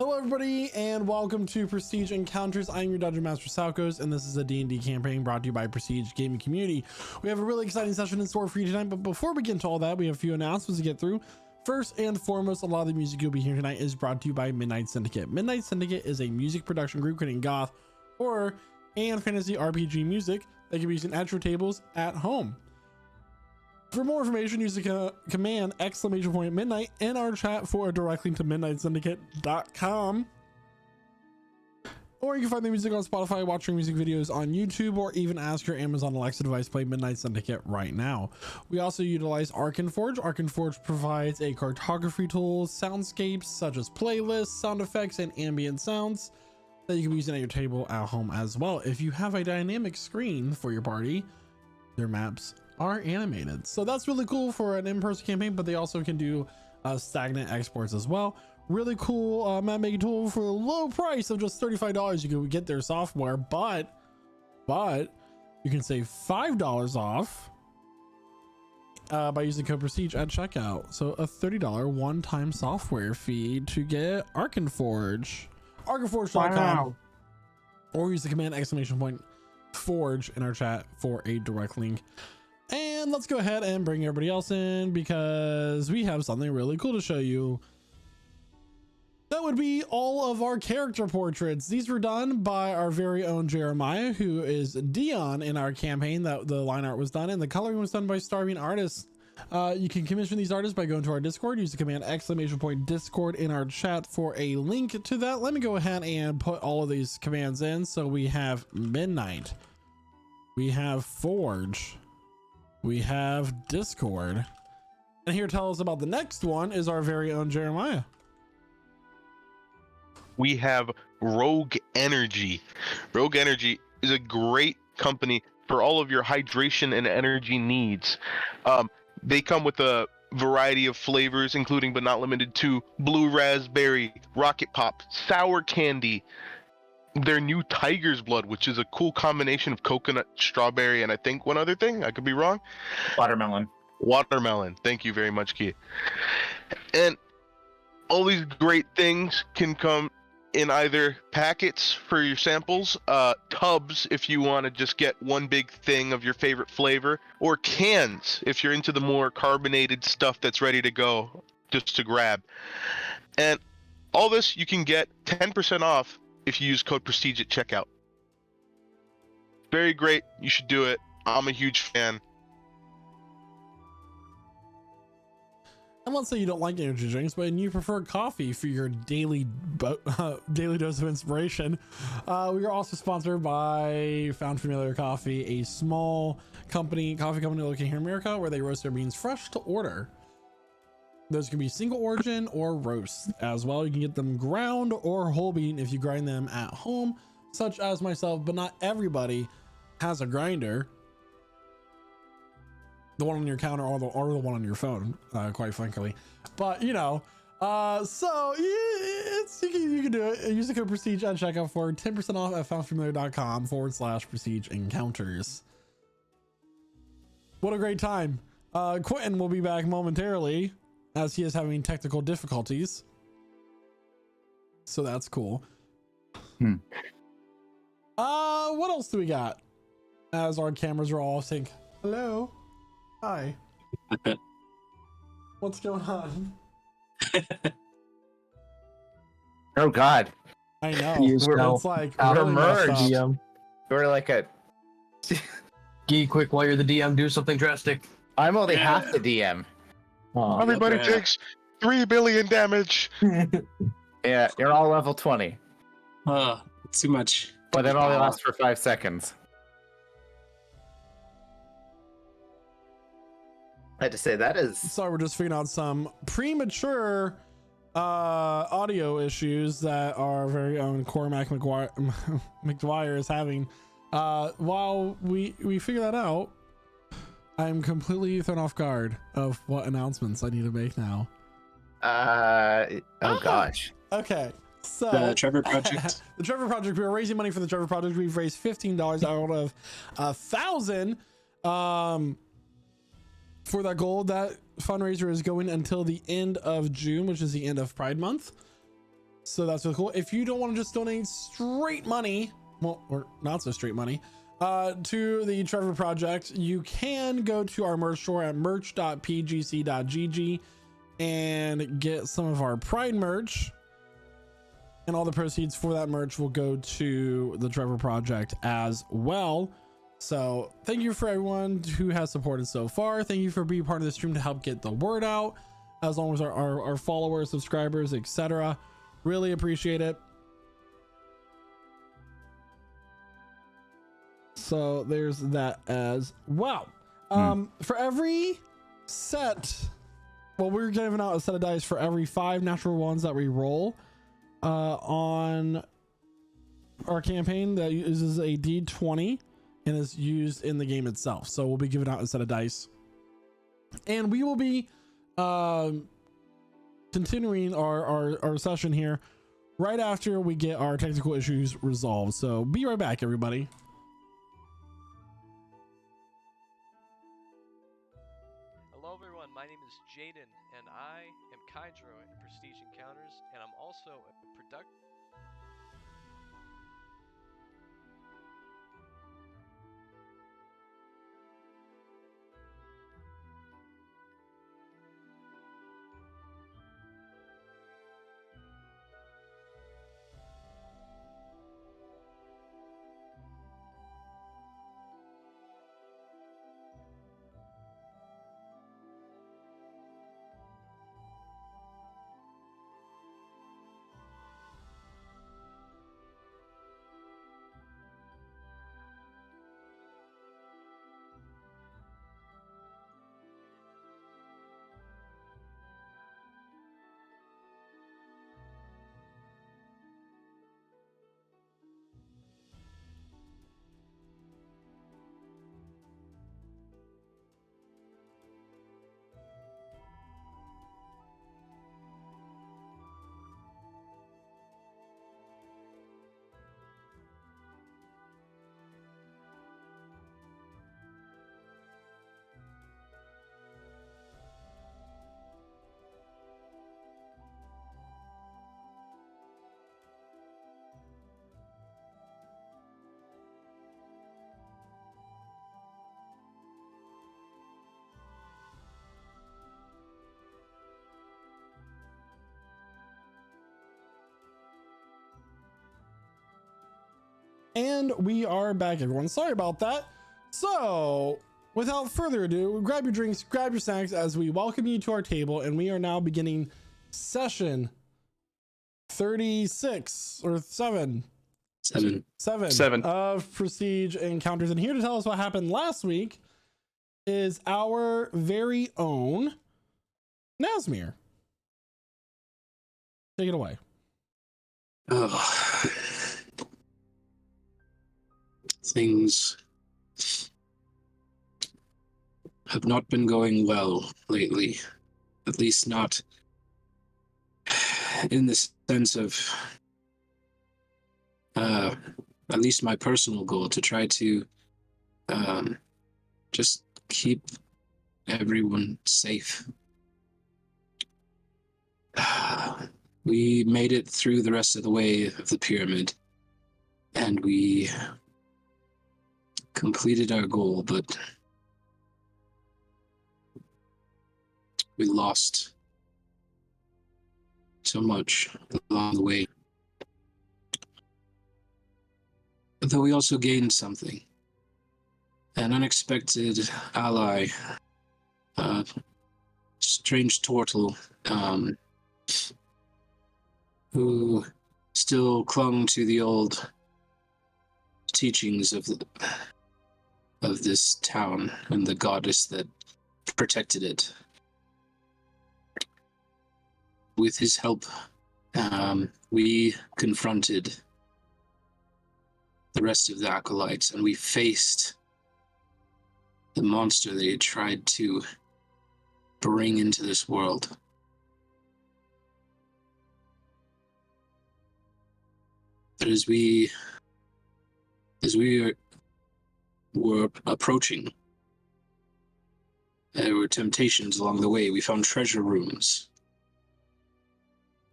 Hello everybody and welcome to Prestige Encounters. I'm your Dungeon Master Salkos and this is a D&D campaign brought to you by Prestige Gaming Community. We have a really exciting session in store for you tonight, but before we get into all that, we have a few announcements to get through. First and foremost, a lot of the music you'll be hearing tonight is brought to you by Midnight Syndicate. Midnight Syndicate is a music production group creating goth, horror, and fantasy RPG music that can be used at your tables at home. For more information, use the command !midnight in our chat for a direct link to midnightsyndicate.com. Or you can find the music on Spotify, watch your music videos on YouTube, or even ask your Amazon Alexa device to play Midnight Syndicate right now. We also utilize Arkenforge. Arkenforge provides a cartography tool, soundscapes such as playlists, sound effects, and ambient sounds that you can be using at your table at home as well. If you have a dynamic screen for your party, their maps are animated, so that's really cool for an in-person campaign, but they also can do stagnant exports as well. Really cool map making tool for a low price of just $35. You can get their software, but you can save $5 off by using code Prestige at checkout. So a $30 one-time software fee to get Arkenforge, arkenforge.com. Wow. Or use the command !forge in our chat for a direct link. And let's go ahead and bring everybody else in because we have something really cool to show you. That would be all of our character portraits. These were done by our very own Jeremiah, who is Dion in our campaign. That the line art was done, and the coloring was done by Starving Artists. You can commission these artists by going to our Discord. Use the command !Discord in our chat for a link to that. Let me go ahead and put all of these commands in. So we have Midnight, we have Forge, we have Discord, and here to tell us about the next one is our very own Jeremiah. We have Rogue Energy. Rogue Energy is a great company for all of your hydration and energy needs. They come with a variety of flavors, including but not limited to blue raspberry, rocket pop, sour candy, their new Tiger's Blood, which is a cool combination of coconut, strawberry, and I think one other thing. I could be wrong. Watermelon. Thank you very much, Keith. And all these great things can come in either packets for your samples, tubs if you want to just get one big thing of your favorite flavor, or cans if you're into the more carbonated stuff that's ready to go just to grab. And all this you can get 10% off if you use code Prestige at checkout. Very great. You should do it. I'm a huge fan. And let's say you don't like energy drinks, but you prefer coffee for your daily dose of inspiration. We are also sponsored by Found Familiar Coffee, a small coffee company located here in America where they roast their beans fresh to order. Those can be single origin or roast as well. You can get them ground or whole bean if you grind them at home, such as myself, but not everybody has a grinder. The one on your counter or the one on your phone, quite frankly. But you know, so you can do it. Use the code Prestige at checkout for 10% off at foundfamiliar.com/Prestige Encounters. What a great time. Quentin will be back momentarily as he is having technical difficulties. So that's cool. What else do we got? As our cameras are all off sync. Hello. Hi. What's going on? Oh God. I know. It's like we're really merged. We're like a Gee, quick, while you're the DM, do something drastic. I'm only half the DM. Everybody takes 3 billion damage. Yeah, you're all level 20. Too much. But it only lasts for 5 seconds. I had to say that is. Sorry, we're just figuring out some premature audio issues that our very own Cormac McGuire is having. While we figure that out, I'm completely thrown off guard of what announcements I need to make now. Gosh. Okay. So The Trevor Project. The Trevor Project. We are raising money for the Trevor Project. We've raised $15 out of 1,000. For that goal. That fundraiser is going until the end of June, which is the end of Pride Month. So that's really cool. If you don't want to just donate straight money, well, or not so straight money, to the Trevor Project, you can go to our merch store at merch.pgc.gg and get some of our Pride merch. And all the proceeds for that merch will go to the Trevor Project as well. So thank you for everyone who has supported so far. Thank you for being part of the stream to help get the word out, as long as our followers, subscribers, etc. Really appreciate it. So there's that as well. For every set, well, we're giving out a set of dice for every 5 natural ones that we roll on our campaign that uses a D20 and is used in the game itself. So we'll be giving out a set of dice, and we will be continuing our session here right after we get our technical issues resolved. So be right back, everybody. Hello everyone, my name is Jaden, and I am Kaijiro in Prestige Encounters, and I'm also a product. And we are back, everyone. Sorry about that. So without further ado, grab your drinks, grab your snacks, as we welcome you to our table, and we are now beginning session 36 or 7 of Prestige Encounters. And here to tell us what happened last week is our very own Nazmir. Take it away. Oh. Things have not been going well lately, at least not in the sense of at least my personal goal to try to just keep everyone safe. We made it through the rest of the way of the pyramid, and we completed our goal, but we lost so much along the way. Though we also gained something. An unexpected ally, strange turtle, who still clung to the old teachings of this town and the goddess that protected it. With his help, we confronted the rest of the acolytes, and we faced the monster they had tried to bring into this world. But as we were approaching, there were temptations along the way. We found treasure rooms,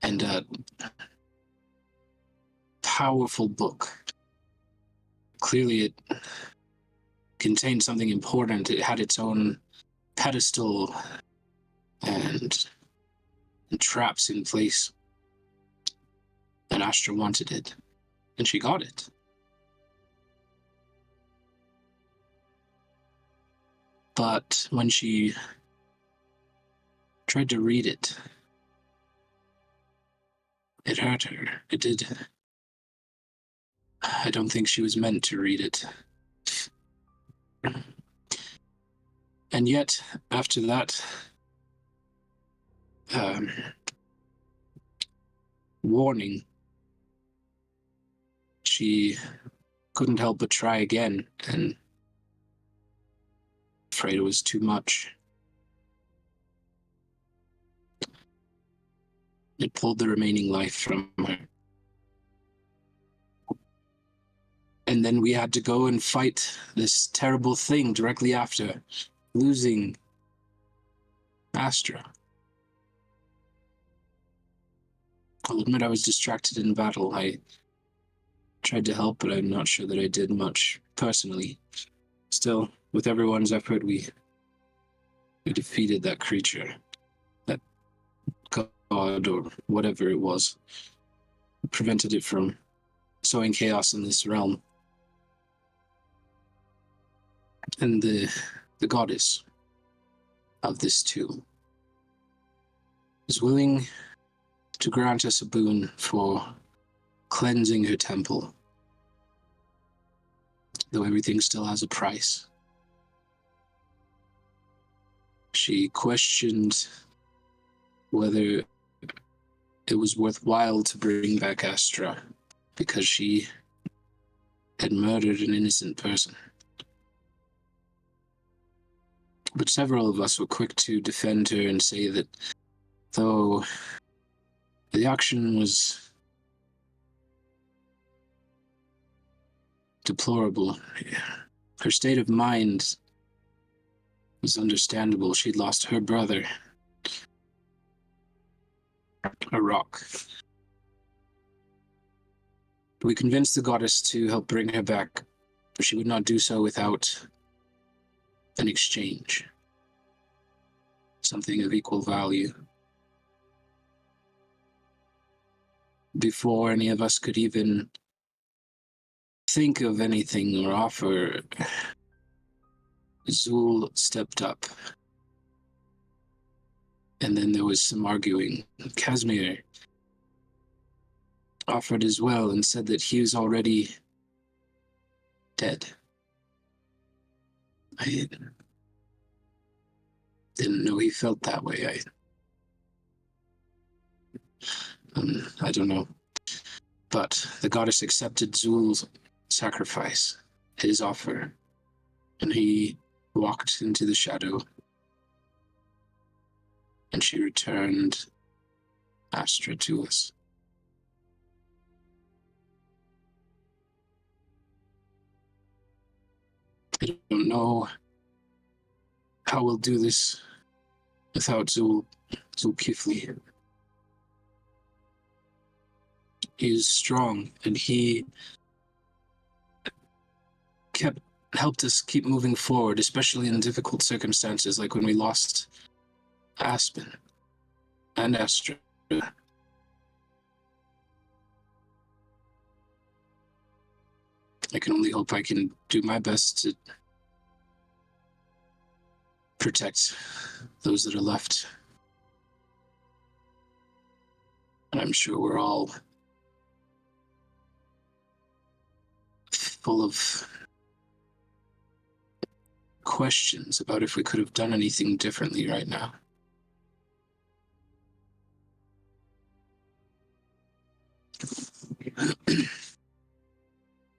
and powerful book. Clearly, it contained something important. It had its own pedestal and traps in place. And Astra wanted it, and she got it. But when she tried to read it, it hurt her. It did. I don't think she was meant to read it. And yet, after that, warning, she couldn't help but try again, and afraid it was too much. It pulled the remaining life from her. And then we had to go and fight this terrible thing directly after, losing Astra. I'll admit I was distracted in battle. I tried to help, but I'm not sure that I did much personally. Still, with everyone's effort, we defeated that creature, that god or whatever it was. Prevented it from sowing chaos in this realm. And the goddess of this too is willing to grant us a boon for cleansing her temple, though everything still has a price. She questioned whether it was worthwhile to bring back Astra because she had murdered an innocent person. But several of us were quick to defend her and say that though the action was deplorable, her state of mind was understandable. She'd lost her brother, a rock. We convinced the goddess to help bring her back, but she would not do so without an exchange, something of equal value. Before any of us could even think of anything or offer, Zul stepped up. And then there was some arguing. Casimir offered as well and said that he was already dead. I didn't know he felt that way. I don't know. But the goddess accepted Zul's sacrifice, his offer, and he walked into the shadow, and she returned Astra to us. I don't know how we'll do this without Zulkifli. He is strong, and he helped us keep moving forward, especially in difficult circumstances, like when we lost Aspen and Astra. I can only hope I can do my best to protect those that are left. And I'm sure we're all full of questions about if we could have done anything differently right now.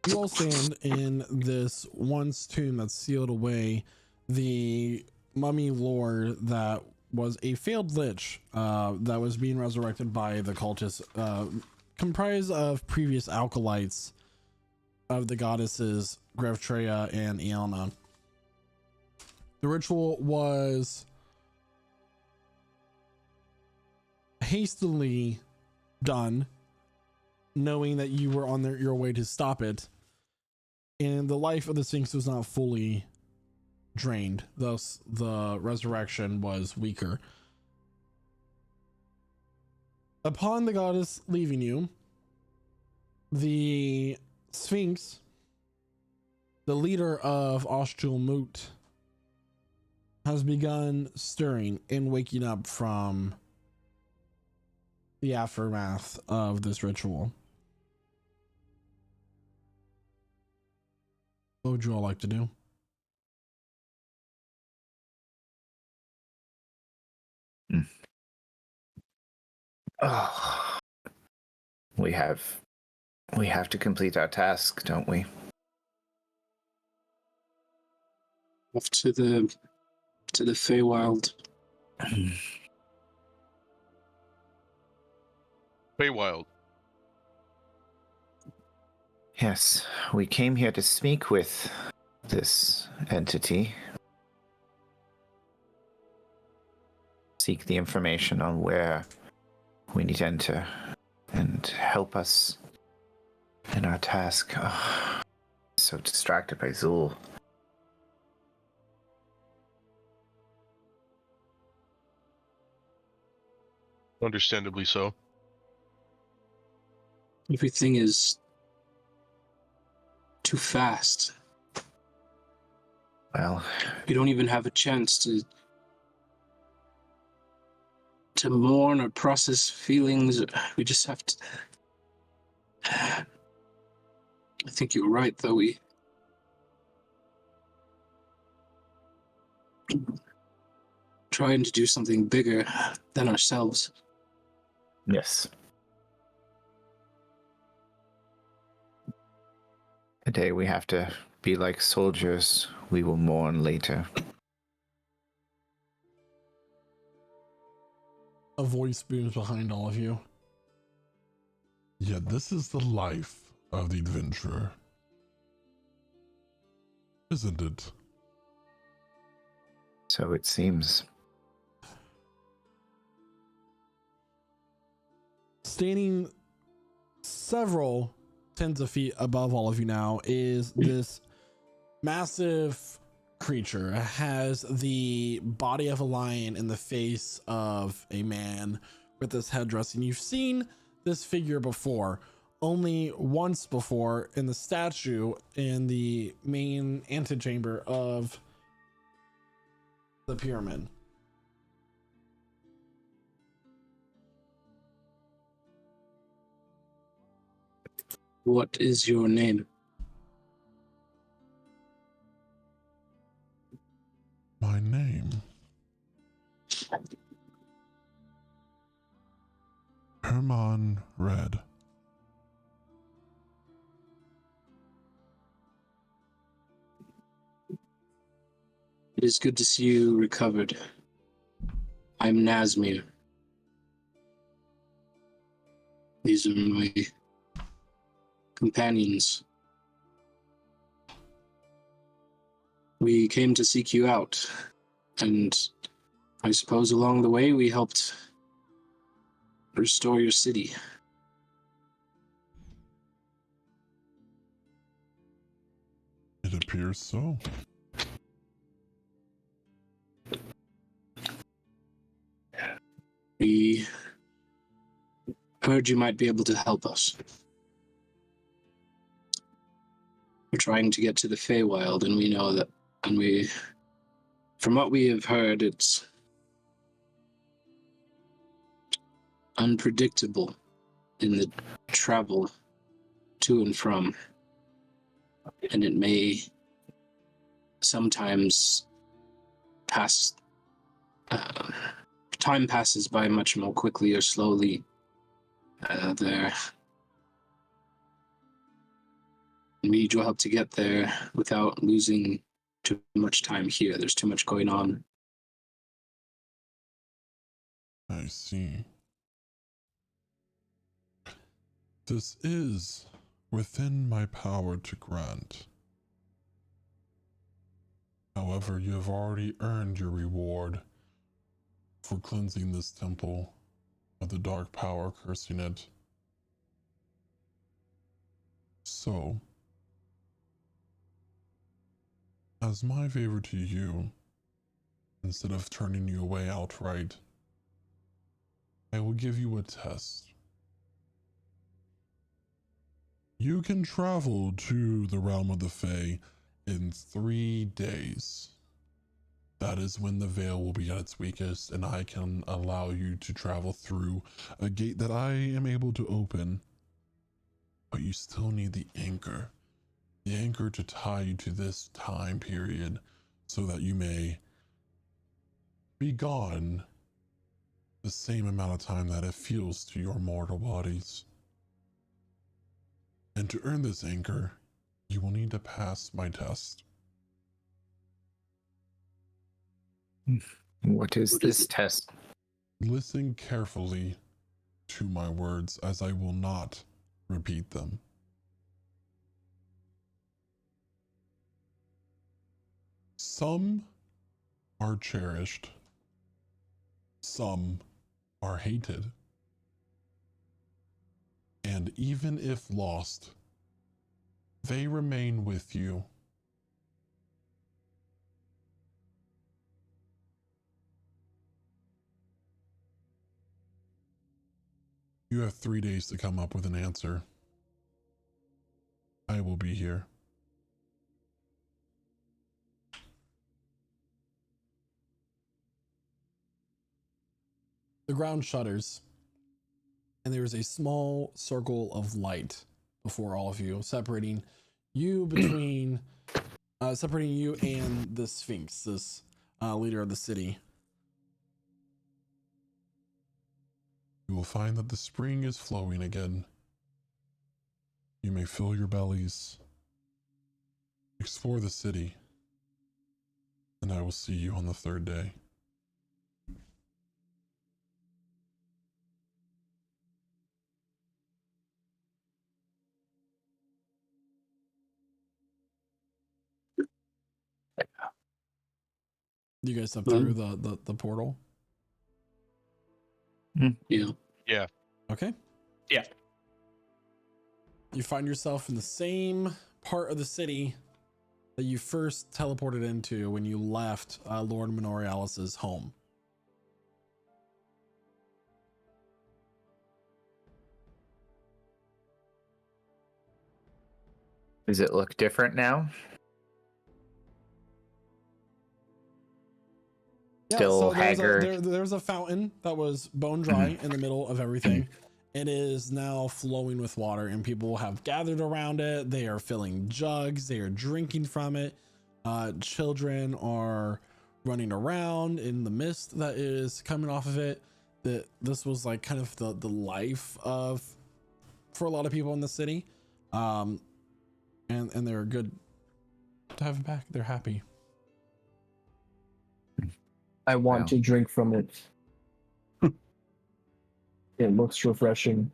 You all stand in this once tomb that's sealed away. The mummy lore that was a failed lich that was being resurrected by the cultists, comprised of previous acolytes of the goddesses Grevtreya and Ielna. The ritual was hastily done knowing that you were on your way to stop it, and the life of the Sphinx was not fully drained, thus the resurrection was weaker. Upon the goddess leaving you, the Sphinx, the leader of Oshulmut, has begun stirring and waking up from the aftermath of this ritual. What would you all like to do? Oh, we have to complete our task, don't we? Off to the Feywild. Feywild. Yes, we came here to speak with this entity. Seek the information on where we need to enter and help us in our task. Oh, so distracted by Zul. Understandably so. Everything is too fast. Well, We don't even have a chance to mourn or process feelings. We just have to. I think you're right, though. We trying to do something bigger than ourselves. yes. Today we have to be like soldiers. We will mourn later. A voice booms behind all of you. Yet this is the life of the adventurer. Isn't it? So it seems. Standing several tens of feet above all of you now is this massive creature. It has the body of a lion and the face of a man with this headdress. And you've seen this figure before, only once before, in the statue in the main antechamber of the pyramid. What is your name? My name. Herman Red. It is good to see you recovered. I'm Nazmir. These are my companions. We came to seek you out, and I suppose along the way we helped restore your city. It appears so. We heard you might be able to help us. We're trying to get to the Feywild, and we know that, from what we have heard, it's unpredictable in the travel to and from, and it may sometimes pass. Time passes by much more quickly or slowly there. We need your help to get there without losing too much time here. There's too much going on. I see. This is within my power to grant. However, you have already earned your reward for cleansing this temple of the dark power cursing it. So, as my favor to you, instead of turning you away outright, I will give you a test. You can travel to the realm of the Fae in 3 days. That is when the veil will be at its weakest, and I can allow you to travel through a gate that I am able to open. But you still need the anchor to tie you to this time period so that you may be gone the same amount of time that it feels to your mortal bodies. And to earn this anchor, you will need to pass my test. What is this test? Listen carefully to my words, as I will not repeat them. Some are cherished, some are hated, and even if lost, they remain with you. You have 3 days to come up with an answer. I will be here. The ground shudders, and there is a small circle of light before all of you, separating you between separating you and the Sphinx, this leader of the city. You will find that the spring is flowing again. You may fill your bellies, explore the city, and I will see you on the 3rd day. You guys step through the portal. Yeah. Yeah. Okay. Yeah. You find yourself in the same part of the city that you first teleported into when you left Lord Minorialis's home. Does it look different now? Still haggard. There's a fountain that was bone dry in the middle of everything. It is now flowing with water, and people have gathered around it. They are filling jugs. They are drinking from it. Children are running around in the mist that is coming off of it. That this was like kind of the life of for a lot of people in the city, and they're good to have it back. They're happy. I want Wow. to drink from it. It looks refreshing.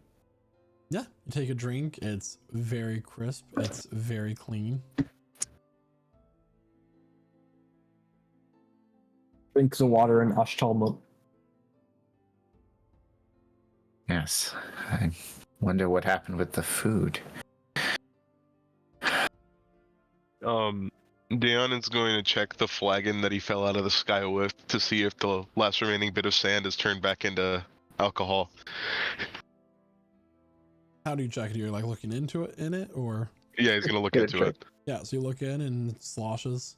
Yeah, you take a drink. It's very crisp. It's very clean. Drink some water and Ashtalma. Yes. I wonder what happened with the food. Dion is going to check the flagon that he fell out of the sky with to see if the last remaining bit of sand is turned back into alcohol. How do you check it? You're like looking into it in it, or Yeah, he's gonna look Get into it it. yeah. So you look in and it sloshes.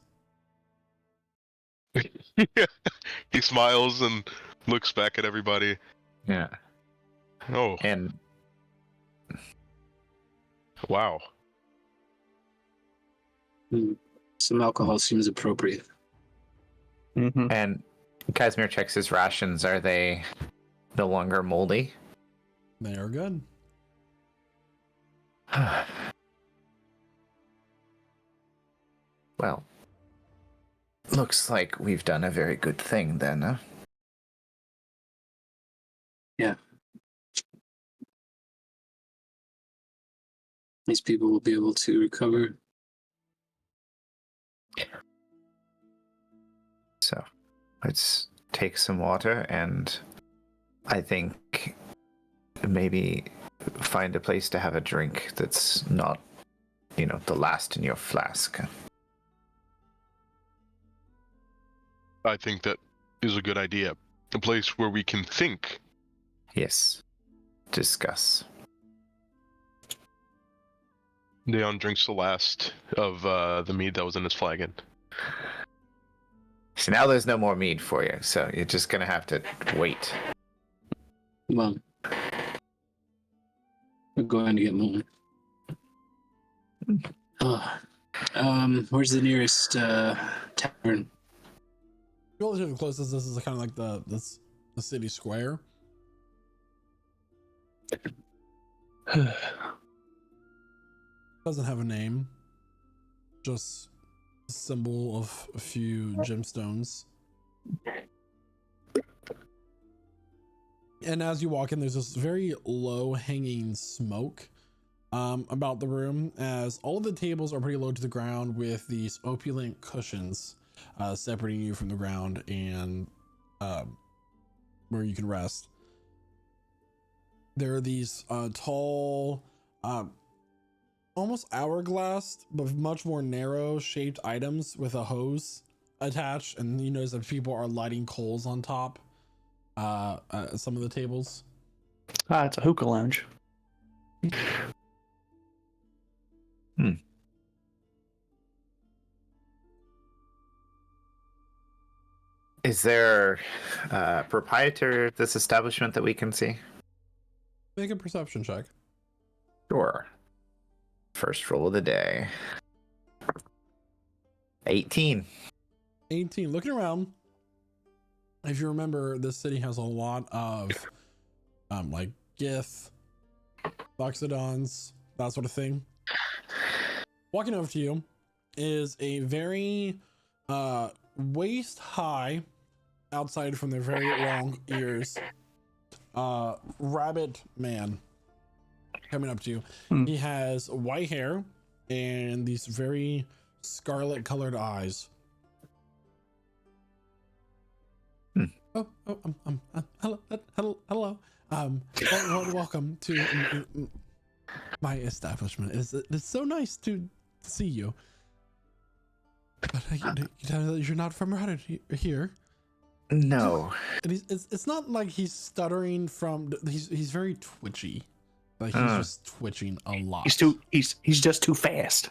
He smiles and looks back at everybody. Yeah. Oh, And wow. Some alcohol seems appropriate. and Casimir checks his rations. Are they no longer moldy? They are good. Well, looks like we've done a very good thing then, huh? Yeah. These people will be able to recover. So, let's take some water and I think maybe find a place to have a drink that's not the last in your flask. I think that is a good idea. A place where we can think. Yes. Discuss. Leon drinks the last of the mead that was in his flagon. So now there's no more mead for you, so you're just gonna have to wait. Well, we're going to get more. Where's the nearest tavern? Relatively close. This is kind of like the city square. Doesn't have a name. Just a symbol of a few gemstones. And as you walk in, there's this very low hanging smoke about the room, as all of the tables are pretty low to the ground with these opulent cushions separating you from the ground and where you can rest. There are these tall, almost hourglass, but much more narrow shaped items with a hose attached. And you notice that people are lighting coals on top some of the tables. It's a hookah lounge. Is there a proprietor of this establishment that we can see? Make a perception check. Sure. First roll of the day. 18. 18. Looking around, if you remember, this city has a lot of like Gith, Loxodons, that sort of thing. Walking over to you is a very waist high, outside from their very long ears, rabbit man coming up to you. He has white hair and these very scarlet colored eyes. Hello. Welcome to my establishment. It's so nice to see you. But you tell me that you're not from around here. No. And it's not like he's stuttering from. He's very twitchy. Like he's just twitching a lot. He's just too fast.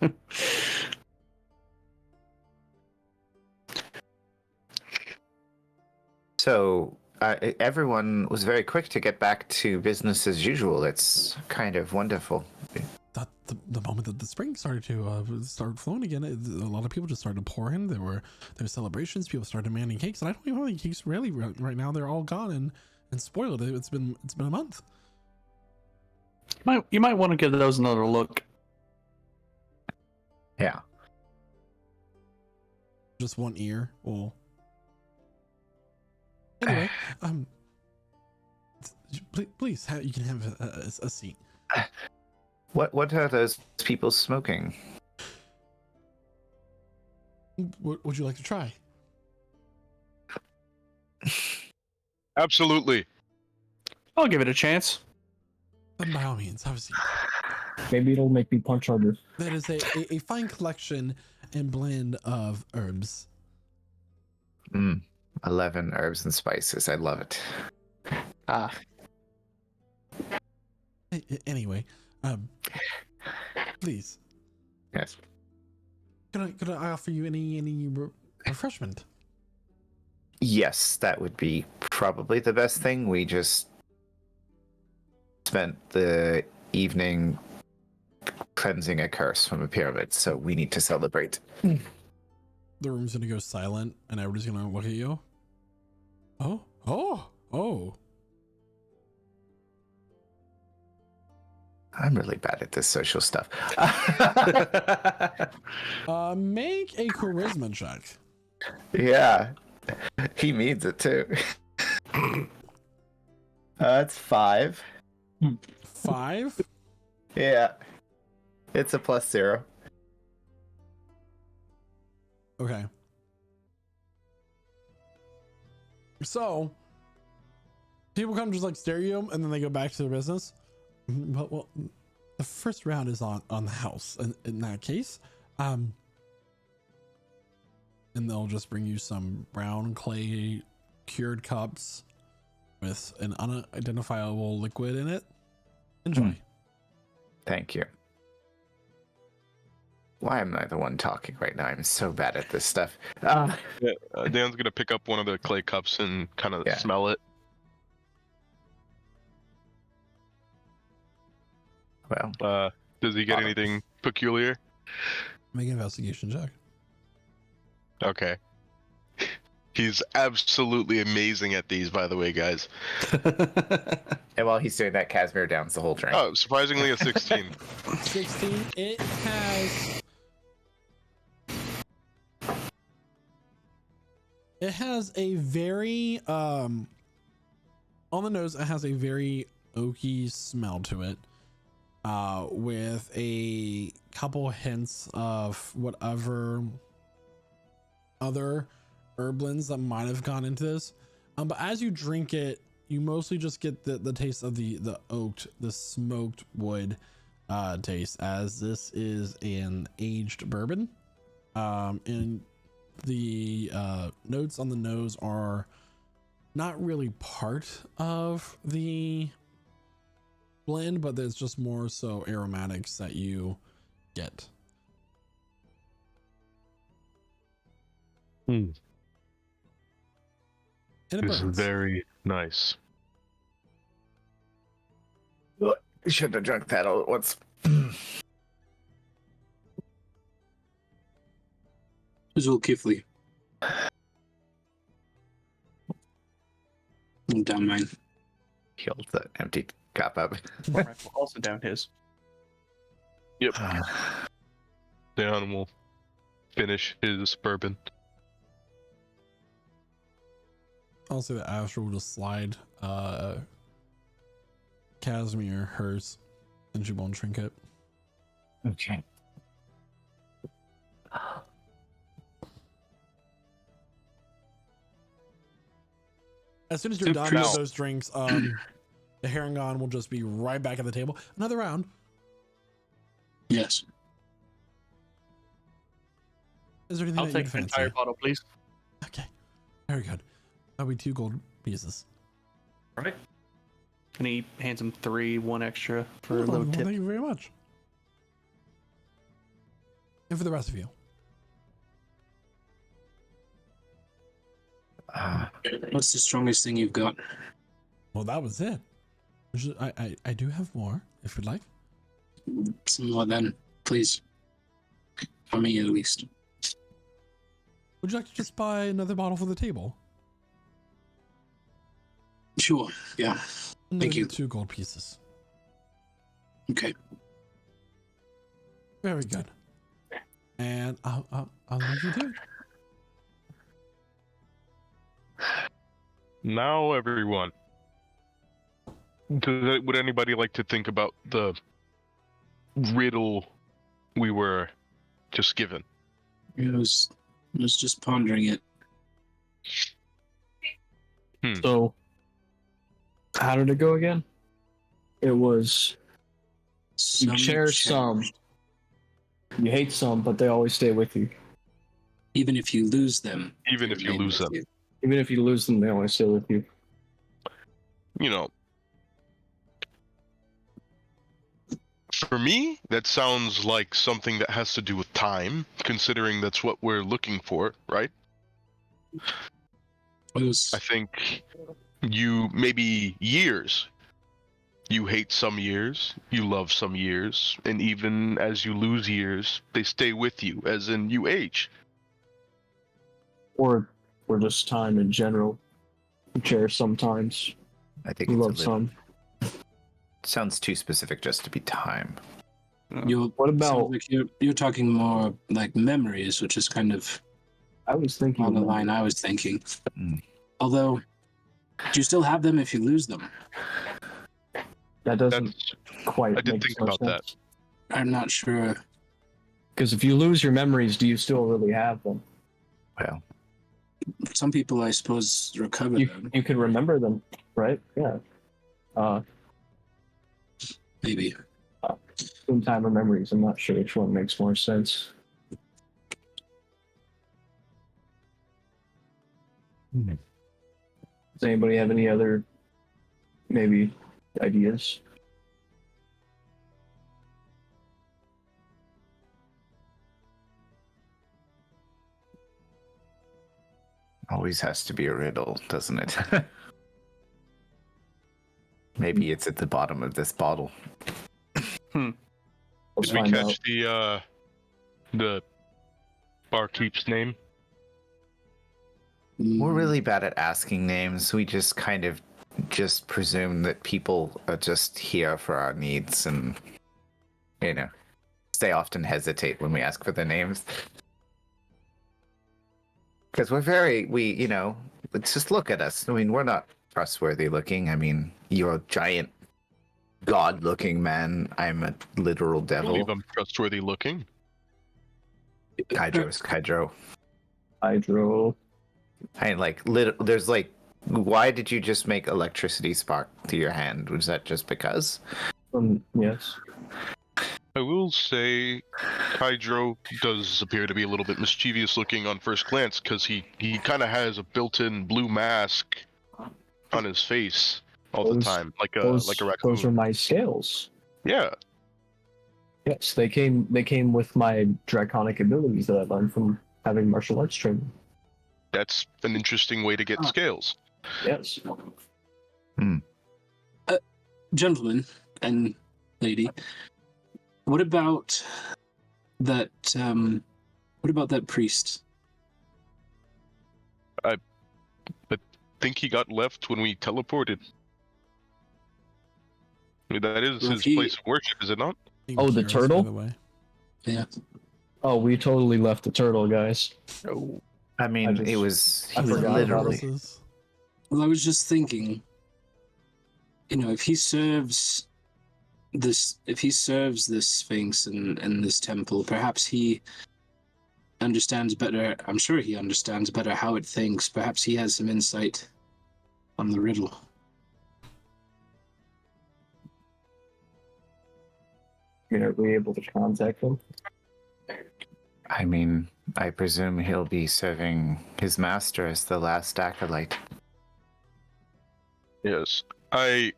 So everyone was very quick to get back to business as usual. It's kind of wonderful. The moment that the spring started to start flowing again, a lot of people just started to pour in. There were celebrations. People started demanding cakes, and I don't even have any cakes really right now. They're all gone and spoiled. It's been a month. You might want to give those another look. Yeah. Just one ear. Well. Anyway, please, you can have a seat. What are those people smoking? What would you like to try? Absolutely. I'll give it a chance. By all means, have a seat. Maybe it'll make me punch harder. That is a fine collection and blend of herbs. 11 herbs and spices. I love it. Anyway, please. Yes. Could I offer you any refreshment? Yes, that would be probably the best thing. We just spent the evening cleansing a curse from a pyramid, so we need to celebrate. The room's gonna go silent, and everybody's gonna look at you. Oh. I'm really bad at this social stuff. Make a charisma check. Yeah. He means it too. That's 5. 5? Yeah. It's a +0. Okay. So, people come just like stare at you, and then they go back to their business. Well, the first round is on the house in that case. And they'll just bring you some brown clay cured cups with an unidentifiable liquid in it. Enjoy. Thank you. Why am I the one talking right now? I'm so bad at this stuff. Dan's gonna pick up one of the clay cups and kind of smell it. Well, does he get anything peculiar? Make an investigation check. Okay. He's absolutely amazing at these, by the way, guys. and while he's doing that, Casimir downs the whole drink. Oh, surprisingly a 16. 16. It has a very on the nose. It has a very oaky smell to it, with a couple hints of whatever other herblings that might have gone into this. But as you drink it, you mostly just get the taste of the smoked wood taste, as this is an aged bourbon. And the notes on the nose are not really part of the blend, but there's just more so aromatics that you get. Hmm. And it This is burns. very nice. I shouldn't have drunk that all at once. Zul Kifli. Down mine. He holds the empty cup up. Rifle also down his. Yep. Dan will finish his bourbon. I'll say that Astra will just slide Casimir hers, and she won't drink it. Okay. As soon as you're done with those drinks, the Harangon will just be right back at the table. Another round. Yes. Is there anything I'll that take you'd the fancy? entire bottle, please. Okay, very good. That'll be 2 gold pieces. Right. And he hands him 3, 1 extra for a Well, little tip. thank you very much. And for the rest of you. What's the strongest thing you've got? Well, that was it. I do have more, if you'd like. Some more then, please. For me, at least. Would you like to just buy another bottle for the table? Sure, yeah. Thank you. 2 gold pieces. Okay. Very good. And I'll leave you to it. Now, everyone. Would anybody like to think about the riddle we were just given? I was just pondering it. So, how did it go again? It was you cherish some, you hate some, but they always stay with you. Even if you lose them. Even if you remain lose with them. you. Even if you lose them, they always stay with you. You know, for me, that sounds like something that has to do with time, considering that's what we're looking for, right? I think you maybe years. You hate some years, you love some years, and even as you lose years, they stay with you, as in you age. Or just time in general. You cherish sometimes. I think You it's love some. Sounds too specific just to be time. What about? Sounds like you're talking more like memories, which is kind of I was thinking on the of line I was thinking. Mm. Although, do you still have them if you lose them? that doesn't quite. I didn't make think so much about that. sense. I'm not sure. Because if you lose your memories, do you still really have them? Well, Some people, I suppose, recover them. You can remember them, right? Yeah. Maybe. In time or memories, I'm not sure which one makes more sense. Does anybody have any other maybe ideas? Always has to be a riddle, doesn't it? Maybe it's at the bottom of this bottle. Let's Did we find catch out. the barkeep's name? We're really bad at asking names. We just kind of just presume that people are just here for our needs, and you know, they often hesitate when we ask for their names. Because you know, let's just look at us. I mean, we're not trustworthy looking. I mean, you're a giant god-looking man. I'm a literal I devil. believe I'm trustworthy looking. Hydro's Hydro. Hydro. I like there's like, why did you just make electricity spark to your hand? Was that just because? Yes. I will say Hydro does appear to be a little bit mischievous looking on first glance, because he kind of has a built-in blue mask on his face all the time, like a raccoon. Those are my scales. Yeah. Yes, they came with my draconic abilities that I learned from having martial arts training. That's an interesting way to get scales. Yes. Gentlemen and lady, what about that? What about that priest? I think he got left when we teleported. I mean, that is his place of worship, is it not? Oh, the turtle? By the way. Yeah. Oh, we totally left the turtle, guys. Oh. I mean, I he was forgot about literally. it. Well, I was just thinking, you know, if he serves this Sphinx and this temple, perhaps he understands better. I'm sure he understands better how it thinks. Perhaps he has some insight on the riddle. Are we able to contact him? I mean, I presume he'll be serving his master as the last acolyte. Yes. It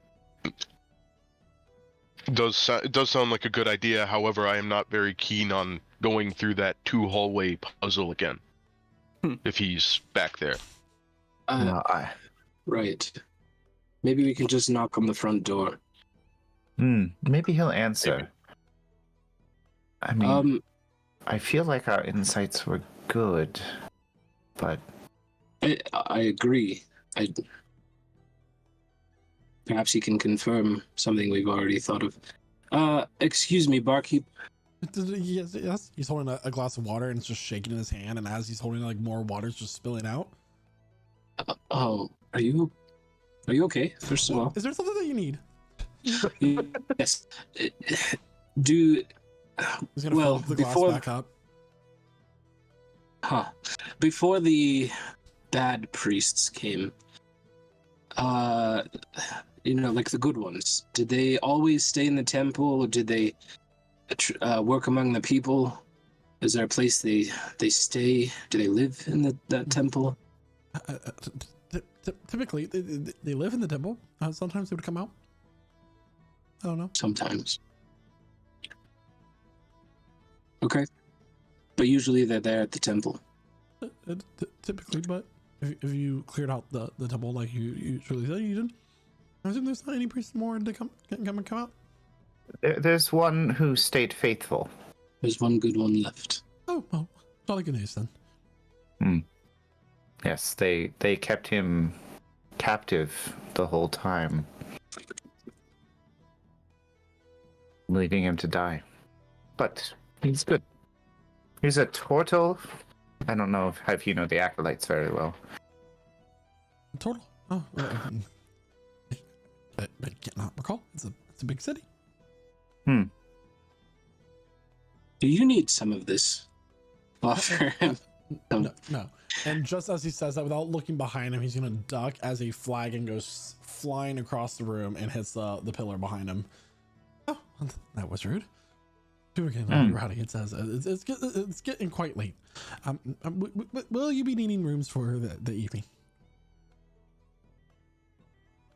does sound like a good idea. However, I am not very keen on going through that 2-hallway puzzle again. If he's back there. No, Right. Maybe we can just knock on the front door. Maybe he'll answer. Maybe. I mean, I feel like our insights were good, but I agree. Perhaps he can confirm something we've already thought of. Excuse me, barkeep. Yes. He's holding a glass of water and it's just shaking in his hand, and as he's holding it, like more water's just spilling out. Oh, are you okay? First of all, is there something that you need? yes. Do He's gonna fill the glass back up. Before the bad priests came, you know, like the good ones, did they always stay in the temple, or did they work among the people? Is there a place they stay? Do they live in that temple? Typically, they live in the temple. Sometimes they would come out. I don't know. Sometimes. Okay. But usually they're there at the temple. Typically, but if you cleared out the temple like you usually said you did, I assume there's not any priests more to come out. there's one who stayed faithful. There's one good one left. Oh, well, jolly good news then. Yes, they kept him captive the whole time, leaving him to die. But he's good. He's a turtle. I don't know if you know the acolytes very well. Total. Oh, I cannot recall. It's a big city. Do you need some of this? Offer him. No. And just as he says that, without looking behind him, he's gonna duck as a flagon goes flying across the room and hits the pillar behind him. Oh, that was rude. 2 again, routing. It says it's getting quite late. Will you be needing rooms for the evening?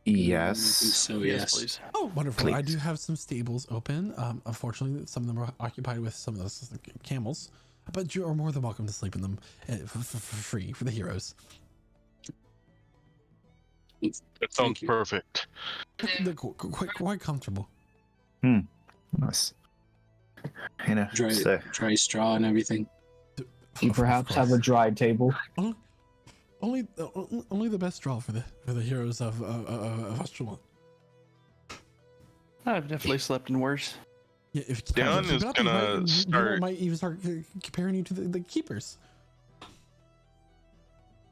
Yes. So Yes, please. Oh, wonderful! I Please. do have some stables open. Unfortunately, some of them are occupied with some of those camels, but you are more than welcome to sleep in them for free for the heroes. That sounds Thank you. perfect. They're quite comfortable. Nice. You know, Dry, so, dry straw and everything. You Of perhaps have a course. dry table. Only the best straw for the heroes of Australia. I've definitely slept in worse. Yeah, if Dan keep is it up, gonna you start- might even start comparing you to the keepers.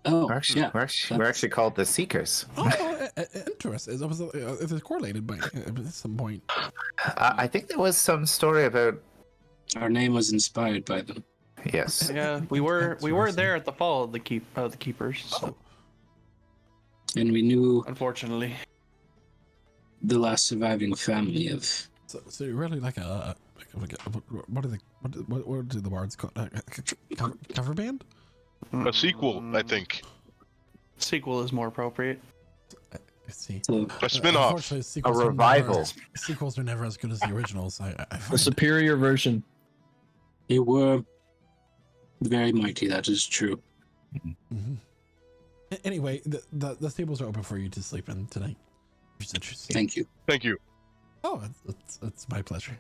Oh, we're yeah. actually called the Seekers. Oh, interesting. It was correlated by at some point. I think there was some story about. Our name was inspired by them. Yes. Yeah, we were Interesting. there at the fall of the keepers. So, Oh, And we knew unfortunately, the last surviving family of. so you're really like what do the bards call cover band? A sequel, I think. Sequel is more appropriate. I see. So, A spin-off. Unfortunately, sequels A are revival. sequels are never as good as the originals. I A find. superior version. they were very mighty, that is true. Mhm. Anyway, the stables are open for you to sleep in tonight. If you're interested. Thank you. Thank you. Oh, it's my pleasure.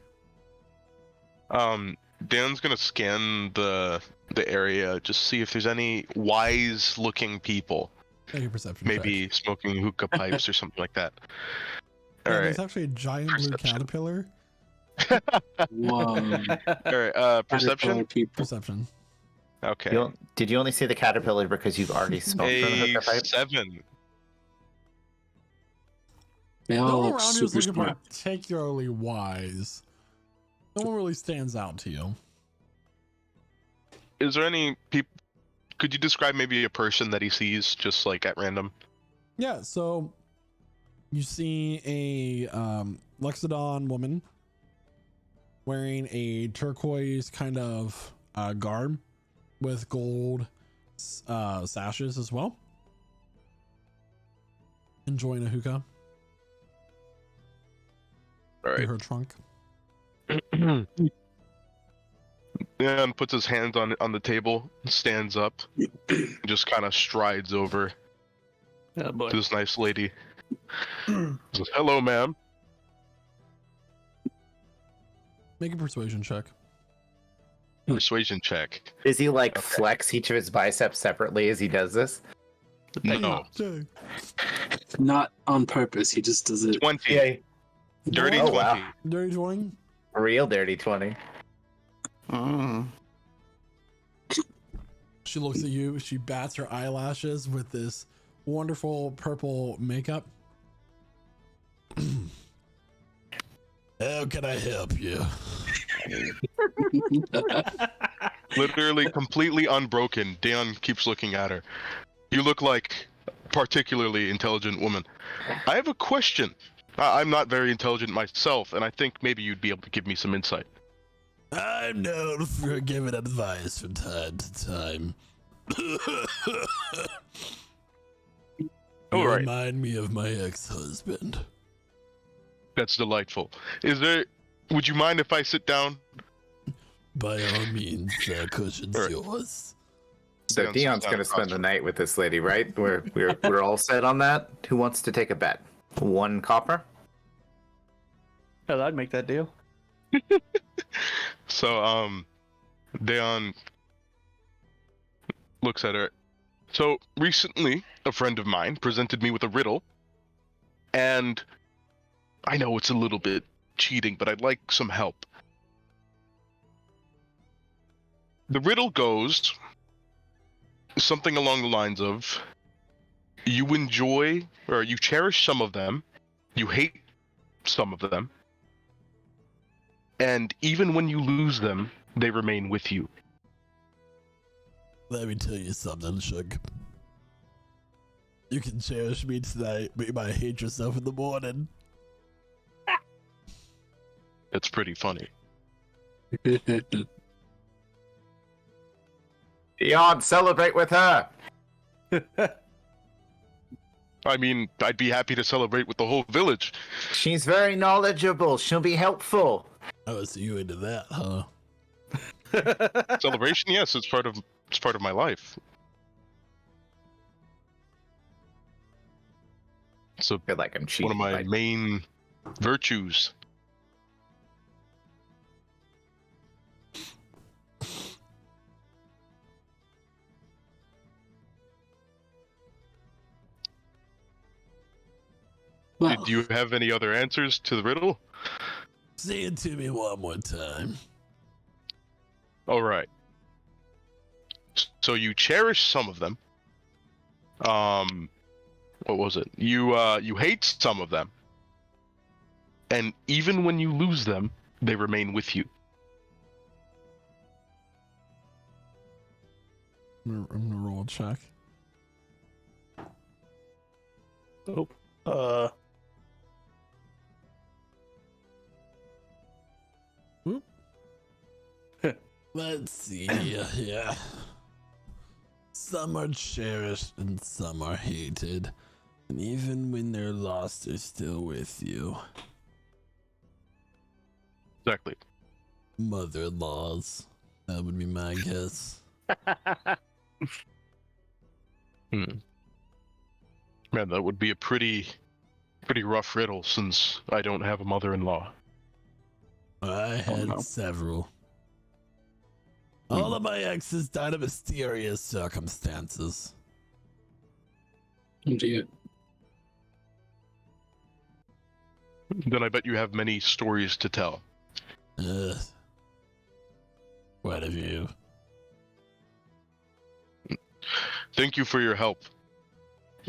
Dan's gonna scan the area, just see if there's any wise-looking people, Make a perception maybe check. smoking hookah pipes or something like that. All Yeah, right, there's actually a giant blue Perception. caterpillar. Whoa. all right. Perception. People. Perception. Okay. Did you only see the caterpillar because you've already smoked from the A hookah pipe? 7. They No all one look around you is super looking smart. particularly wise. No one really stands out to you. Is there any people? Could you describe maybe a person that he sees just like at random? Yeah, so you see a Lexodon woman wearing a turquoise kind of garb with gold sashes as well. Enjoying a hookah All in right. her trunk. Dan puts his hands on the table, stands up, just kind of strides over Oh boy. to this nice lady. Says, "Hello, ma'am." Make a persuasion check. Persuasion check. Does he like Okay. flex each of his biceps separately as he does this? No. Okay. Not on purpose, he just does it. 20. Dirty Oh, 20. wow. Dirty 20. Real dirty 20. Mm. She looks at you. She bats her eyelashes with this wonderful purple makeup. How can I help you? Literally completely unbroken. Dan keeps looking at her. You look like a particularly intelligent woman. I have a question. I'm not very intelligent myself, and I think maybe you'd be able to give me some insight. I'm known for giving advice from time to time. All You right. remind me of my ex-husband. That's delightful. Would you mind if I sit down? By all means, the cushion's Alright. yours. So Dan's Dion's down gonna across spend the from- night with this lady, right? We're all set on that. Who wants to take a bet? 1 copper? Hell, I'd make that deal. So, Deon looks at her. So, recently, a friend of mine presented me with a riddle, and I know it's a little bit cheating, but I'd like some help. The riddle goes something along the lines of, you enjoy, or you cherish some of them, you hate some of them, and even when you lose them, they remain with you. Let me tell you something, Shug. You can cherish me tonight, but you might hate yourself in the morning. It's pretty funny. Dion, celebrate with her. I mean, I'd be happy to celebrate with the whole village. She's very knowledgeable. She'll be helpful. Oh, so you into that, huh? Celebration, yes, it's part of my life. So I feel like I'm cheating. one of my main virtues. Well, Do you have any other answers to the riddle? Say it to me one more time. All right. So you cherish some of them. What was it? You hate some of them. And even when you lose them, they remain with you. I'm gonna roll a check. Let's see here. Yeah. Some are cherished and some are hated. And even when they're lost, they're still with you. Exactly. Mother-in-laws. That would be my guess. Man, that would be a pretty rough riddle since I don't have a mother-in-law. I had no. several. All of my exes died of mysterious circumstances. oh dear. Then I bet you have many stories to tell. What have you? Thank you for your help.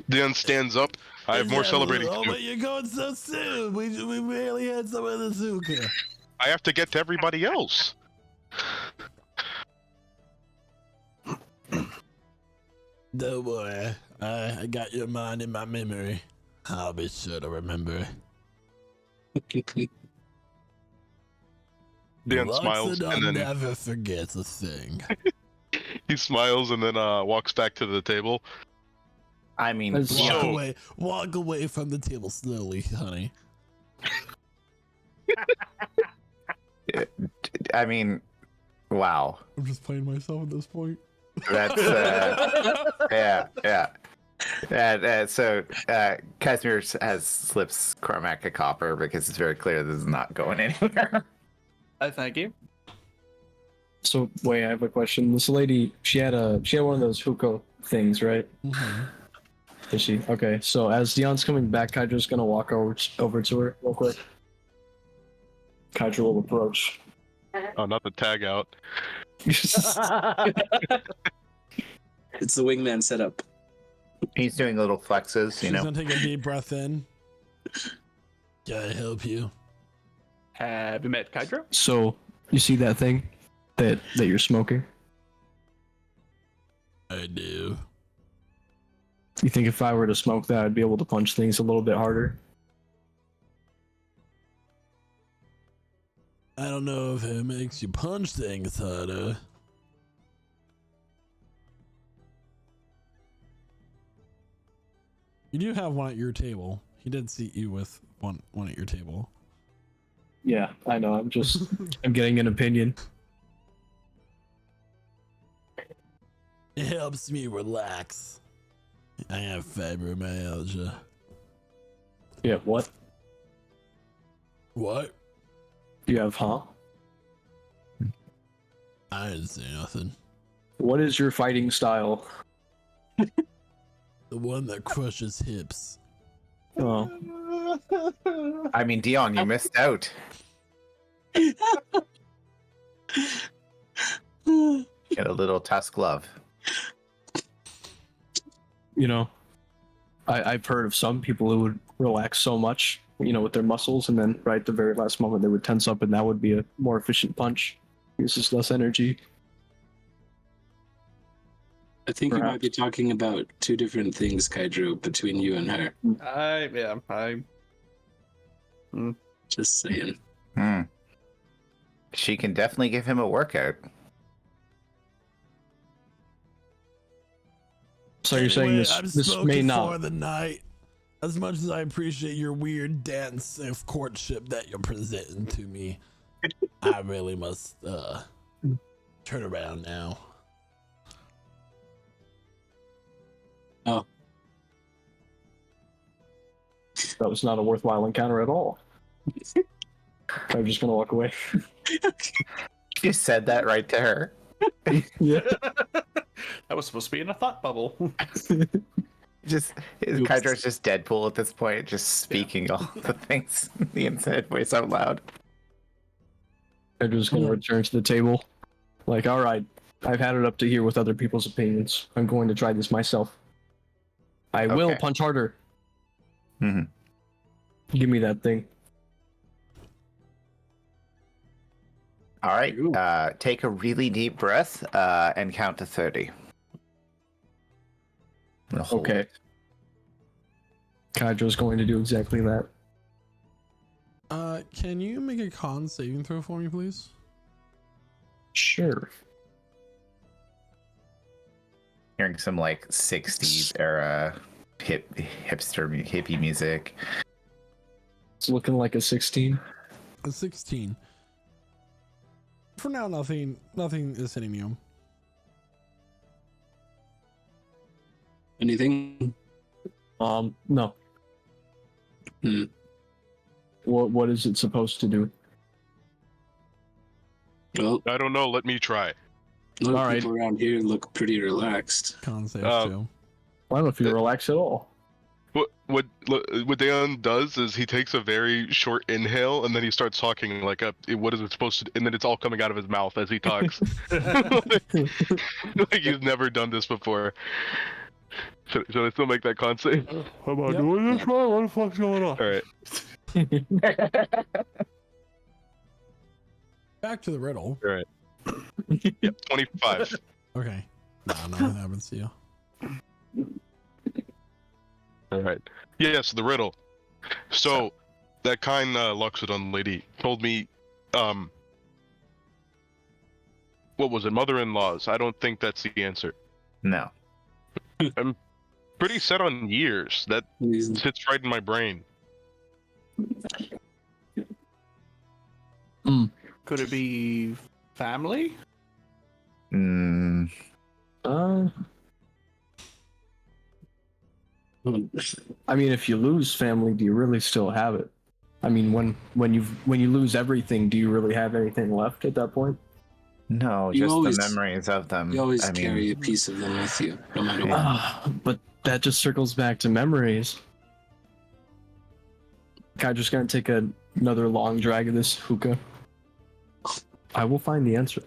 Dan stands up. I have more celebrating to Oh, do. but you're going so soon. We barely had some of the Zuka. I have to get to everybody else. Don't worry. I got your mind in my memory. I'll be sure to remember. Dan smiles and then never forgets a thing. he smiles and then walks back to the table. I mean, That's- So- Walk away from the table slowly, honey. I mean, wow. I'm just playing myself at this point. That's yeah. And so Casimir has slips Cormac a copper because it's very clear this is not going anywhere. Thank you. So wait, I have a question. This lady, she had one of those hookah things, right? Mm-hmm. Is she? Okay. So as Dion's coming back, Kydra's gonna walk over to her real quick. Kydra will approach. Oh, not the tag out. It's the wingman setup. He's doing little flexes, She's you know. gonna take a deep breath in. Can I help you? Have you met Kydra? So you see that thing that you're smoking? I do. You think if I were to smoke that, I'd be able to punch things a little bit harder? I don't know if it makes you punch things harder. You do have one at your table. He did seat you with one at your table. Yeah, I know. I'm getting an opinion. It helps me relax. I have fibromyalgia. Yeah, what? What? You have, huh? I didn't say nothing. What is your fighting style? The one that crushes hips. Oh, I mean, Dion, you missed out. Get a little tusk glove. you know, I've heard of some people who would relax so much, with their muscles, and then right at the very last moment they would tense up, and that would be a more efficient punch. Uses less energy. I think you might be Perhaps. talking about two different things, Kaidro, between you and her. I Just saying. Hmm. she can definitely give him a workout. So you're saying this may not. for the night. As much as I appreciate your weird dance of courtship that you're presenting to me, I really must turn around now. Oh, That was not a worthwhile encounter at all. I'm just gonna walk away. You said that right to her. Yeah. That was supposed to be in a thought bubble. Just Oops. Kydra's just Deadpool at this point, just speaking all the things in the inside voice out loud. I'm just gonna return to the table. Like, all right, I've had it up to here with other people's opinions. I'm going to try this myself. I will Okay. punch harder. Mhm. Give me that thing. All right, Ooh. take a really deep breath and count to 30. And hold Okay. it. Kydra's going to do exactly that. Can you make a con saving throw for me, please? Sure. Hearing some like 60s era hippie music. It's looking like a 16. A 16. For now, nothing is hitting you. anything? No. Hmm. What is it supposed to do? Well, I don't know. Let me try. a lot of All right. people around here look pretty relaxed. Con save too. I don't know if you relax at all. What Dayon does is he takes a very short inhale and then he starts talking like what is it supposed to, and then it's all coming out of his mouth as he talks. Like he's never done this before. Should I still make that con save? Am I Yep. doing this right? What the fuck's going on? All right. Back to the riddle. Yep. 25. Okay. No, nothing happens to you. All right. Yes, the riddle. So that kind Loxodon lady told me, what was it? Mother-in-laws. I don't think that's the answer. No. I'm pretty set on years. That sits right in my brain. Could it be family? Mm, I mean, if you lose family, do you really still have it? I mean, when you lose everything, do you really have anything left at that point? no, You just always- the memories of them. You always I mean, carry a piece of them with you, no matter what. But that just circles back to memories. I'm just gonna take another long drag of this hookah. I will find the answer.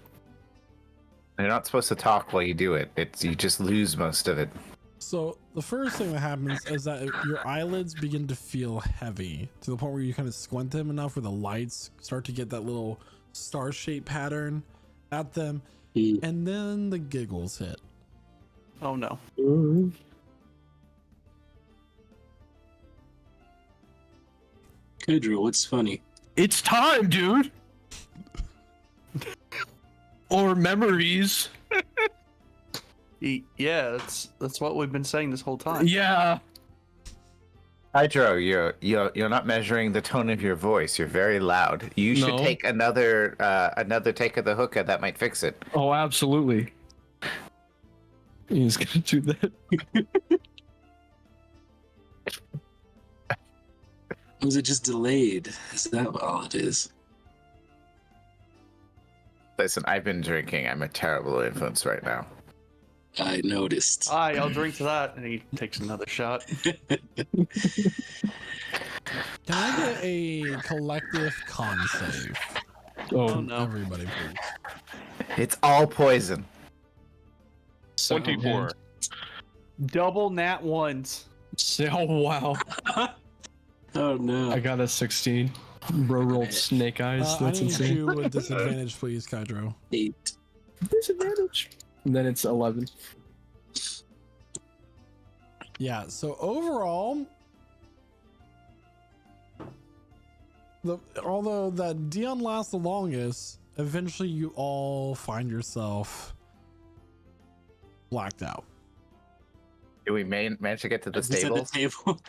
You're not supposed to talk while you do it. You just lose most of it. So the first thing that happens is that your eyelids begin to feel heavy to the point where you kind of squint them enough where the lights start to get that little star-shaped pattern at them, Hmm. and then the giggles hit. Oh no. Kudra, what's funny? It's time, dude. Or memories. Yeah, that's what we've been saying this whole time. Yeah. Hydro, you're not measuring the tone of your voice. You're very loud. You should No. take another take of the hookah. That might fix it. Oh, absolutely. He's gonna do that. Was it just delayed? Is that all it is? Listen, I've been drinking. I'm a terrible influence right now. I noticed. Aye, I'll drink to that. And he takes another shot. Can I get a collective con save? Oh no. Everybody, please. It's all poison. 24. Double nat ones. Oh, wow. Oh no. I got a 16. Bro rolled snake eyes. I That's need insane. you with disadvantage, please, Kydro. 8. Disadvantage. And then it's 11. Yeah, so overall, although that Dion lasts the longest, eventually you all find yourself blacked out. Do we manage to get to the Is this at stables? table?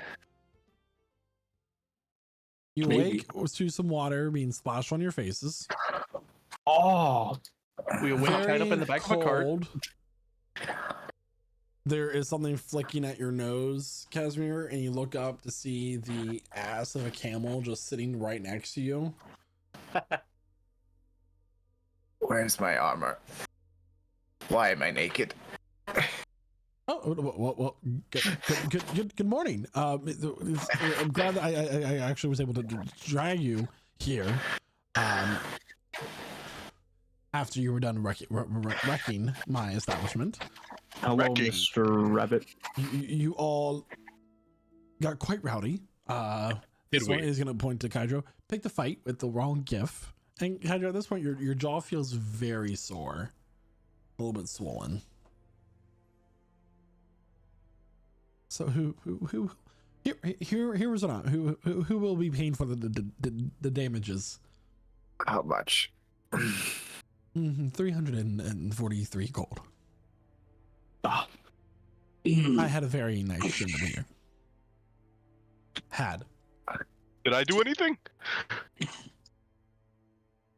You Maybe. wake to some water being splashed on your faces. Oh, we awake tied up in the Very back of a cart. cold. There is something flicking at your nose, Casimir, and you look up to see the ass of a camel just sitting right next to you. Where's my armor? Why am I naked? Oh, well, good morning. I'm glad that I actually was able to drag you here. After you were done wrecking my establishment. Hello, Wrecking. Mr. Rabbit. You all got quite rowdy. This one is going to point to Kydro. Pick the fight with the wrong gif. And Kydro, at this point, your jaw feels very sore. A little bit swollen. So who here was on who will be paying for the damages? How much? 343 gold. Ah, I had a very nice chandelier. Had. Did I do anything?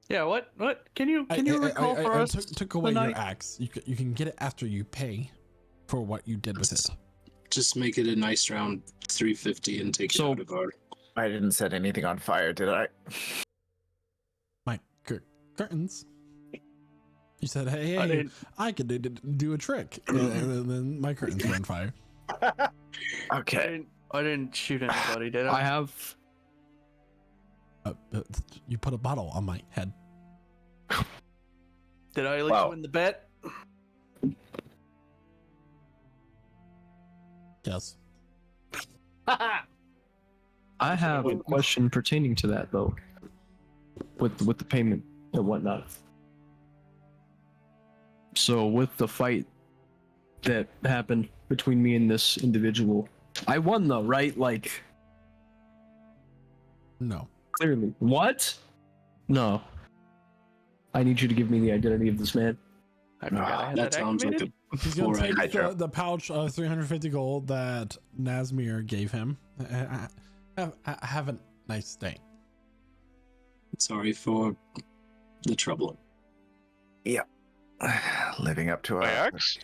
Yeah, what? Can you recall for I us? took away your tonight? axe. You can get it after you pay for what you did with it. Just make it a nice round 350 and take it So- out of our. I didn't set anything on fire, did I? My curtains. You said, hey, I didn't. I could do a trick, and then my curtains were on fire. Okay. I didn't shoot anybody, did I I? have. You put a bottle on my head. Did I let Wow. you in the bet? Yes. I have a question pertaining to that though. With the payment and whatnot. So with the fight that happened between me and this individual, I won though, right? Like No. clearly. What? No. I need you to give me the identity of this man. I forgot I had That sounds like activated. He's gonna Alright. take Hydro. the pouch of 350 gold that Nazmir gave him. Have a nice day. Sorry for the trouble. Living up to My our axe?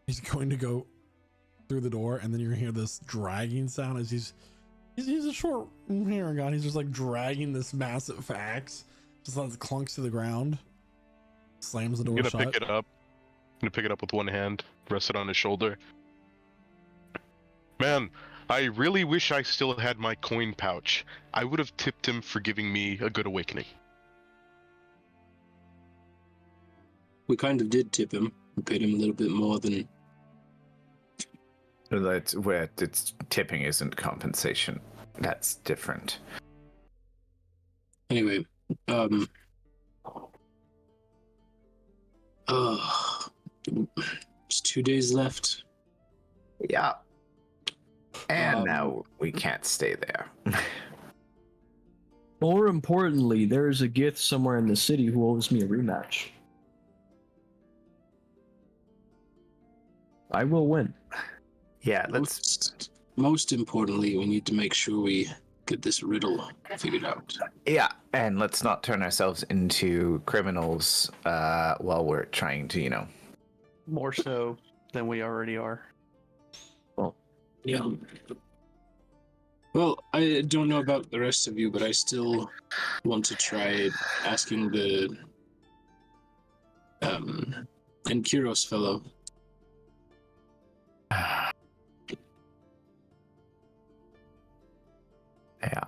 He's going to go through the door, and then you're gonna hear this dragging sound as he's a short hair guy. He's just like dragging this massive axe, just as it clunks to the ground. Slams the I'm door gonna shut. pick it up. I'm gonna pick it up with one hand, rest it on his shoulder. Man, I really wish I still had my coin pouch. I would have tipped him for giving me a good awakening. We kind of did tip him. We paid him a little bit more than. That's where it's tipping isn't compensation. That's different. Anyway, it's 2 days left. Yeah. And Um, now we can't stay there. More importantly, there is a Gith somewhere in the city who owes me a rematch. I will win. Yeah, let's. Most importantly, we need to make sure we get this riddle figured out. Yeah, and let's not turn ourselves into criminals while we're trying to, More so than we already are. Yeah. Well, I don't know about the rest of you, but I still want to try asking the Enkiros fellow. Yeah.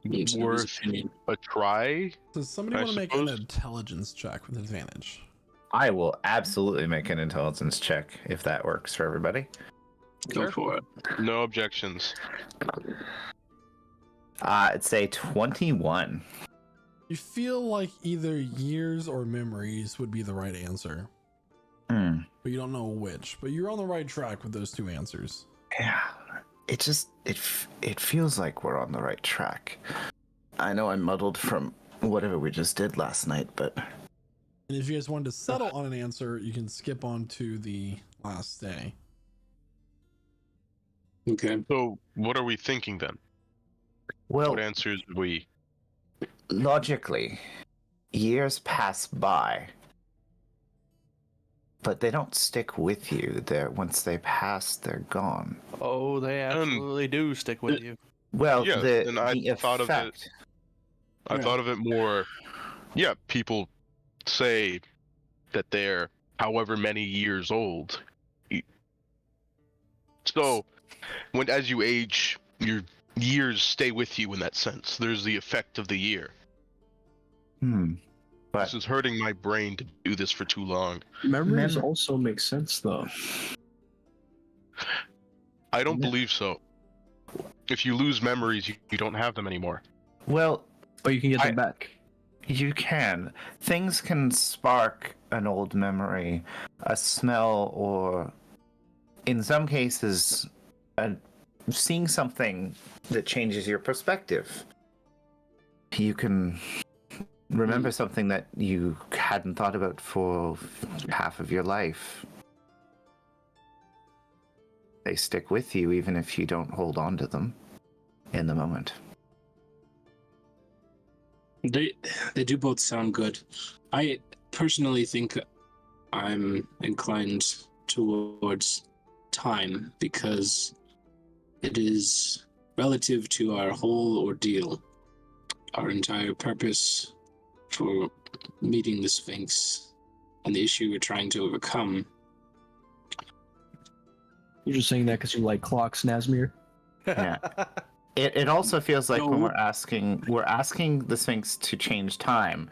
in his Worth opinion. a try? Does somebody I want to make an suppose- intelligence check with advantage? I will absolutely make an intelligence check if that works for everybody. Go for it. No objections. I'd say 21. You feel like either years or memories would be the right answer, Hmm. but you don't know which. But you're on the right track with those two answers. Yeah. It just it feels like we're on the right track. I know I'm muddled from whatever we just did last night, but And if you guys wanted to settle on an answer, you can skip on to the last day. Okay. So, what are we thinking then? well, What answers do we? logically, years pass by, but they don't stick with you. They're once they pass, they're gone. Oh, they absolutely do stick with you. Well, Yes, and I the thought of it. effect. I Yeah. thought of it more. Yeah, people say that they're however many years old. So, when as you age, your years stay with you in that sense. There's the effect of the year. But This is hurting my brain to do this for too long. Memories Mem- also make sense, though. I don't No. believe so. If you lose memories, you don't have them anymore. well, But you can get them back. you can. Things can spark an old memory, a smell, or in some cases, seeing something that changes your perspective. You can remember something that you hadn't thought about for half of your life. They stick with you even if you don't hold on to them in the moment. They do both sound good. I personally think I'm inclined towards time because it is relative to our whole ordeal, our entire purpose for meeting the Sphinx and the issue we're trying to overcome. You're just saying that because you like clocks, Nazmir? Yeah. It also feels like when No. we're asking the Sphinx to change time,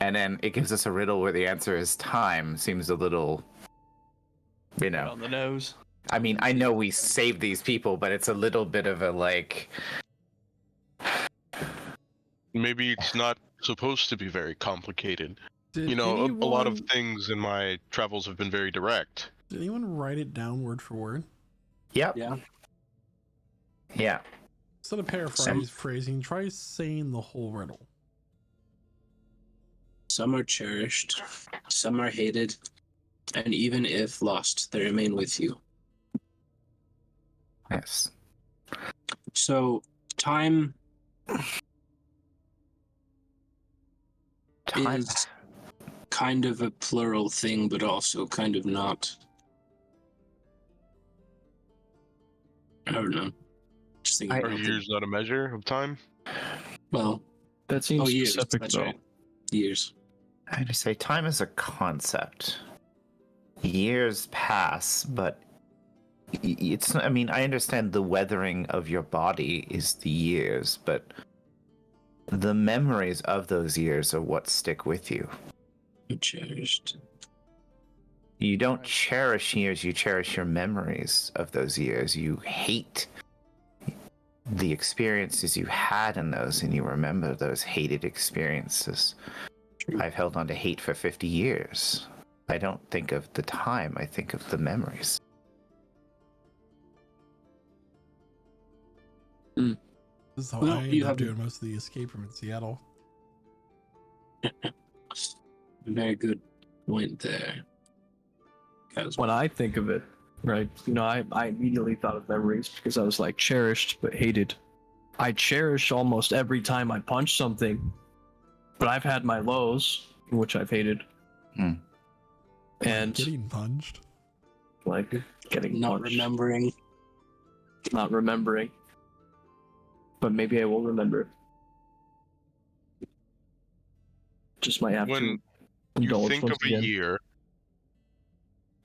and then it gives us a riddle where the answer is time. Seems a little, On the nose. I mean, I know we save these people, but it's a little bit of a like. Maybe it's not supposed to be very complicated. Did You know, a lot of anyone- things in my travels have been very direct. Did anyone write it down word for word? Yep. Yeah. Yeah. Instead of paraphrasing, try saying the whole riddle. Some are cherished, some are hated, and even if lost, they remain with you. Yes. So, time Time. is kind of a plural thing, but also kind of not. I don't know. Just thinking Are about years not a measure of time? well, That seems years. specific, That's though. right. Years. I would say time is a concept. Years pass, but it's. I mean, I understand the weathering of your body is the years, but the memories of those years are what stick with you. Cherished. You don't cherish years, you cherish your memories of those years. You hate the experiences you had in those, and you remember those hated experiences. True. I've held on to hate for 50 years. I don't think of the time, I think of the memories. This is how Well, I you ended up have- doing most of the escape room in Seattle. Very good point there. When I think of it, right, I immediately thought of memories because I was like cherished but hated. I cherish almost every time I punch something, but I've had my lows, which I've hated. Hmm. And Getting punched. like getting Not punched, remembering. not remembering. But maybe I will remember. Just might have When to you indulge think once of a again. year,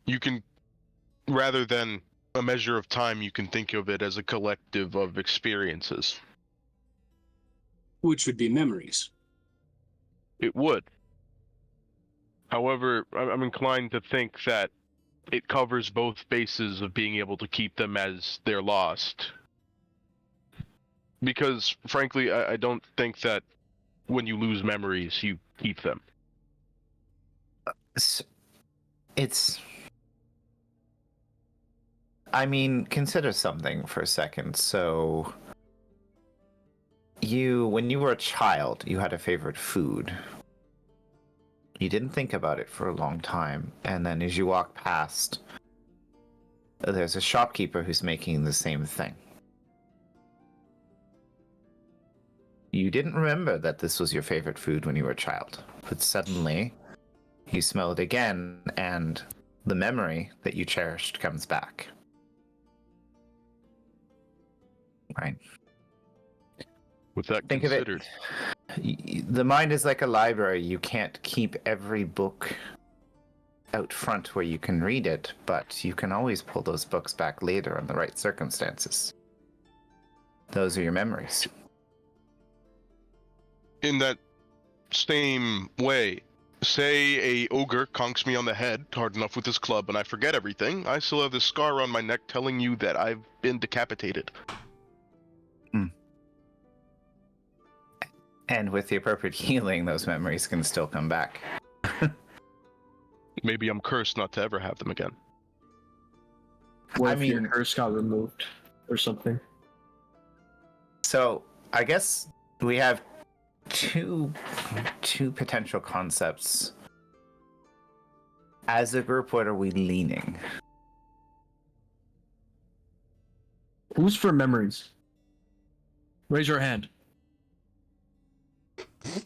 you can, rather than a measure of time, you can think of it as a collective of experiences. Which would be memories. It would. However, I'm inclined to think that it covers both bases of being able to keep them as they're lost. Because, frankly, I don't think that when you lose memories, you keep them. It's. I mean, consider something for a second. So, when you were a child, you had a favorite food. You didn't think about it for a long time, and then as you walk past, there's a shopkeeper who's making the same thing. You didn't remember that this was your favorite food when you were a child, but suddenly you smell it again, and the memory that you cherished comes back. Right. With that Think considered, of it. The mind is like a library. You can't keep every book out front where you can read it, but you can always pull those books back later in the right circumstances. Those are your memories. in that same way, say a ogre conks me on the head hard enough with his club and I forget everything, I still have this scar on my neck telling you that I've been decapitated. And with the appropriate healing, those memories can still come back. Maybe I'm cursed not to ever have them again. What I if your mean- curse got removed or something? So, I guess we have two potential concepts. As a group, what are we leaning? Who's for memories? Raise your hand.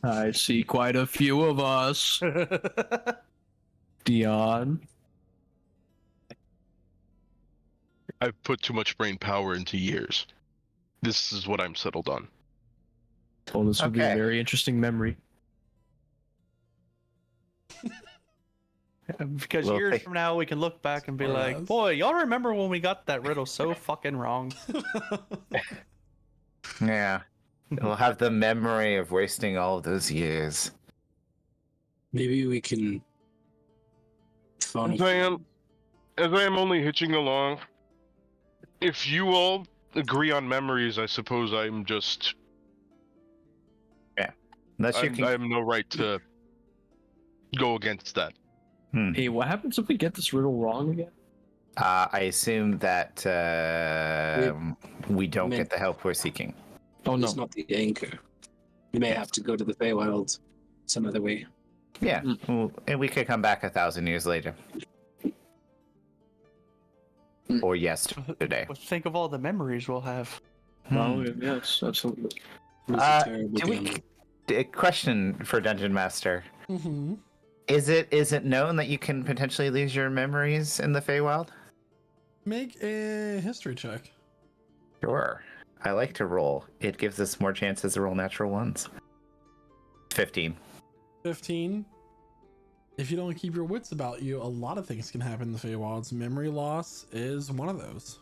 I see quite a few of us. Dion. I've put too much brain power into years. This is what I'm settled on. Well, this would be a Okay. very interesting memory. Because Well, years thank- from now, we can look back and be Or like, us. boy, y'all remember when we got that riddle so fucking wrong? Yeah. We'll have the memory of wasting all of those years. Maybe we can phone As I am only hitching along, if you all agree on memories, I suppose I'm just... Unless you I can. have no right to go against that. Hey, what happens if we get this riddle wrong again? I assume that we don't Mint. get the help we're seeking. Oh no. It's not the anchor. We may have to go to the Feywilds some other way. Yeah, well, and we could come back 1,000 years later. Or yesterday. But think of all the memories we'll have. Oh, yes, absolutely. It was Uh, a terrible do we- gamble. A question for Dungeon Master. Mm-hmm. Is it known that you can potentially lose your memories in the Feywild? Make a history check. Sure. I like to roll. It gives us more chances to roll natural ones. 15. 15. If you don't keep your wits about you, a lot of things can happen in the Feywilds. Memory loss is one of those.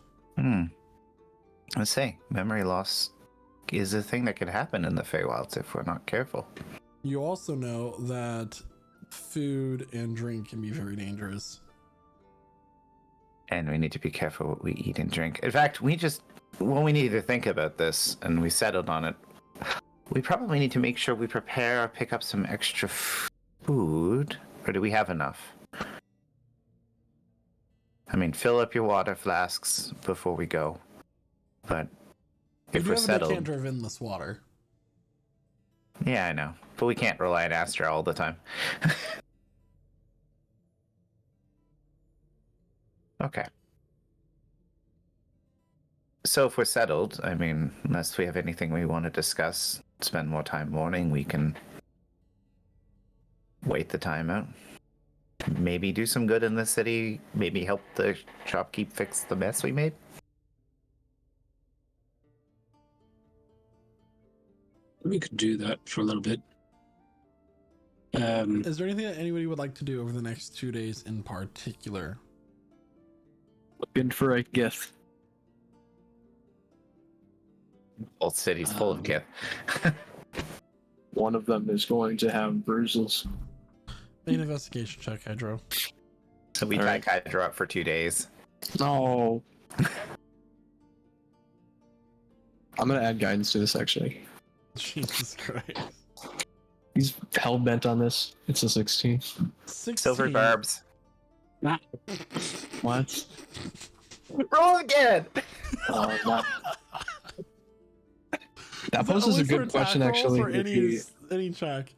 Let's say memory loss is a thing that can happen in the Feywilds if we're not careful. You also know that food and drink can be very dangerous. And we need to be careful what we eat and drink. In fact, when we need to think about this and we settled on it, we probably need to make sure we prepare or pick up some extra food. Or do we have enough? I mean, fill up your water flasks before we go. But You if do we're have a settled... decanter of endless water. Yeah, I know. But we can't rely on Astra all the time. Okay. So if we're settled, I mean, unless we have anything we want to discuss, spend more time mourning, we can wait the time out. Maybe do some good in the city. Maybe help the shopkeep fix the mess we made. We could do that for a little bit. Is there anything that anybody would like to do over the next 2 days in particular? Looking for a gift. Old city's full of gift. One of them is going to have bruises. Make an investigation check, Hydro. So we tied Hydra up for 2 days. No. I'm gonna add guidance to this actually. Jesus Christ. He's hell bent on this. It's a 16. 16. Silver barbs. What? Roll again! Oh, not. That poses a good question, actually. For if you- any check.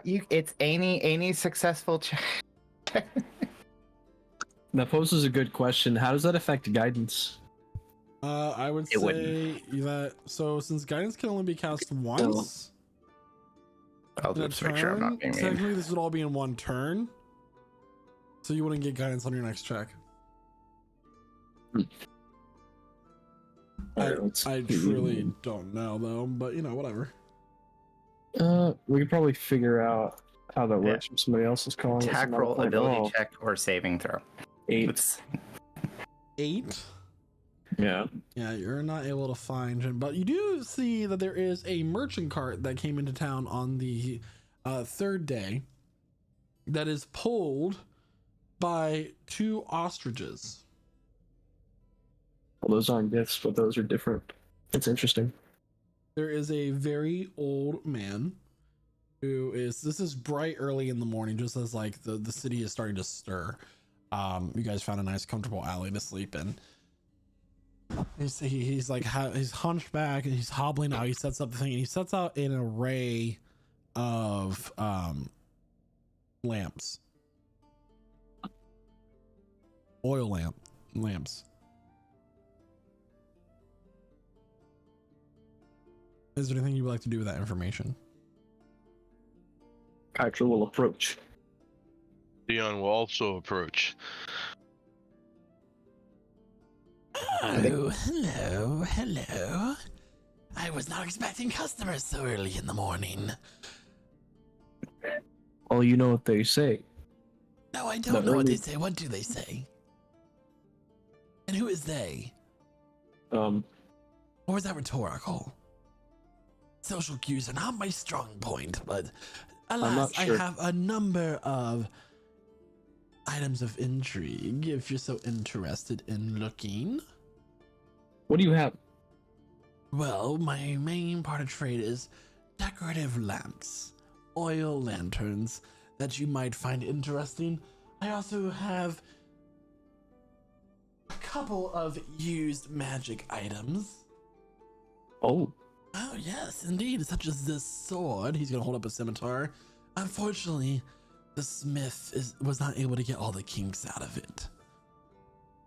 It's any successful check. That poses a good question. How does that affect guidance? I would It say wouldn't. that since guidance can only be cast once I'll in a just make sure I'm turn, not being mean. technically this would all be in one turn. So you wouldn't get guidance on your next check. I truly don't know though, but whatever. We could probably figure out how that works from somebody else's calling. it Attack some roll, other point. ability Oh, check, or saving throw. 8. Oops. 8. Yeah. Yeah, you're not able to find him, but you do see that there is a merchant cart that came into town on the third day that is pulled by 2 ostriches. Well, those aren't gifts, but those are different. It's interesting. There is a very old man who is, this is bright early in the morning, just as like the city is starting to stir. You guys found a nice comfortable alley to sleep in. He's like, he's hunched back and he's hobbling out. He sets up the thing and he sets out an array of lamps, oil lamps. Is there anything you would like to do with that information? Kytra will approach. Dion will also approach. Oh, hello. I was not expecting customers so early in the morning. Oh, you know what they say. No, I don't know what they say. What do they say? And who is they? Or is that rhetorical? Social cues are not my strong point, but alas, sure. I have a number of items of intrigue if you're so interested in looking. What do you have? Well, my main part of trade is decorative lamps, oil lanterns that you might find interesting. I also have a couple of used magic items. Oh, Oh, yes, indeed, such as this sword. He's gonna hold up a scimitar. Unfortunately, the smith was not able to get all the kinks out of it.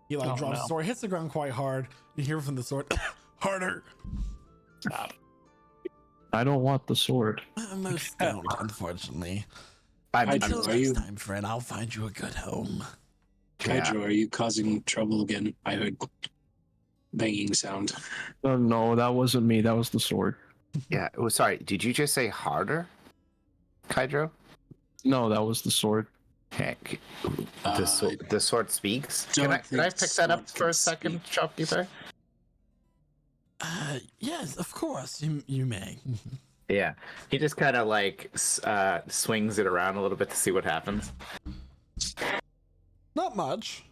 He drops the sword, hits the ground quite hard. You hear from the sword, harder. I don't want the sword. Most don't, unfortunately. I'm Until are you- next time, friend, I'll find you a good home. Hydro, are you causing trouble again? I heard banging sound. Oh, no, that wasn't me. That was the sword. Yeah. Oh, sorry. Did you just say harder, Kydro? No, that was the sword. Heck. The sword speaks. don't Can I think pick that up sword for a can second, speak. shopkeeper? Yes, of course, you may. Yeah. He just kind of like swings it around a little bit to see what happens. Not much.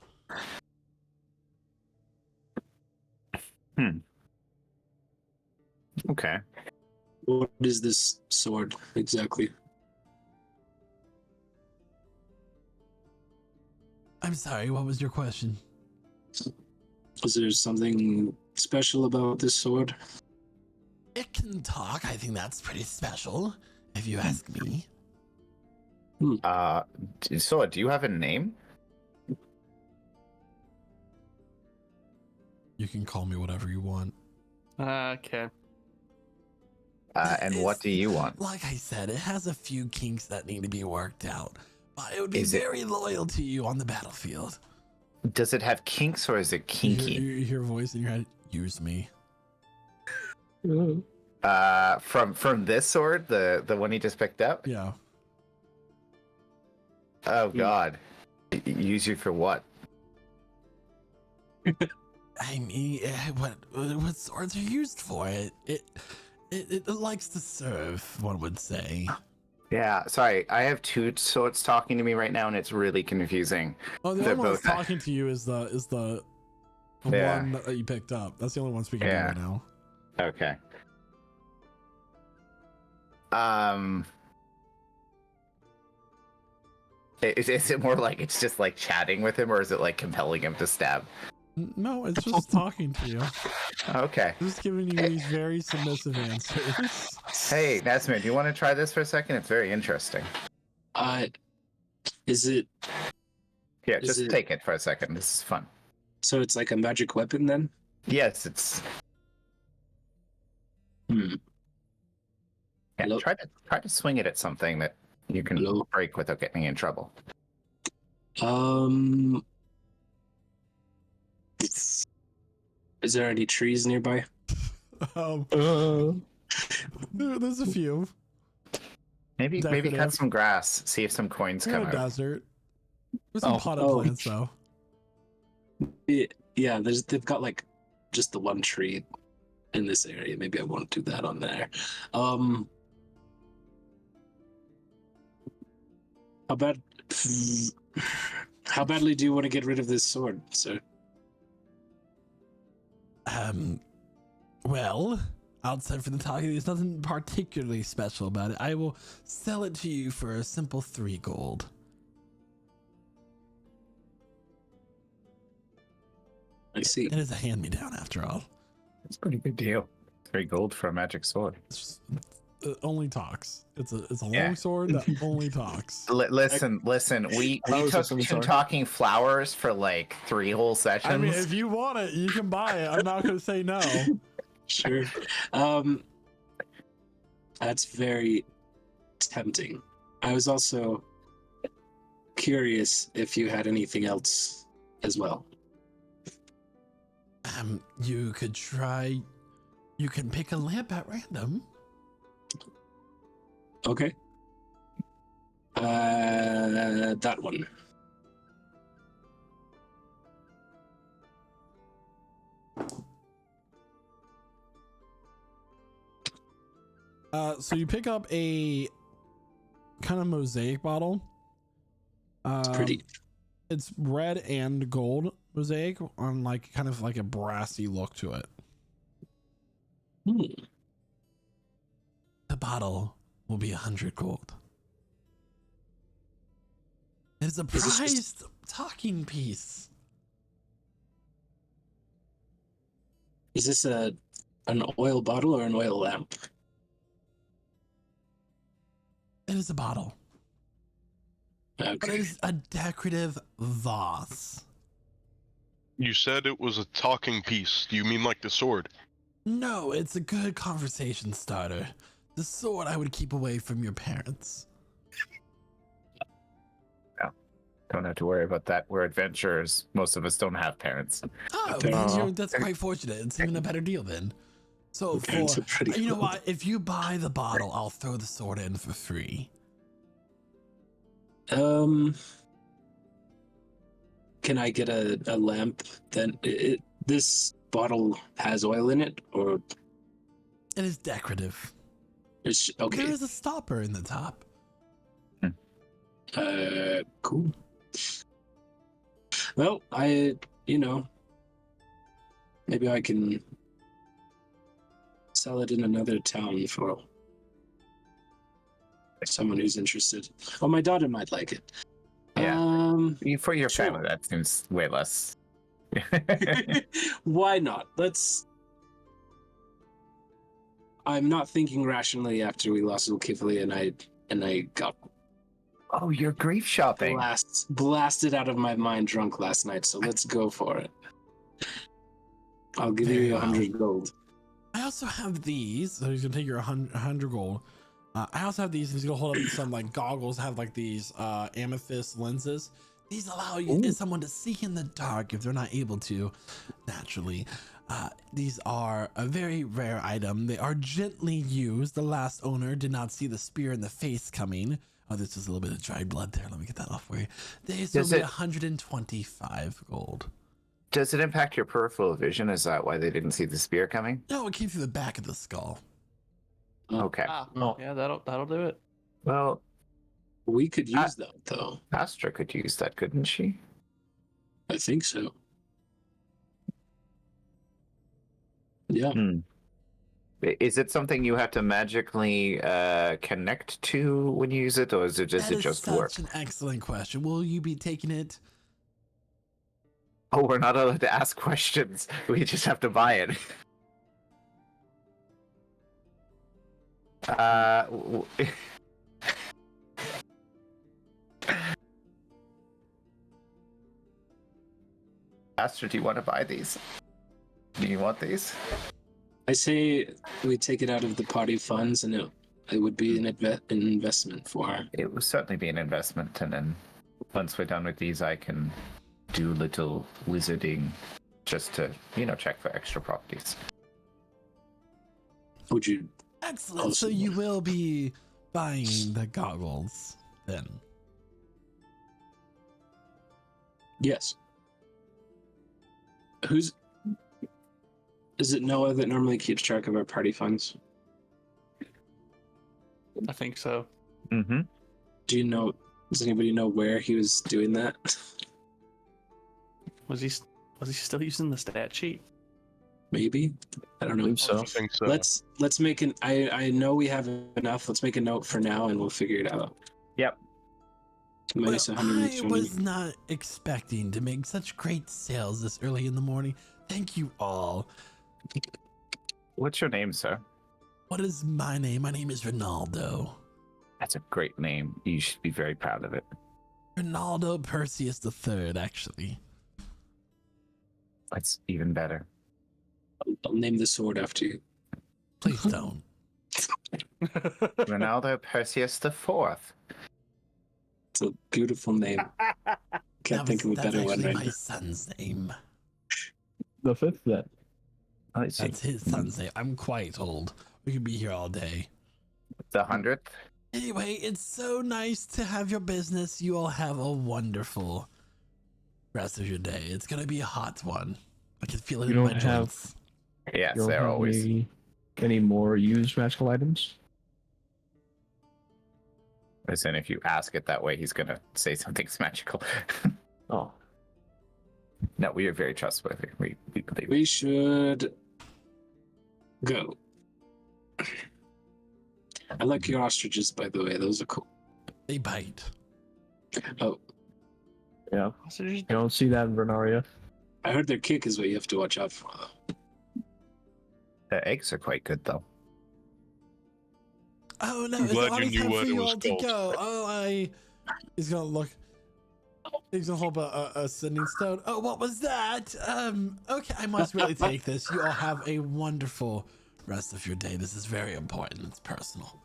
Okay. What is this sword exactly? I'm sorry, what was your question? Is there something special about this sword? It can talk. I think that's pretty special, if you ask me. So do you have a name? You can call me whatever you want. Okay. And what do you want? Like I said, it has a few kinks that need to be worked out, but it would be Is it- very loyal to you on the battlefield. Does it have kinks or is it kinky? You hear a voice in your head. Use me. From this sword, the one he just picked up? Yeah. Oh God. Use you for what? I mean, what swords are used for? It likes to serve, one would say. Yeah, sorry. I have two swords talking to me right now, and it's really confusing. Oh, the They're only one that's both- talking to you is the Yeah. one that you picked up. That's the only one speaking to you Yeah. right now. Okay. Is it more like it's just like chatting with him, or is it like compelling him to stab? No, it's just talking to you. Okay. Just giving you these very submissive answers. Hey, Nesmir, do you want to try this for a second? It's very interesting. Is it Here, Is just it- take it for a second. This is fun. so? It's like a magic weapon then? Yes, it's. Hmm. Yeah, Hello? try to swing it at something that you can Hello? break without getting in trouble. Is there any trees nearby? There's a few. Maybe cut Decorative. some grass. See if some coins You're in come a out. desert. There's some potted Oh. plants though. Yeah, they've got like just the one tree in this area. Maybe I won't do that on there. How bad? How badly do you want to get rid of this sword, sir? Well, outside for the talking, there's nothing particularly special about it. I will sell it to you for a simple 3 gold. I see. It is a hand-me-down after all. It's a pretty good deal. 3 gold for a magic sword. It only talks. It's a Yeah. long sword that only talks. Listen. We I was took listening, some sorry. talking flowers for like 3 whole sessions. I mean, if you want it, you can buy it. I'm not going to say no. Sure. That's very tempting. I was also curious if you had anything else as well. You could try. You can pick a lamp at random. Okay. That one. So you pick up a kind of mosaic bottle. It's pretty. It's red and gold mosaic on like kind of like a brassy look to it. Hmm. The bottle will be 100 gold. It's a Is this just- prized talking piece. Is this an oil bottle or an oil lamp? It is a bottle, but it Okay. is a decorative vase. You said it was a talking piece. Do you mean like the sword? No, it's a good conversation starter. The sword I would keep away from your parents. Don't have to worry about that. We're adventurers. Most of us don't have parents. Oh, Okay. then that's quite fortunate. It's even a better deal then. So Your parents for are pretty you know cool. what? If you buy the bottle, I'll throw the sword in for free. Can I get a lamp then? This bottle has oil in it, or It is decorative. it's There okay? is a stopper in the top. Cool. Well, maybe I can sell it in another town for someone who's interested. Oh, my daughter might like it. Yeah. For your Sure. family, that seems way less. Why not? I'm not thinking rationally after we lost Ulkifli and I got Oh, you're grief shopping. blasted out of my mind drunk last night, so let's go for it. I'll give Very you well. 100 gold. I also have these. So he's gonna take your 100 gold. I also have these. He's gonna hold up some like goggles. Have like these amethyst lenses. These allow you someone to see in the dark if they're not able to naturally. These are a very rare item. They are gently used. The last owner did not see the spear in the face coming. Oh, this is a little bit of dried blood there. Let me get that off for you. These will Does be it- 125 gold. Does it impact your peripheral vision? Is that why they didn't see the spear coming? No, it came through the back of the skull. Okay. Oh, yeah, that'll do it. Well, We could use that, though. Astra could use that, couldn't she? I think so. Yeah. Is it something you have to magically connect to when you use it, or does it That is just such work? an excellent question. Will you be taking it? Oh, we're not allowed to ask questions. We just have to buy it. Astra, do you want to buy these? Do you want these? I say we take it out of the party funds, and it would be an investment for her. It will certainly be an investment, and then once we're done with these, I can do little wizarding just to, check for extra properties. Would you? Excellent. So you will be buying the goggles then? Yes. Is it Noah that normally keeps track of our party funds? I think so. Mm-hmm. Does anybody know where he was doing that? Was he still using the stat sheet? Maybe. I don't know. believe so. I think so. Let's make an. I know we have enough. Let's make a note for now, and we'll figure it out. Yep. Minus I 120. was not expecting to make such great sales this early in the morning. Thank you all. What's your name, sir? What is my name? My name is Ronaldo. That's a great name. You should be very proud of it. Ronaldo Perseus III, actually. That's even better. I'll name the sword after you. Please don't. Ronaldo Perseus IV. It's a beautiful name. Can't think of a better one right my now. son's name. The fifth then. I see. That's his son's name. I'm quite old. We could be here all day. The 100th? Anyway, it's so nice to have your business. You all have a wonderful rest of your day. It's gonna be a hot one. I can feel it You in my don't have- joints. Yes, You don't they're have always. any more used magical items? Listen, if you ask it that way, he's going to say something's magical. Oh, No, we are very trustworthy. We believe it. We should go. I like your ostriches, by the way. Those are cool. They bite. Oh, yeah. Sausages? You don't see that in Vernaria. I heard their kick is what you have to watch out for, though. The eggs are quite good, though. Oh no, I'm it's glad already you knew time what for it you was all to called. go. He's gonna look. He's gonna hold a sending stone. Oh, what was that? Okay, I must really take this. You all have a wonderful rest of your day. This is very important. It's personal.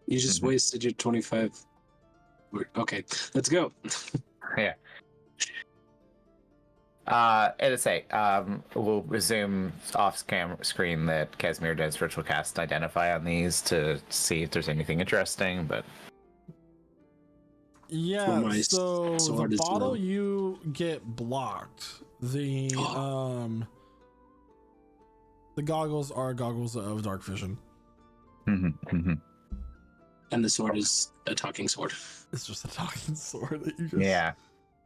You just wasted your 25. Okay, let's go. Yeah. And to say, we'll resume off screen that Casimir does virtual cast identify on these to see if there's anything interesting, but Yeah, my so sword the as bottle well. you get blocked. The goggles are goggles of dark vision. Mhm. And the sword is a talking sword. It's just a talking sword that you just Yeah.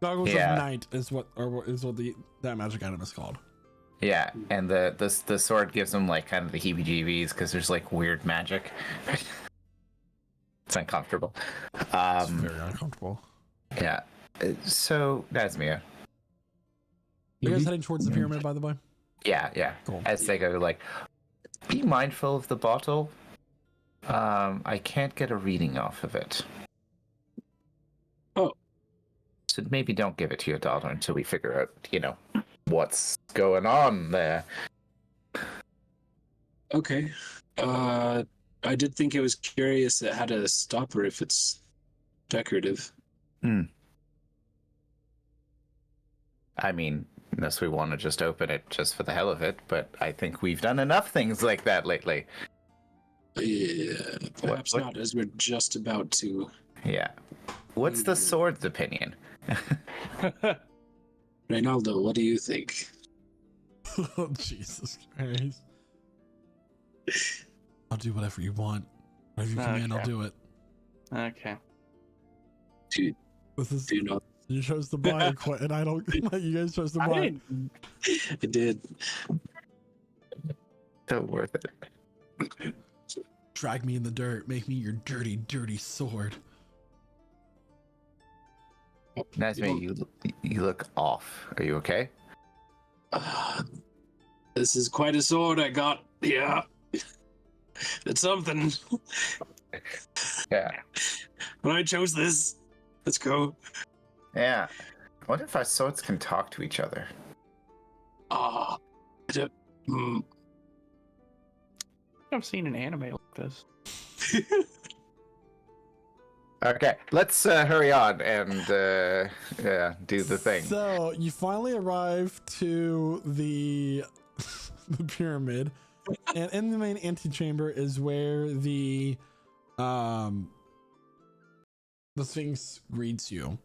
Goggles Yeah. of night is what that magic item is called. Yeah, and the sword gives him like kind of the heebie-jeebies because there's like weird magic. It's uncomfortable. It's very uncomfortable. Yeah. So Nasmia. You guys heading towards the pyramid, by the way? Yeah. Cool. As they go, like, be mindful of the bottle. I can't get a reading off of it. Oh. So maybe don't give it to your daughter until we figure out, what's going on there. Okay. I did think it was curious it had a stopper if it's decorative. I mean, unless we want to just open it just for the hell of it, but I think we've done enough things like that lately. Yeah, perhaps what- not, as we're just about to. Yeah. What's the sword's opinion? Reynaldo, what do you think? Oh, Jesus Christ. I'll do whatever you want. Whatever you command, I'll Okay. do it. Okay. This is Do you know? you chose to buy it, and I don't. You guys chose to buy it. I did. So worth it. Drag me in the dirt. Make me your dirty, dirty sword. Nasmia, you look off. Are you okay? This is quite a sword I got. Yeah. It's something. Yeah. But I chose this. Let's go. Yeah. I wonder if our swords can talk to each other. Ah. I've seen an anime like this. Okay, let's hurry on and do the thing. So you finally arrive to the the pyramid, and in the main antechamber is where the Sphinx greets you.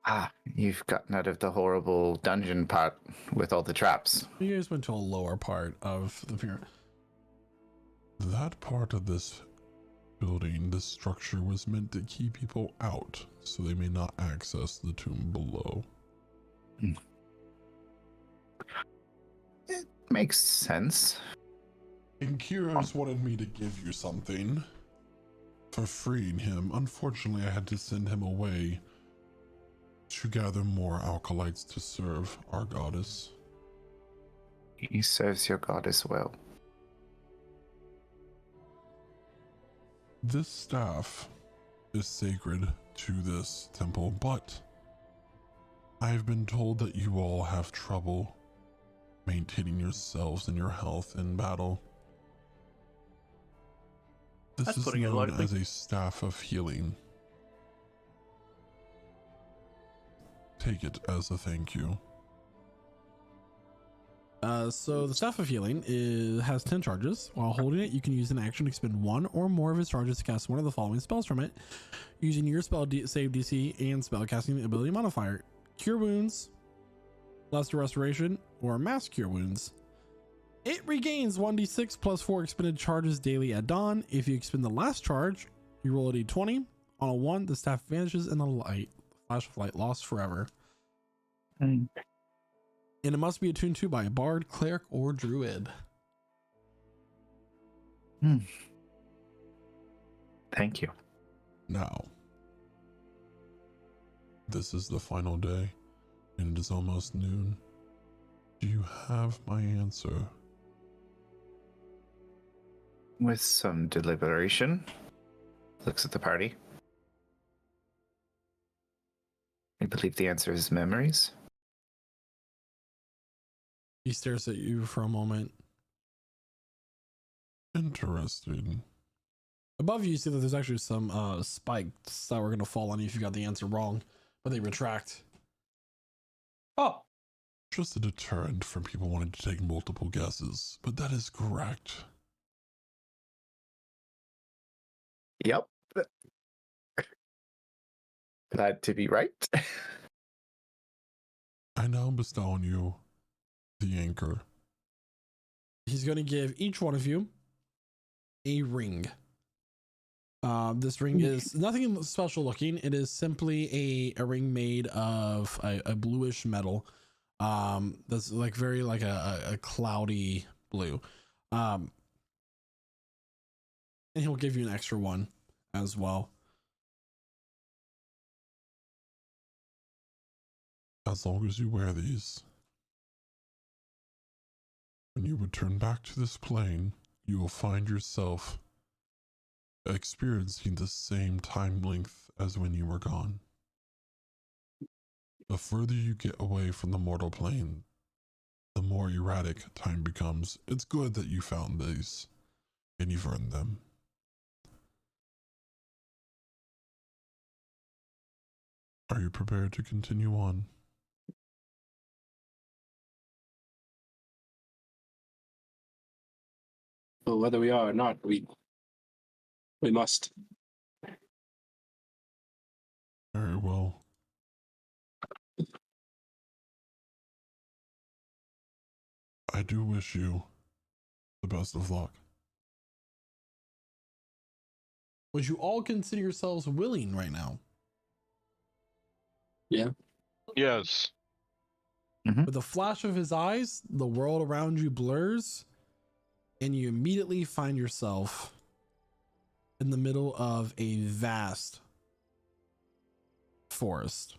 Ah, you've gotten out of the horrible dungeon part with all the traps. You guys went to a lower part of the pyramid. That part of this building, this structure was meant to keep people out so they may not access the tomb below. It makes sense. And Kyros wanted me to give you something for freeing him. Unfortunately, I had to send him away to gather more alkalites to serve our goddess. He serves your goddess well. This staff is sacred to this temple, but I've been told that you all have trouble maintaining yourselves and your health in battle. This That's is putting it known lightly. as a staff of healing. Take it as a thank you. So the Staff of Healing has 10 charges. While holding it, you can use an action to expend one or more of its charges to cast one of the following spells from it, using your spell save DC and spellcasting ability modifier: Cure Wounds, Lesser Restoration, or Mass Cure Wounds. It regains 1d6 plus 4 expended charges daily at dawn. If you expend the last charge, you roll a d20. On a 1, the staff vanishes and the flash of light lost forever. And it must be attuned to by a bard, cleric, or druid. Thank you. Now, this is the final day, and it is almost noon. Do you have my answer? With some deliberation, looks at the party. I believe the answer is memories. He stares at you for a moment. Interesting. Above you, you see that there's actually some spikes that were going to fall on you if you got the answer wrong, but they retract. Oh, Just a deterrent from people wanting to take multiple guesses, but that is correct. Yep. Glad to be right. I now bestow on you the anchor. He's going to give each one of you a ring. This ring is nothing special looking. It is simply a ring made of a bluish metal. That's like very like a cloudy blue. And he'll give you an extra one as well. As long as you wear these, when you return back to this plane, you will find yourself experiencing the same time length as when you were gone. The further you get away from the mortal plane, the more erratic time becomes. It's good that you found these, and you've earned them. Are you prepared to continue on? Well, whether we are or not, we must. Very well. I do wish you the best of luck. Would you all consider yourselves willing right now? Yeah. Yes. With a flash of his eyes, the world around you blurs, and you immediately find yourself in the middle of a vast forest.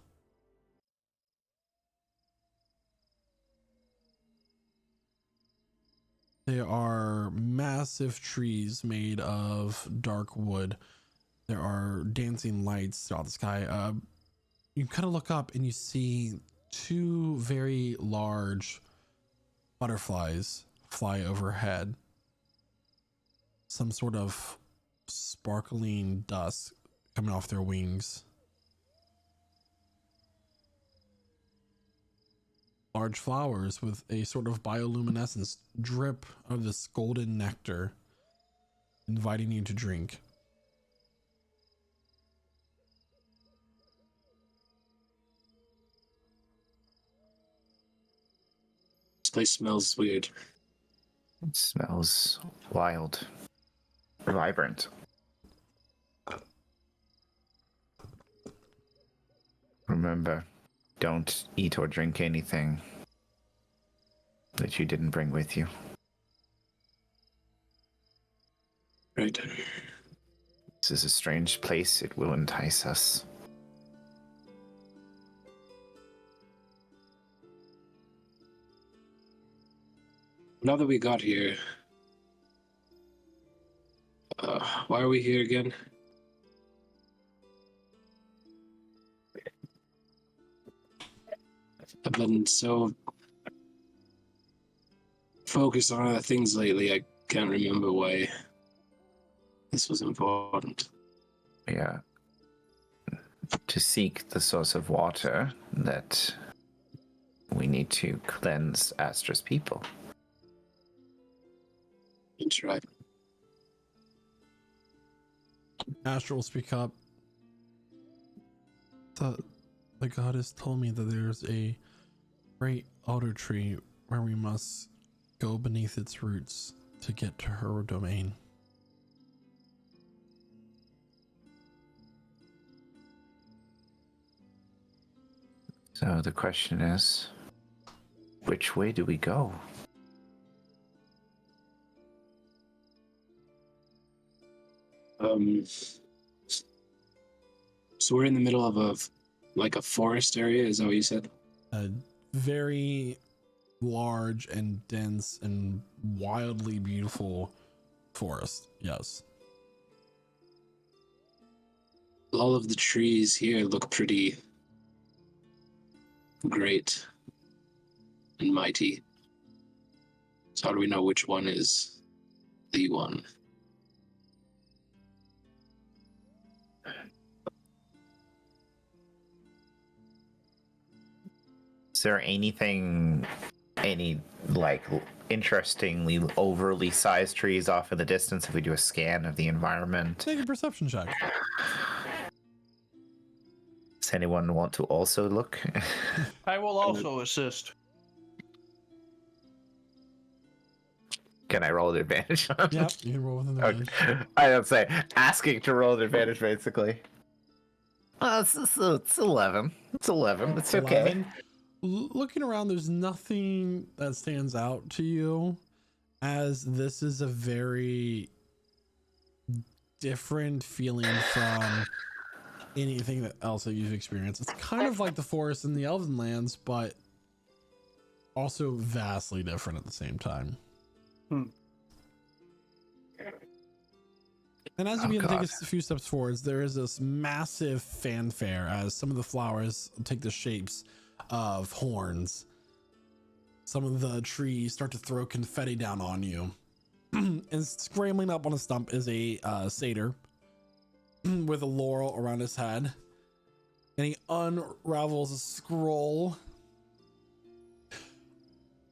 They are massive trees made of dark wood. There are dancing lights throughout the sky. You kind of look up and you see two very large butterflies fly overhead. Some sort of sparkling dust coming off their wings. Large flowers with a sort of bioluminescence drip of this golden nectar, inviting you to drink. This place smells weird. It smells wild, vibrant. Remember, don't eat or drink anything that you didn't bring with you. Right. This is a strange place. It will entice us. Now that we got here, why are we here again? I've been so focused on other things lately, I can't remember why this was important. Yeah. To seek the source of water that we need to cleanse Astra's people. That's right. Astra will speak up. The goddess told me that there's a great alder tree where we must go beneath its roots to get to her domain. So the question is, which way do we go? So we're in the middle of a forest area, is that what you said? A very large and dense and wildly beautiful forest, yes. All of the trees here look pretty great and mighty. So how do we know which one is the one? Is there anything, any like interestingly overly sized trees off in the distance if we do a scan of the environment? Take a perception check. Does anyone want to also look? I will also assist. Can I roll an advantage? Yep, you can roll with an advantage. Okay. I don't say asking to roll an advantage basically. It's 11. It's 11. It's okay. 11. Looking around, there's nothing that stands out to you, as this is a very different feeling from anything else that you've experienced. It's kind of like the forest in the Elven lands, but also vastly different at the same time. And as you begin to take a few steps forwards, there is this massive fanfare as some of the flowers take the shapes of horns. Some of the trees start to throw confetti down on you. And scrambling up on a stump is a satyr with a laurel around his head. And he unravels a scroll.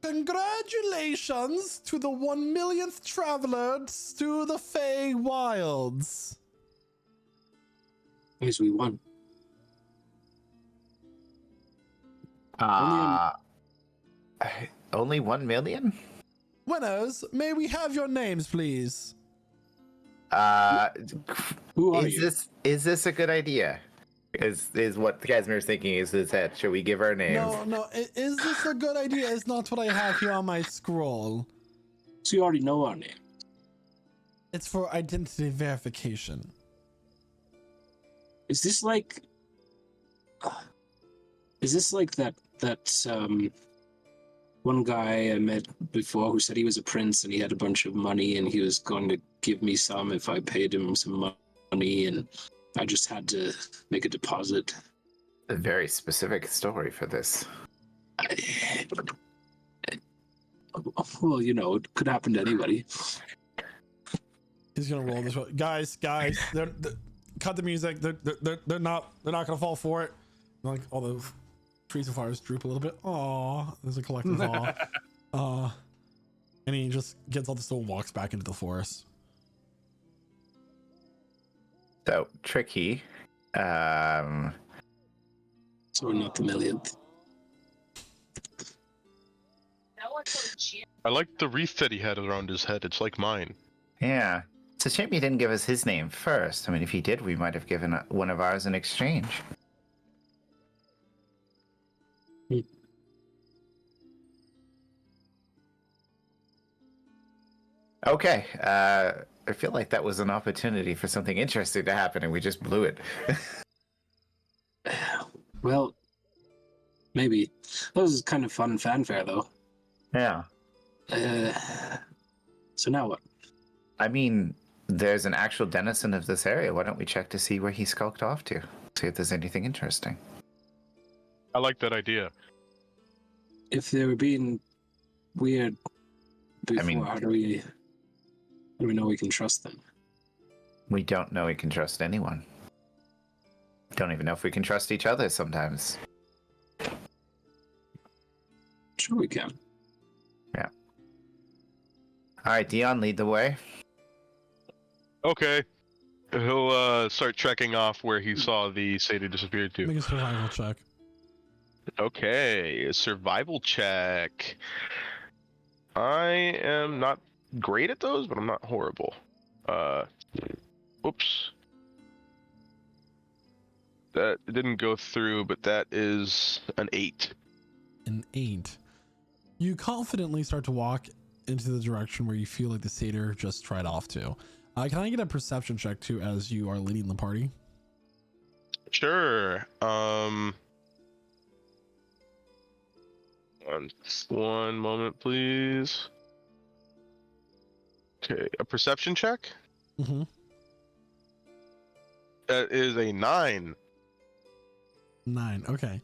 Congratulations to the 1 millionth traveler to the Feywilds. Guys, we won. Only 1 million? Winners, may we have your names, please? Who are you? Is this a good idea? Is what Casimir's thinking is his head. Should we give our names? No, is this a good idea? Is not what I have here on my scroll. So you already know our name. It's for identity verification. Is this like that one guy I met before who said he was a prince and he had a bunch of money and he was going to give me some if I paid him some money, and I just had to make a deposit. A very specific story for this. Well, you know, it could happen to anybody. He's gonna roll this. Guys, they're cut the music. They're not gonna fall for it. Like all the trees and flowers droop a little bit. Aw, there's a collective aw. And he just gets all the soul and walks back into the forest. So tricky. So we're not the millionth. I like the wreath that he had around his head. It's like mine. Yeah. It's a shame he didn't give us his name first. I mean, if he did, we might have given one of ours in exchange. Okay. I feel like that was an opportunity for something interesting to happen, and we just blew it. Well, maybe. That was kind of fun fanfare, though. Yeah. So now what? I mean, there's an actual denizen of this area. Why don't we check to see where he skulked off to? See if there's anything interesting. I like that idea. If they were being weird before, I mean, how do we know we can trust them? we don't know we can trust anyone. Don't even know if we can trust each other sometimes. Sure we can. Yeah. All right, Dion, lead the way. Okay. He'll start trekking off where he saw the satyr disappear to. Make a survival check. Okay, a survival check. I am not great at those, but I'm not horrible. Whoops. That didn't go through, but that is an 8. An 8. You confidently start to walk into the direction where you feel like the satyr just tried off to. Can I get a perception check too as you are leading the party? Sure. One moment, please. Okay, a perception check? Mm-hmm. That is a 9. 9. Okay.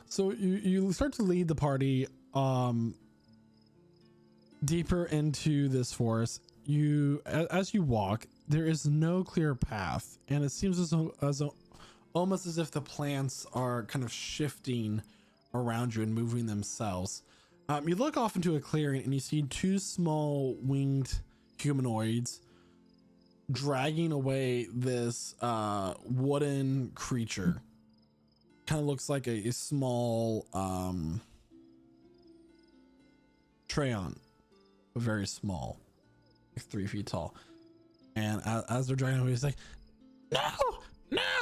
So you start to lead the party deeper into this forest. As you walk, there is no clear path, and it seems almost as if the plants are kind of shifting around you and moving themselves. You look off into a clearing and you see 2 small winged humanoids dragging away this wooden creature. Kind of looks like a small Treon, but very small, like 3 feet tall. And as they're dragging away, he's like, no,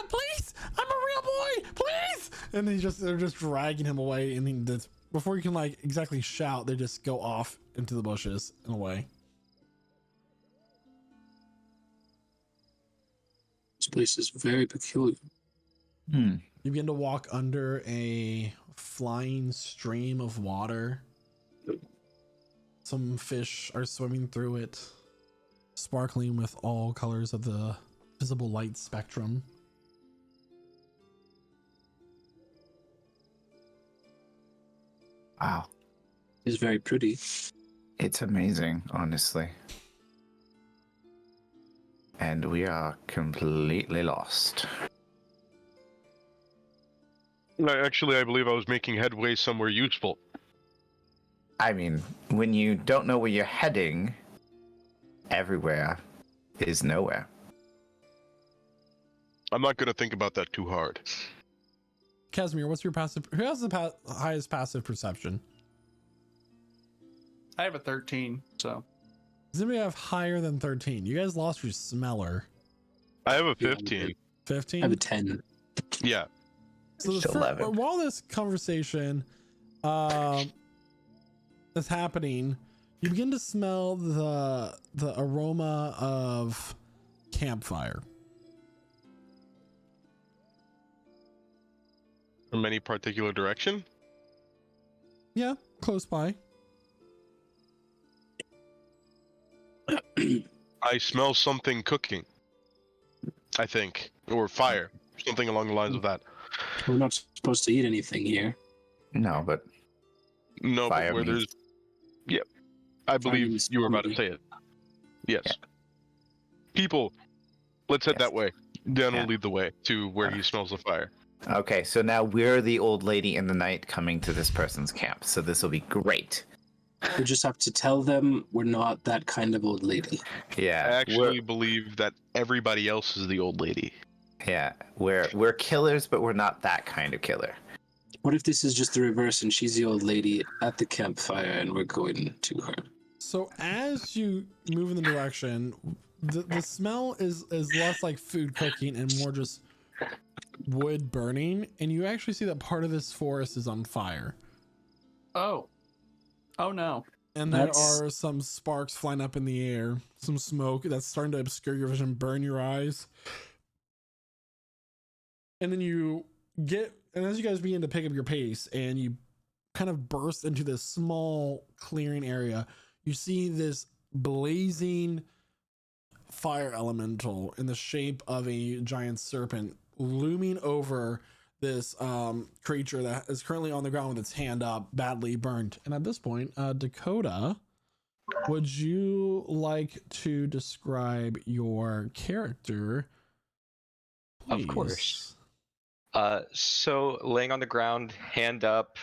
please, I'm a real boy, please. And they're just dragging him away. And then before you can like exactly shout, they just go off into the bushes and away. This place is very peculiar. You begin to walk under a flying stream of water. Some fish are swimming through it, sparkling with all colors of the visible light spectrum. Wow. It's very pretty. It's amazing, honestly. And we are completely lost. Actually, I believe I was making headway somewhere useful. I mean, when you don't know where you're heading, everywhere is nowhere. I'm not going to think about that too hard. Casimir, what's your passive? Who has the highest passive perception? I have a 13, so. Does anybody have higher than 13? You guys lost your smeller. I have a 15. 15? I have a 10. Yeah. So Just 11. while this conversation is happening, you begin to smell the aroma of campfire. From any particular direction? Yeah, close by. I smell something cooking. I think, or fire, something along the lines of that. We're not supposed to eat anything here. No, but No, Fire but where means- there's, yep, I believe means you were about to food. say it. Yes. People, let's head Yes. that way. Dan Yeah. will lead the way to where he smells the fire. okay. So now we're the old lady in the night coming to this person's camp. So this will be great. We just have to tell them we're not that kind of old lady. Yeah. I actually believe that everybody else is the old lady. We're killers, but we're not that kind of killer. What if this is just the reverse and she's the old lady at the campfire and we're going to her? So as you move in the direction, the smell is less like food cooking and more just wood burning, and you actually see that part of this forest is on fire. Oh. Oh no. And there That's- are some sparks flying up in the air, some smoke that's starting to obscure your vision, burn your eyes. And then as you guys begin to pick up your pace and you kind of burst into this small clearing area, you see this blazing fire elemental in the shape of a giant serpent looming over this creature that is currently on the ground with its hand up, badly burned. And at this point, Dakota, would you like to describe your character? Of course. So laying on the ground, hand up,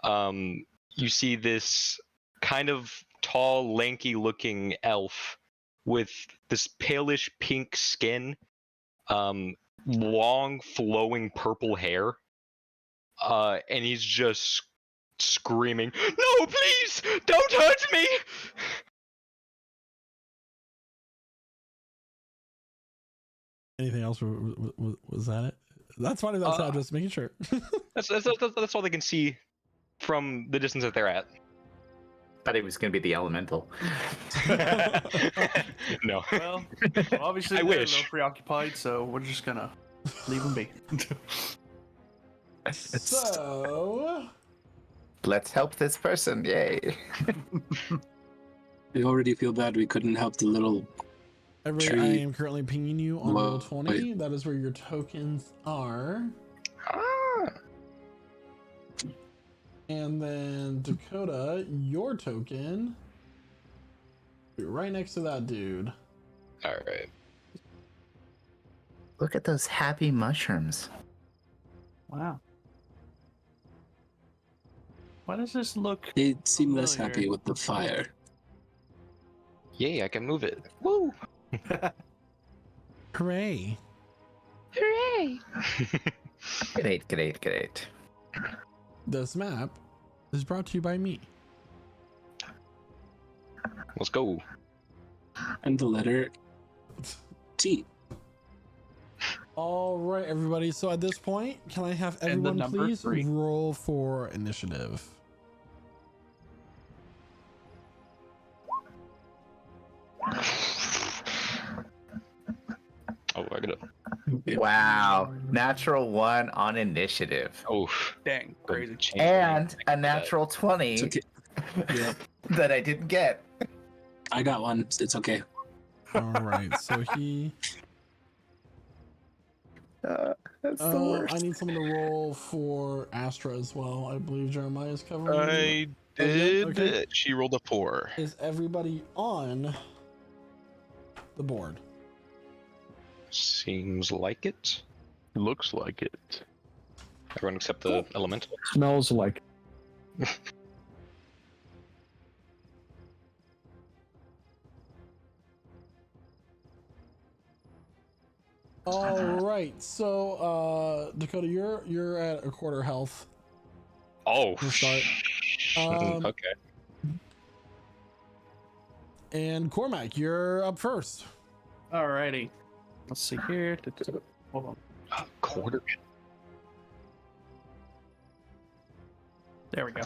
you see this kind of tall, lanky looking elf with this palish pink skin, long flowing purple hair, and he's just screaming, "No, please, don't hurt me!" Anything else? Was that it? That's fine if that's not, just making sure. That's all they can see from the distance that they're at. Thought it was gonna be the elemental. No. Well, obviously I they're wish. a little preoccupied, so we're just gonna leave them be. So Let's help this person. Yay. We already feel bad we couldn't help the little everybody, I Tree. am currently pinging you on Whoa, roll 20. That is where your tokens are. Ah. And then Dakota, your token be right next to that dude. All right. Look at those happy mushrooms. Wow. Why does this look? They seem less Familiar. happy with the fire. Yay, I can move it. Woo! Hooray. Hooray! Great. This map is brought to you by me. Let's go. And the letter T. All right, everybody. So at this point, can I have And the everyone number please 3. roll for initiative? Oh, I gotta. Wow. Natural 1 on initiative. Oh, Dang, crazy. And a natural 20 It's okay. Yeah, that I didn't get. I got one. It's okay. All right. So he. That's the worst. I need someone to roll for Astra as well. I believe Jeremiah is covering. I Okay, did. okay. She rolled a 4. Is everybody on the board? seems like it. Looks like it. Everyone except the elemental. Smells like. All right. So, Dakota, you're at a quarter health. Oh, We'll start. okay. And Cormac, you're up first. Alrighty. Let's see here. Hold on. A quarter. There we go.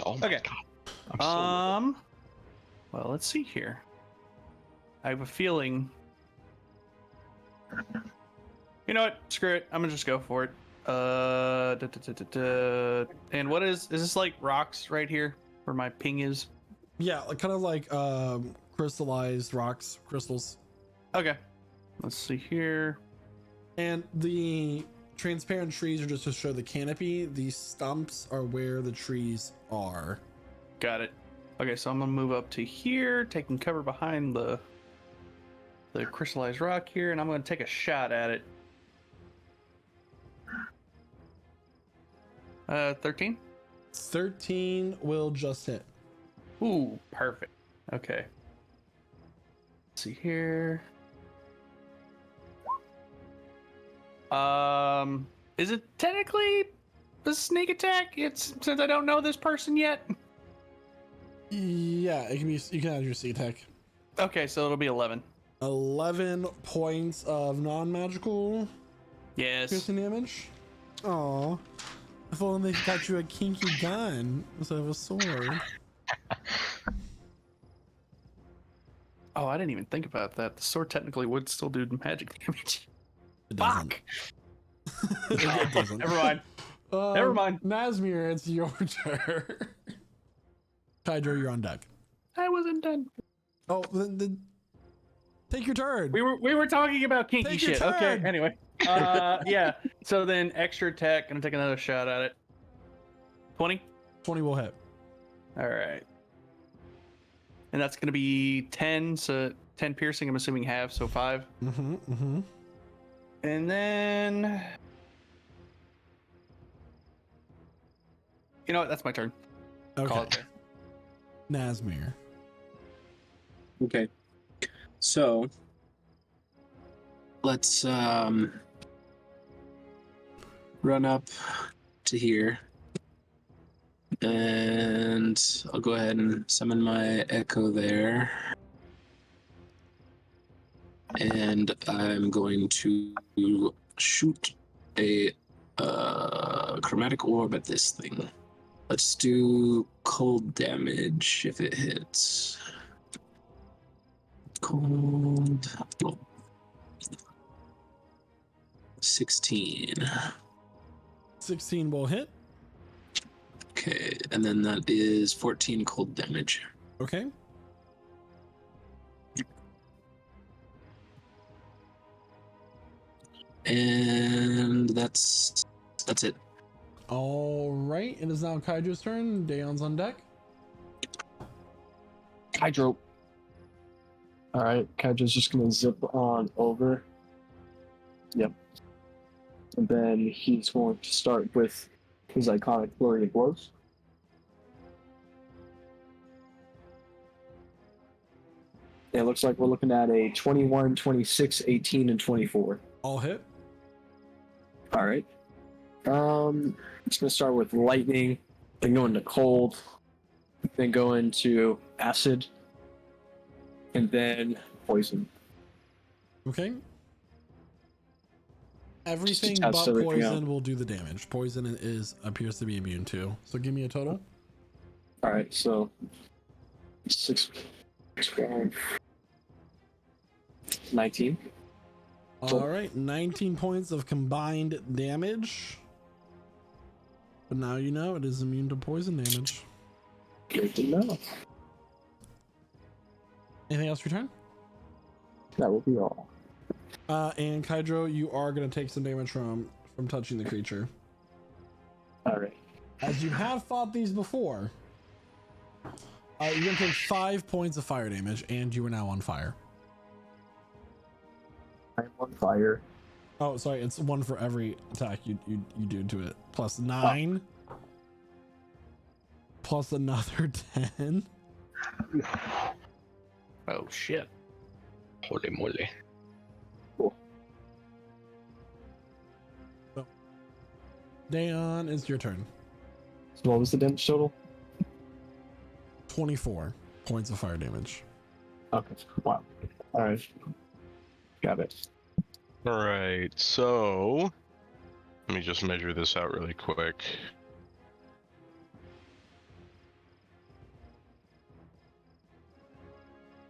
Oh my Okay. god. I'm so Well, let's see here. I have a feeling. You know what? Screw it. I'm gonna just go for it. And what is this like rocks right here where my ping is? Yeah, like kind of like crystallized rocks, crystals. Okay. Let's see here. And the transparent trees are just to show the canopy. These stumps are where the trees are. Got it. Okay, so I'm gonna move up to here, taking cover behind the crystallized rock here, and I'm gonna take a shot at it. 13? 13 will just hit. Ooh, perfect. Okay. Let's see here. Is it technically a sneak attack? It's since I don't know this person yet. Yeah, it can be. You can add your C attack. Okay, so it'll be 11. 11 points of non-magical Yes. piercing damage. Aw. If only they got you a kinky gun instead of a sword. Oh, I didn't even think about that. The sword technically would still do magic damage. It doesn't. Fuck. It doesn't. Never mind. Never mind. Nazmir, it's your turn. Hydro, you're on deck. I wasn't done. Oh, then take your turn. We were talking about kinky Take your shit. Okay, turn. anyway. Yeah. So then extra attack, gonna take another shot at it. 20? 20 will hit. Alright. And that's gonna be 10, so 10 piercing, I'm assuming half, so 5. Mm-hmm. And then you know what, that's my turn. Call it Okay. there. Nazmir. Okay. So let's run up to here. And I'll go ahead and summon my echo there. And I'm going to shoot a chromatic orb at this thing. Let's do cold damage if it hits. Cold. Oh. 16. 16 will hit. Okay, and then that is 14 cold damage. Okay. And that's it. All right. It is now Kaiju's turn. Daeon's on deck. Hydro. All right, Kaiju's just gonna zip on over. Yep. And then he's going to start with his iconic flurry of blows. It looks like we're looking at a 21, 26, 18, and 24. All hit. All right. It's gonna start with lightning, then go into cold, then go into acid, and then poison. Okay. Everything Just but test everything poison out. will do the damage. Poison appears to be immune to. So give me a total. All right, so 6, 12, 19. All right, 19 points of combined damage. But now you know it is immune to poison damage. Good to know. Anything else for your turn? That will be all. And Kaidro, you are going to take some damage from touching the creature. All right. As you have fought these before, you're going to take 5 points of fire damage, and you are now on fire. I'm on fire. Oh, sorry, it's 1 for every attack you do to it. Plus 9. Plus another 10. Oh shit. Holy moly. Daeon, it's your turn. So what was the damage total? 24 points of fire damage. Okay. Wow. All right. Got it. All right, so let me just measure this out really quick.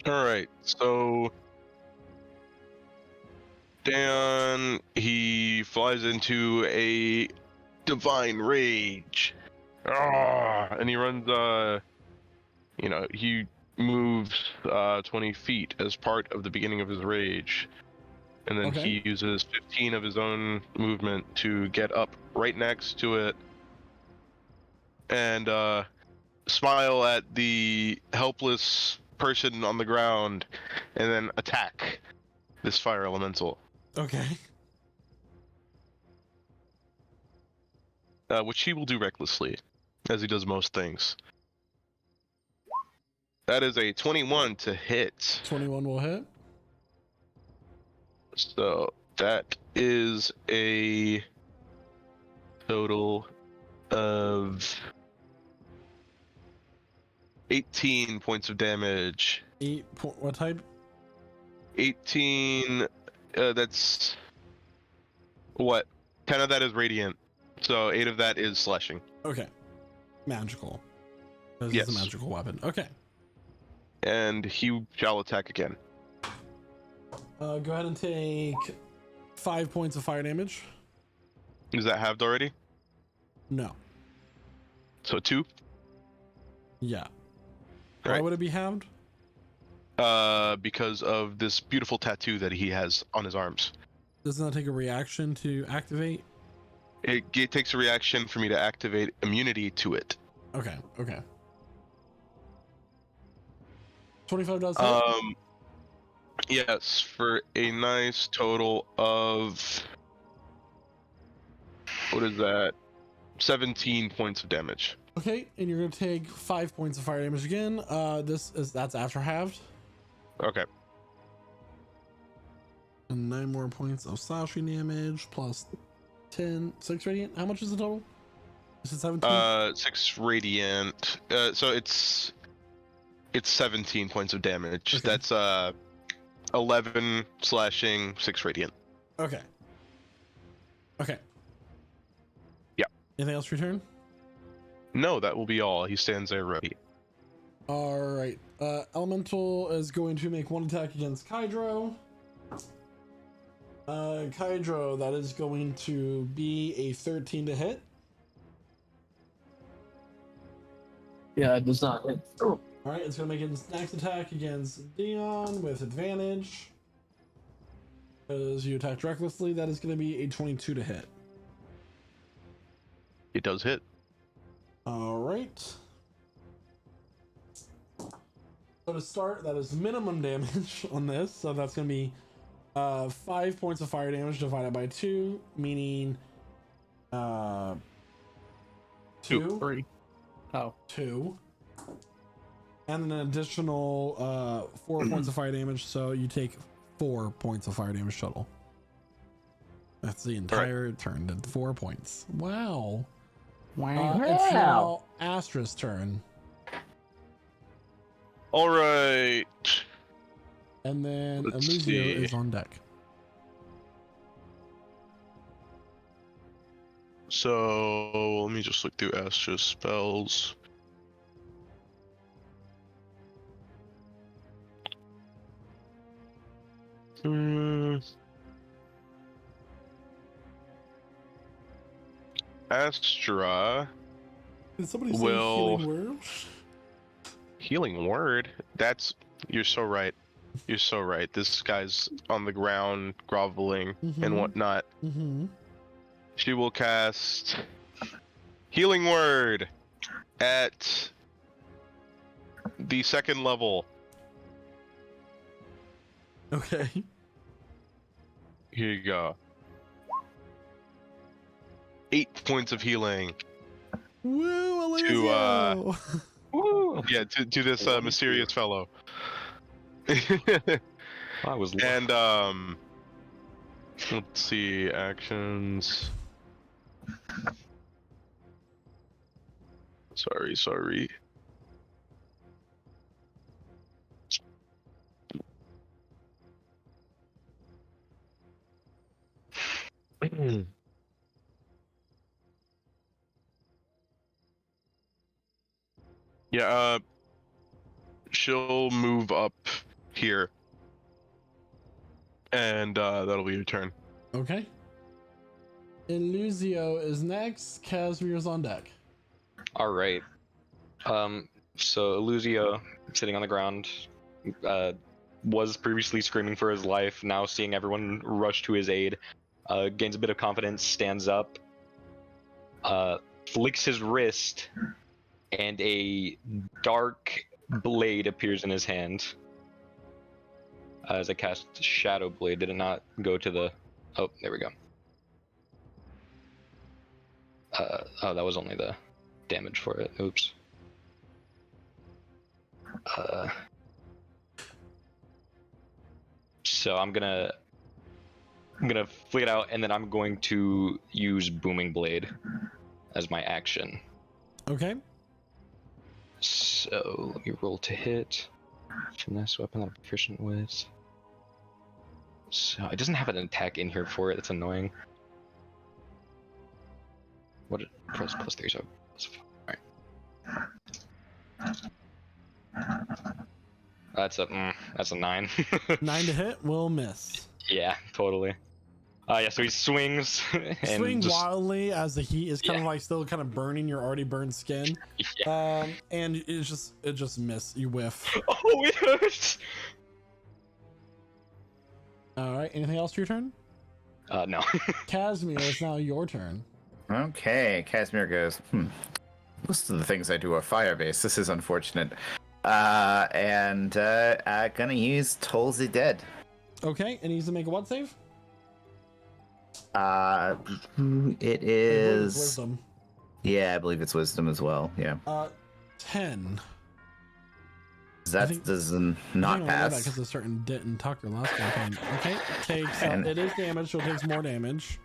All right, so Dan, he flies into a divine rage. And he runs, he moves 20 feet as part of the beginning of his rage. And then Okay. he uses 15 of his own movement to get up right next to it and smile at the helpless person on the ground and then attack this fire elemental. Okay. Which he will do recklessly, as he does most things. That is a 21 to hit. 21 will hit. So that is a total of 18 points of damage. What type? 18, that's what? 10 of that is radiant. So 8 of that is slashing. Okay. Magical. This Yes. is a magical weapon. Okay. And he shall attack again. Go ahead and take 5 points of fire damage. Is that halved already? No. So 2? Yeah. Why Alright. would it be halved? Because of this beautiful tattoo that he has on his arms. Does not take a reaction to activate? It takes a reaction for me to activate immunity to it. Okay. Okay. 25 does hit. Yes, for a nice total of, what is that? 17 points of damage. Okay, and you're gonna take 5 points of fire damage again. That's after halved. Okay. And 9 more points of slashing damage plus 6 radiant. How much is the total? Is it 17? 6 radiant. So it's 17 points of damage. Okay. That's 11 slashing, 6 radiant. Okay. Okay. Yeah. Anything else for your turn? No, that will be all. He stands there ready. All right. Elemental is going to make one attack against Kydro. Kydro, that is going to be a 13 to hit. Yeah, it does not hit. Oh. All right, it's going to make its next attack against Dion with advantage. As you attacked recklessly, that is going to be a 22 to hit. It does hit. All right. So to start, that is minimum damage on this. So that's going to be 5 points of fire damage divided by 2, meaning 2. 3. Oh. 2. And then an additional 4 points of fire damage. So you take 4 points of fire damage total. That's the entire turn. 4 points. Wow. It's now Astra's turn. All right. And then Let's Elizio see. is on deck. So let me just look through Astra's spells. Astra Did somebody say will healing word? healing word. You're so right. You're so right. This guy's on the ground groveling and whatnot. Mm-hmm. She will cast healing word at the 2nd level. Okay. Here you go. 8 points of healing. Woo, Elizio! Woo! Yeah, to this mysterious fellow. I was And let's see, actions. Sorry. Yeah, she'll move up here. And that'll be your turn. Okay. Elizio is next. Casimir's on deck. All right. So Eluzio, sitting on the ground, was previously screaming for his life. Now seeing everyone rush to his aid, gains a bit of confidence, stands up, flicks his wrist, and a dark blade appears in his hand. As I cast Shadow Blade, did it not go to the... Oh, there we go. Oh, that was only the damage for it. Oops. So I'm gonna flick it out, and then I'm going to use Booming Blade as my action. Okay. So let me roll to hit. Finesse weapon that I'm proficient with. So it doesn't have an attack in here for it. That's annoying. What? Plus 3, so all right. That's a 9. 9 to hit will miss. Yeah, totally. Yeah, so he swings and Swing just... wildly as the heat is kind of like still kind of burning your already burned skin. Yeah. And it just miss. You whiff. Oh, it hurts. All right. Anything else for your turn? No. Casimir, it's now your turn. Okay, Casimir goes, most of the things I do are fire-based. This is unfortunate. And gonna use Toll the Dead. Okay, and he's to make a what save? It is... Wisdom. Yeah, I believe it's Wisdom as well, yeah. 10. That does not pass. Because of certain didn't Tucker last time. Okay, takes it is damage, so it takes more damage.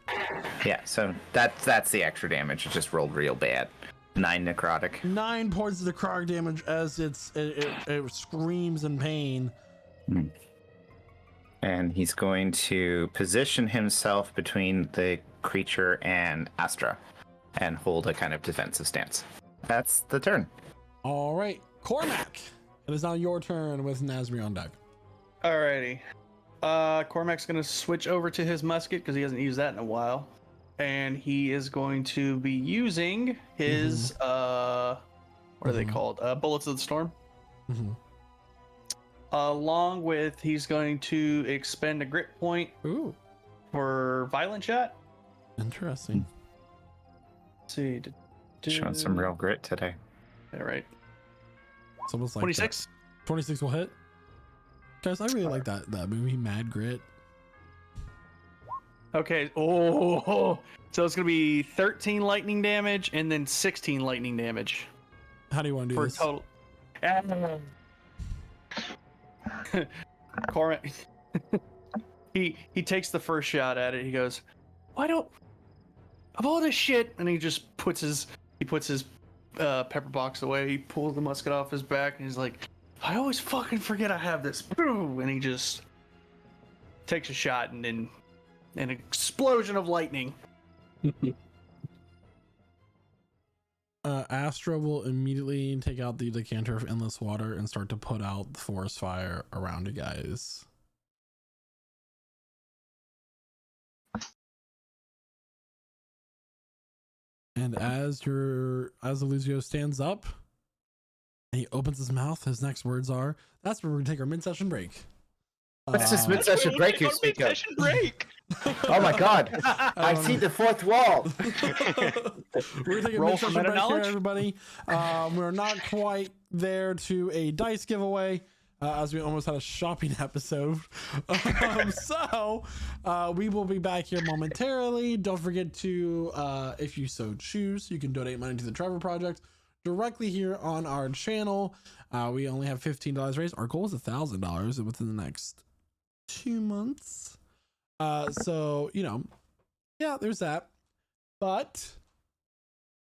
Yeah, so that's the extra damage. It just rolled real bad. 9 necrotic. 9 points of necrotic damage as it screams in pain. And he's going to position himself between the creature and Astra and hold a kind of defensive stance. That's the turn. All right, Cormac. It is now your turn with Nazri on deck. Alrighty. Cormac's going to switch over to his musket because he hasn't used that in a while. And he is going to be using his, what are they called? Bullets of the Storm. Along with, he's going to expend a grit point for Violent Shot. Interesting. Let's see. Showing some real grit today. All right. It's almost like 26. 26 will hit. Guys, I really like that movie, Mad Grit. Okay. Oh, so it's gonna be 13 lightning damage and then 16 lightning damage. How do you want to do for this? Total. Cormac. he takes the first shot at it. He goes, "Why don't of all this shit?" And he just puts his pepper box away. He pulls the musket off his back and he's like, "I always fucking forget I have this." And he just takes a shot and then an explosion of lightning. Astra will immediately take out the decanter of endless water and start to put out the forest fire around you guys. And as Eluzio stands up and he opens his mouth, his next words are, "That's where we're gonna take our mid-session break." What's this mid-session break you speak of? Mid-session break. Oh my god! I see the fourth wall. We're taking a mid-session break here, everybody. We're not quite there to a dice giveaway, as we almost had a shopping episode. So we will be back here momentarily. Don't forget to, if you so choose, you can donate money to the Trevor Project directly here on our channel. We only have $15 raised. Our goal is $1,000 within the next 2 months. So, yeah, there's that. But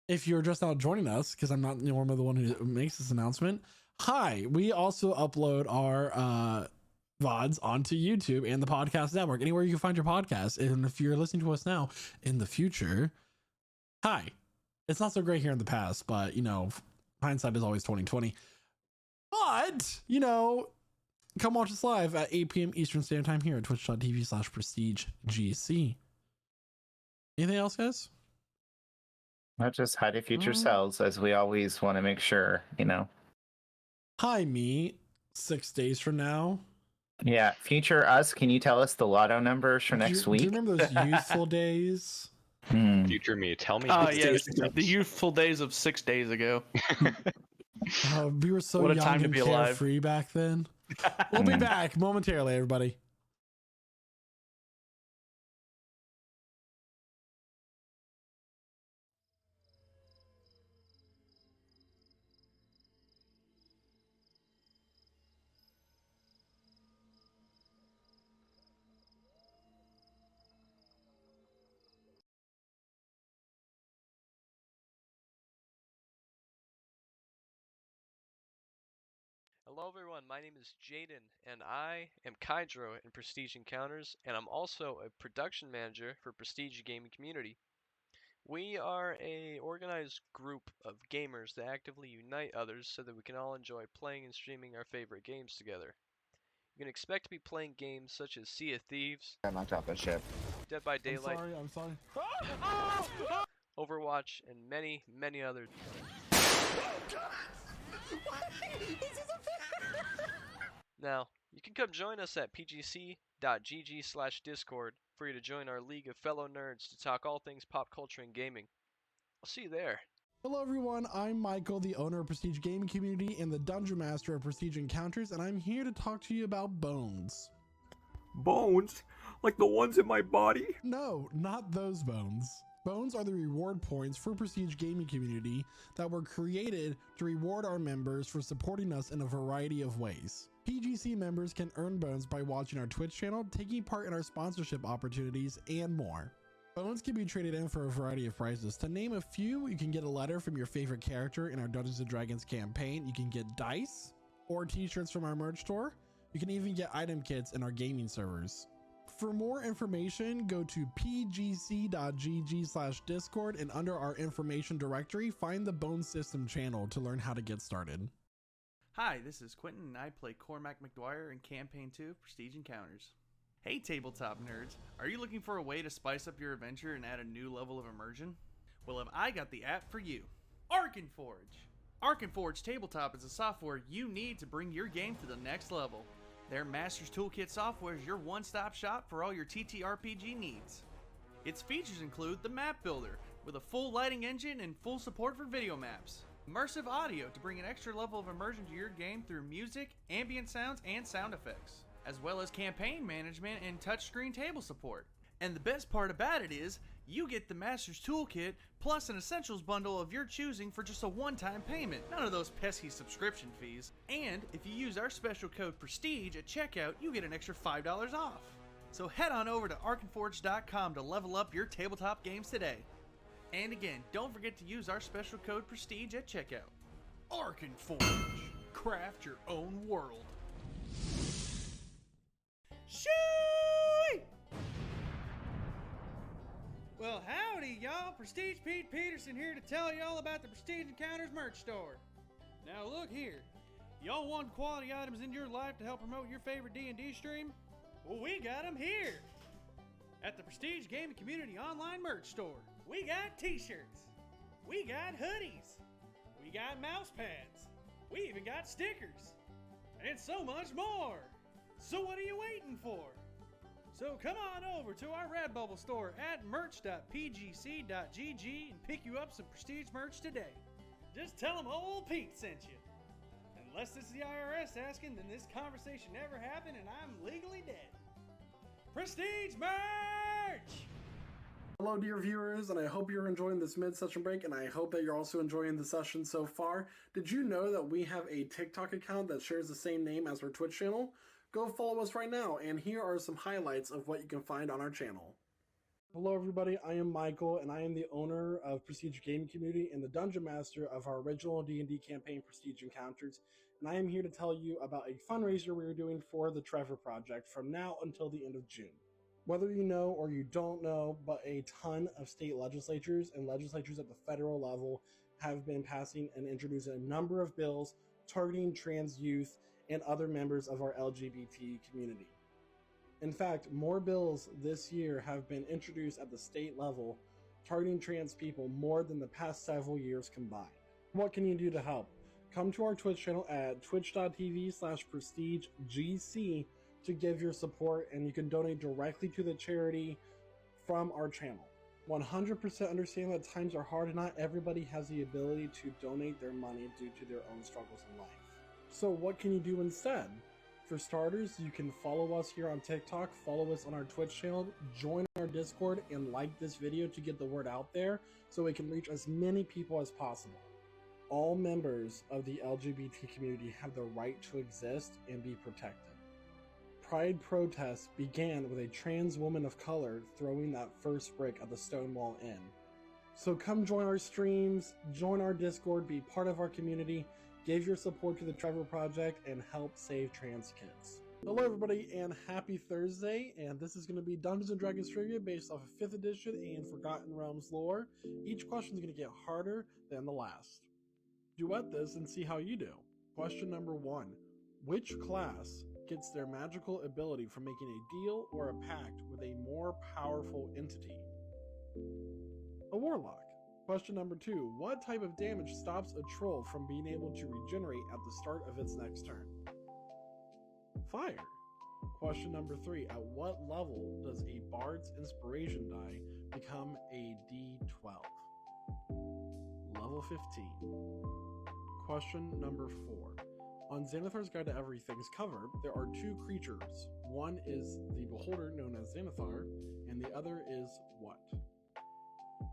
if you're just now joining us, because I'm not normally the one who makes this announcement, hi, we also upload our VODs onto YouTube and the podcast network, anywhere you can find your podcast. And if you're listening to us now in the future, hi. It's not so great here in the past, but hindsight is always 2020. But, come watch us live at 8 p.m. Eastern Standard Time here at twitch.tv/prestigegc. Anything else, guys? Not just hide your future selves, as we always want to make sure, Hi, me. 6 days from now. Yeah, future us, can you tell us the lotto numbers for next Do week? you remember those youthful days? Future me, tell me. Oh, these yes, things. the youthful days of 6 days ago. We were so What a young time to and be alive. carefree back then. We'll be back momentarily, everybody. Hello everyone, my name is Jaden, and I am Kydro in Prestige Encounters, and I'm also a production manager for Prestige Gaming Community. We are a organized group of gamers that actively unite others so that we can all enjoy playing and streaming our favorite games together. You can expect to be playing games such as Sea of Thieves, I'm on top of ship. Dead by Daylight, I'm sorry. Overwatch, and many, many others. Now, you can come join us at pgc.gg/discord for you to join our league of fellow nerds to talk all things pop culture and gaming. I'll see you there. Hello, everyone. I'm Michael, the owner of Prestige Gaming Community and the Dungeon Master of Prestige Encounters, and I'm here to talk to you about bones. Bones? Like the ones in my body? No, not those bones. Bones are the reward points for Prestige Gaming Community that were created to reward our members for supporting us in a variety of ways. PGC members can earn bones by watching our Twitch channel, taking part in our sponsorship opportunities, and more. Bones can be traded in for a variety of prizes. To name a few, you can get a letter from your favorite character in our Dungeons & Dragons campaign. You can get dice or t-shirts from our merch store. You can even get item kits in our gaming servers. For more information, go to pgc.gg/discord and under our information directory, find the Bone System channel to learn how to get started. Hi, this is Quentin, and I play Cormac McDwyer in Campaign 2 of Prestige Encounters. Hey tabletop nerds, are you looking for a way to spice up your adventure and add a new level of immersion? Well, have I got the app for you, Arkenforge! Arkenforge Tabletop is the software you need to bring your game to the next level. Their Master's Toolkit software is your one-stop shop for all your TTRPG needs. Its features include the Map Builder, with a full lighting engine and full support for video maps. Immersive audio to bring an extra level of immersion to your game through music, ambient sounds, and sound effects, as well as campaign management and touchscreen table support. And the best part about it is, you get the Master's Toolkit plus an Essentials bundle of your choosing for just a one-time payment. None of those pesky subscription fees. And if you use our special code PRESTIGE at checkout, you get an extra $5 off. So head on over to arkenforge.com to level up your tabletop games today. And again, don't forget to use our special code PRESTIGE at checkout. Arkenforge. Craft your own world. Shoo! Well, howdy, y'all. Prestige Pete Peterson here to tell y'all about the Prestige Encounters merch store. Now, look here. Y'all want quality items in your life to help promote your favorite D&D stream? Well, we got them here. At the Prestige Gaming Community online merch store. We got t-shirts. We got hoodies. We got mouse pads. We even got stickers. And so much more. So what are you waiting for? So come on over to our Redbubble store at merch.pgc.gg and pick you up some Prestige merch today. Just tell them old Pete sent you. Unless this is the IRS asking, then this conversation never happened and I'm legally dead. Prestige merch! Hello, dear viewers, and I hope you're enjoying this mid-session break, and I hope that you're also enjoying the session so far. Did you know that we have a TikTok account that shares the same name as our Twitch channel? Go follow us right now, and here are some highlights of what you can find on our channel. Hello everybody, I am Michael, and I am the owner of Prestige Gaming Community and the Dungeon Master of our original D&D campaign, Prestige Encounters, and I am here to tell you about a fundraiser we are doing for the Trevor Project from now until the end of June. Whether you know or you don't know, but a ton of state legislatures and legislatures at the federal level have been passing and introducing a number of bills targeting trans youth and other members of our LGBT community. In fact, more bills this year have been introduced at the state level targeting trans people more than the past several years combined. What can you do to help? Come to our Twitch channel at twitch.tv/prestigegc to give your support, and you can donate directly to the charity from our channel. 100% understand that times are hard and not everybody has the ability to donate their money due to their own struggles in life. So what can you do instead? For starters, you can follow us here on TikTok, follow us on our Twitch channel, join our Discord, and like this video to get the word out there so it can reach as many people as possible. All members of the LGBT community have the right to exist and be protected. Pride protests began with a trans woman of color throwing that first brick at the Stonewall Inn. So come join our streams, join our Discord, be part of our community, give your support to the Trevor Project, and help save trans kids. Hello everybody and happy Thursday, and this is going to be Dungeons & Dragons trivia based off of 5th edition and Forgotten Realms lore. Each question is going to get harder than the last. Duet this and see how you do. Question number 1. Which class gets their magical ability from making a deal or a pact with a more powerful entity? A warlock. Question number 2. What type of damage stops a troll from being able to regenerate at the start of its next turn? Fire. Question number 3. At what level does a bard's inspiration die become a D12? Level 15. Question number 4. On Xanathar's Guide to Everything's cover, there are 2 creatures. One is the beholder known as Xanathar, and the other is what?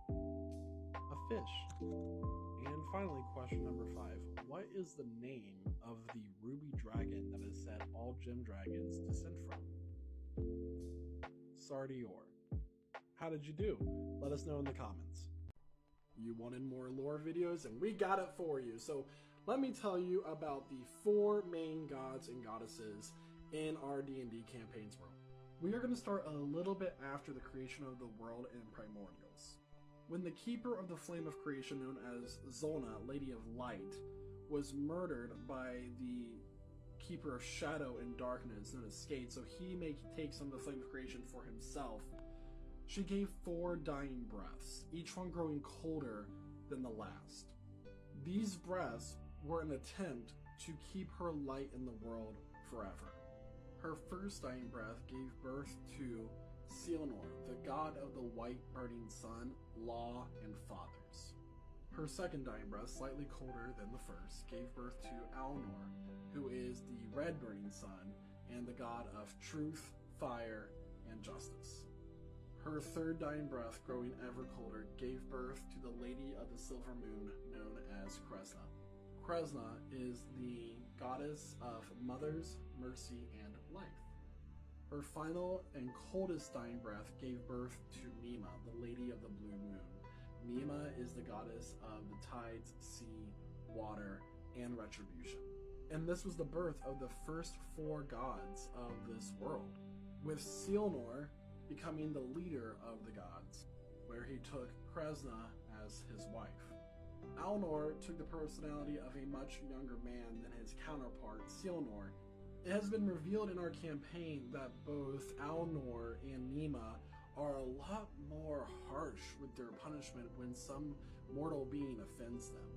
A fish. And finally, question number 5. What is the name of the ruby dragon that is said all gem dragons descend from? Sardior. How did you do? Let us know in the comments. You wanted more lore videos, and we got it for you. So let me tell you about the 4 main gods and goddesses in our D&D campaign's world. We are going to start a little bit after the creation of the world in Primordials. When the Keeper of the Flame of Creation, known as Zolna, Lady of Light, was murdered by the Keeper of Shadow and Darkness, known as Skate, so he may take some of the Flame of Creation for himself, she gave 4 dying breaths, each one growing colder than the last. These breaths were an attempt to keep her light in the world forever. Her first dying breath gave birth to Selenor, the god of the white burning sun, law, and fathers. Her second dying breath, slightly colder than the first, gave birth to Alnor, who is the red burning sun and the god of truth, fire, and justice. Her third dying breath, growing ever colder, gave birth to the Lady of the Silver Moon, known as Kresna. Kresna is the goddess of mothers, mercy, and life. Her final and coldest dying breath gave birth to Nima, the Lady of the Blue Moon. Nima is the goddess of the tides, sea, water, and retribution. And this was the birth of the first 4 gods of this world, with Selenor becoming the leader of the gods, where he took Kresna as his wife. Alnor took the personality of a much younger man than his counterpart, Selenor. It has been revealed in our campaign that both Alnor and Nima are a lot more harsh with their punishment when some mortal being offends them.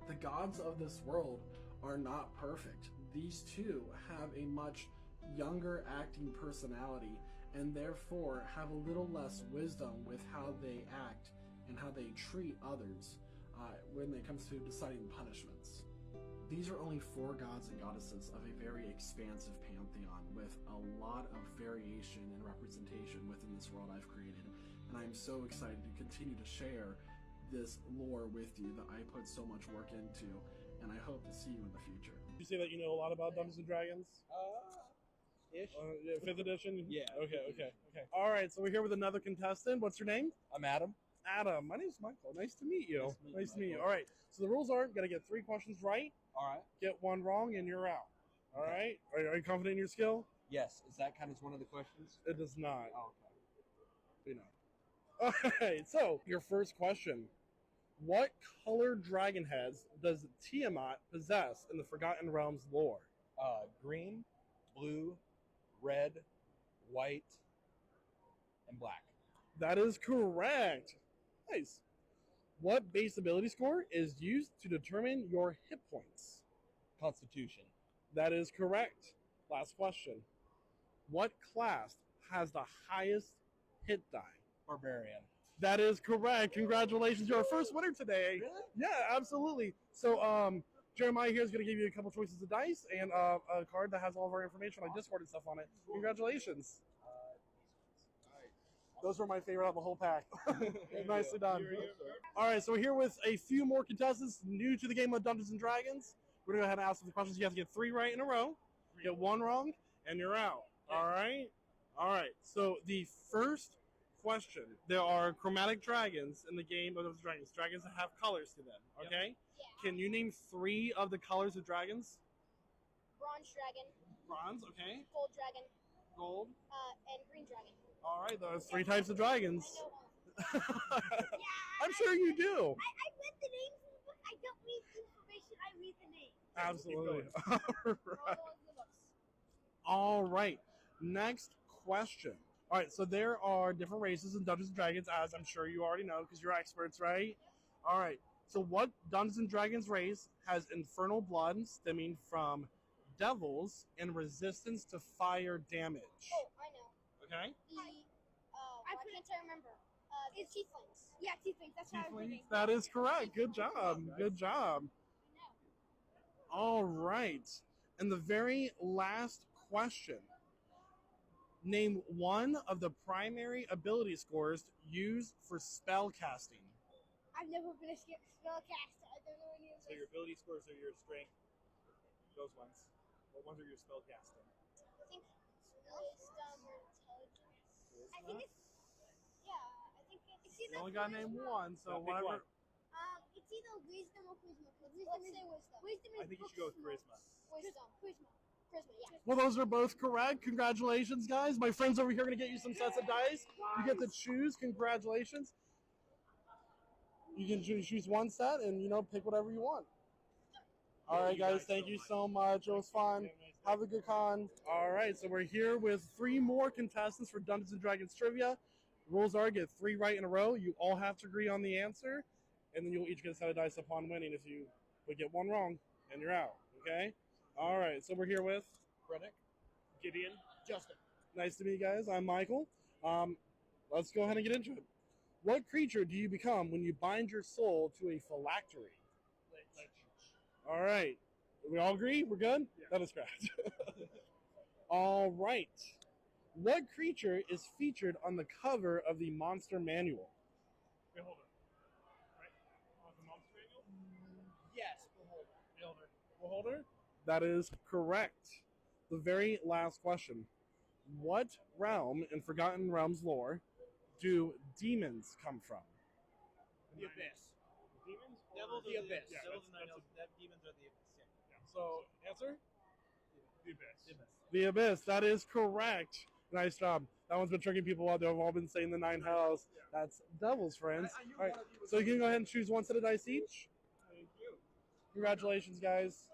The gods of this world are not perfect. These 2 have a much younger acting personality and therefore have a little less wisdom with how they act and how they treat others when it comes to deciding punishments. These are only 4 gods and goddesses of a very expansive pantheon with a lot of variation and representation within this world I've created, and I'm so excited to continue to share this lore with you that I put so much work into, and I hope to see you in the future. You say that you know a lot about Dungeons & Dragons? Ish. Yeah, 5th edition? Yeah. Okay. All right, so we're here with another contestant. What's your name? I'm Adam. Adam. My name's Michael. Nice to meet you. Nice to meet you. All right, so the rules are, you got to get 3 questions right, All right. get 1 wrong, and you're out. All right? Are you confident in your skill? Yes. Is that kind of one of the questions? It does not. Oh, okay. You know. All right, so your first question. What color dragon heads does Tiamat possess in the Forgotten Realms lore? Green, blue, red, white, and black. That is correct. Nice. What base ability score is used to determine your hit points? Constitution. That is correct. Last question. What class has the highest hit die? Barbarian. That is correct. Congratulations, you're our first winner today. Really? Yeah, absolutely. So, Jeremiah here is going to give you a couple choices of dice and a card that has all of our information on Discord and stuff on it. Congratulations. Those were my favorite out of the whole pack. Nicely done. All right, so we're here with a few more contestants new to the game of Dungeons and Dragons. We're going to go ahead and ask some questions. You have to get 3 right in a row. Get 1 wrong, and you're out. All right? All right, so the first question. There are chromatic dragons in the game of Dungeons and Dragons. Dragons that have colors to them, okay? Yeah. Can you name 3 of the colors of dragons? Bronze dragon, Bronze, okay. gold dragon, Gold. and green dragon. All right, those 3 types of dragons. I know all. I'm sure you do. I read the names in the book. I don't read the information. I read the names. Absolutely. All All right. those in the books. All right. Next question. All right, so there are different races in Dungeons and Dragons, as I'm sure you already know because you're experts, right? All right. So what Dungeons and Dragons race has infernal blood stemming from devils and resistance to fire damage? Oh, I know. Okay. Why can't I remember? It's tieflings. Yeah, tieflings. That's what I was Tieflings. thinking. That is correct. Good job. Good job. All right. And the very last question. Name one of the primary ability scores used for spell casting. I've never been a spellcaster. I don't know any of So your ability scores are your strength. Those ones. What ones are your spell casting? I think wisdom or intelligence. I think it's I think it's either. You only got to name one, so Pick whatever. one. It's either wisdom or charisma. Let's say wisdom. Wisdom is I think you should go with charisma. Wisdom. Charisma. Yeah. Well, those are both correct. Congratulations, guys. My friends over here are going to get you some sets of dice. You get to choose. Congratulations. You can choose one set and, pick whatever you want. All right, guys. Thank you so much. It was fun. Have a good con. All right, so we're here with 3 more contestants for Dungeons & Dragons Trivia. The rules are get 3 right in a row. You all have to agree on the answer, and then you'll each get a set of dice upon winning. If you would get 1 wrong, and you're out, okay? All right, so we're here with Brennick, Gideon, Justin. Nice to meet you guys. I'm Michael. Let's go ahead and get into it. What creature do you become when you bind your soul to a phylactery? All right. We all agree? We're good? Yeah. That is correct. All right. What creature is featured on the cover of the Monster Manual? Beholder. Right? On the monster manual? Yes, Beholder. Beholder? That is correct. The very last question. What realm in Forgotten Realms lore do demons come from? The Abyss. Demons? Devils the Abyss. Yeah, Devils that's- and demons are the Abyss. Yeah. So, answer? The Abyss. The Abyss. That is correct. Nice job. That one's been tricking people out. They've all been saying the 9 hells. That's devils, friends. All right. So you can go ahead and choose 1 set of dice each. Thank you. Congratulations, guys.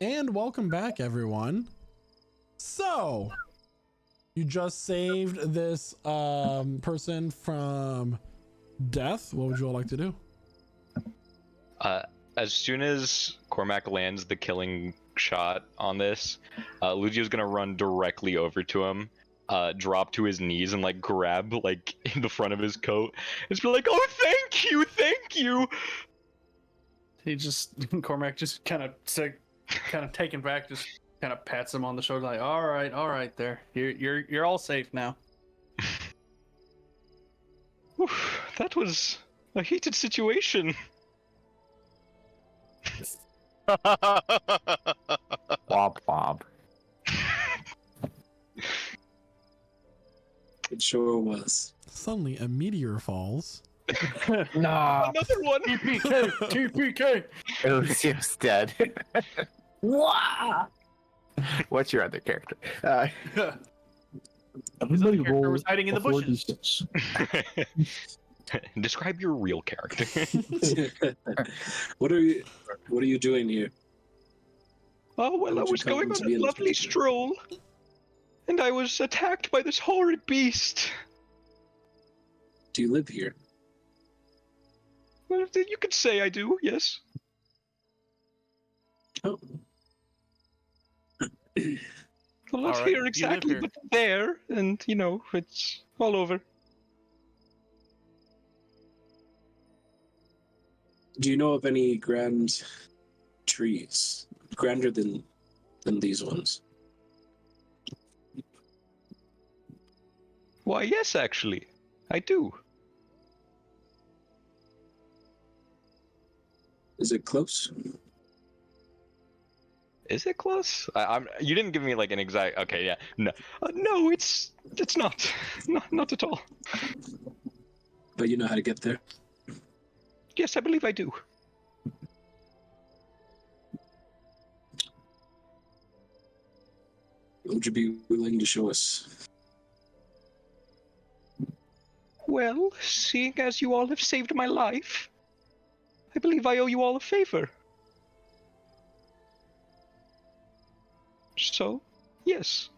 And welcome back, everyone. So, you just saved this person from death. What would you all like to do? As soon as Cormac lands the killing shot on this, Luigio's gonna run directly over to him, drop to his knees and like grab like in the front of his coat. It's be like, "Oh, thank you, thank you." He just Cormac just kind of taken back, just kind of pats him on the shoulder, like, all right, there, you're all safe now. Oof, that was a heated situation. Womp womp. It sure was. Suddenly, a meteor falls. No. Another one. TPK. Lucio's dead. What's your other character? His other character was hiding in the bushes. Describe your real character. What are you doing here? Oh, well, I was going on a lovely stroll, and I was attacked by this horrid beast. Do you live here? Well, you could say I do, yes. Oh. Well, not Alright, here you live exactly, here. but there, and, you know, it's all over. Do you know of any grand trees, grander than these ones? Why, yes, actually. I do. Is it close? Is it close? You didn't give me like an exact. Okay, yeah, no, no, it's not, not at all. But you know how to get there. Yes, I believe I do. Would you be willing to show us? Well, seeing as you all have saved my life, I believe I owe you all a favor. So, yes.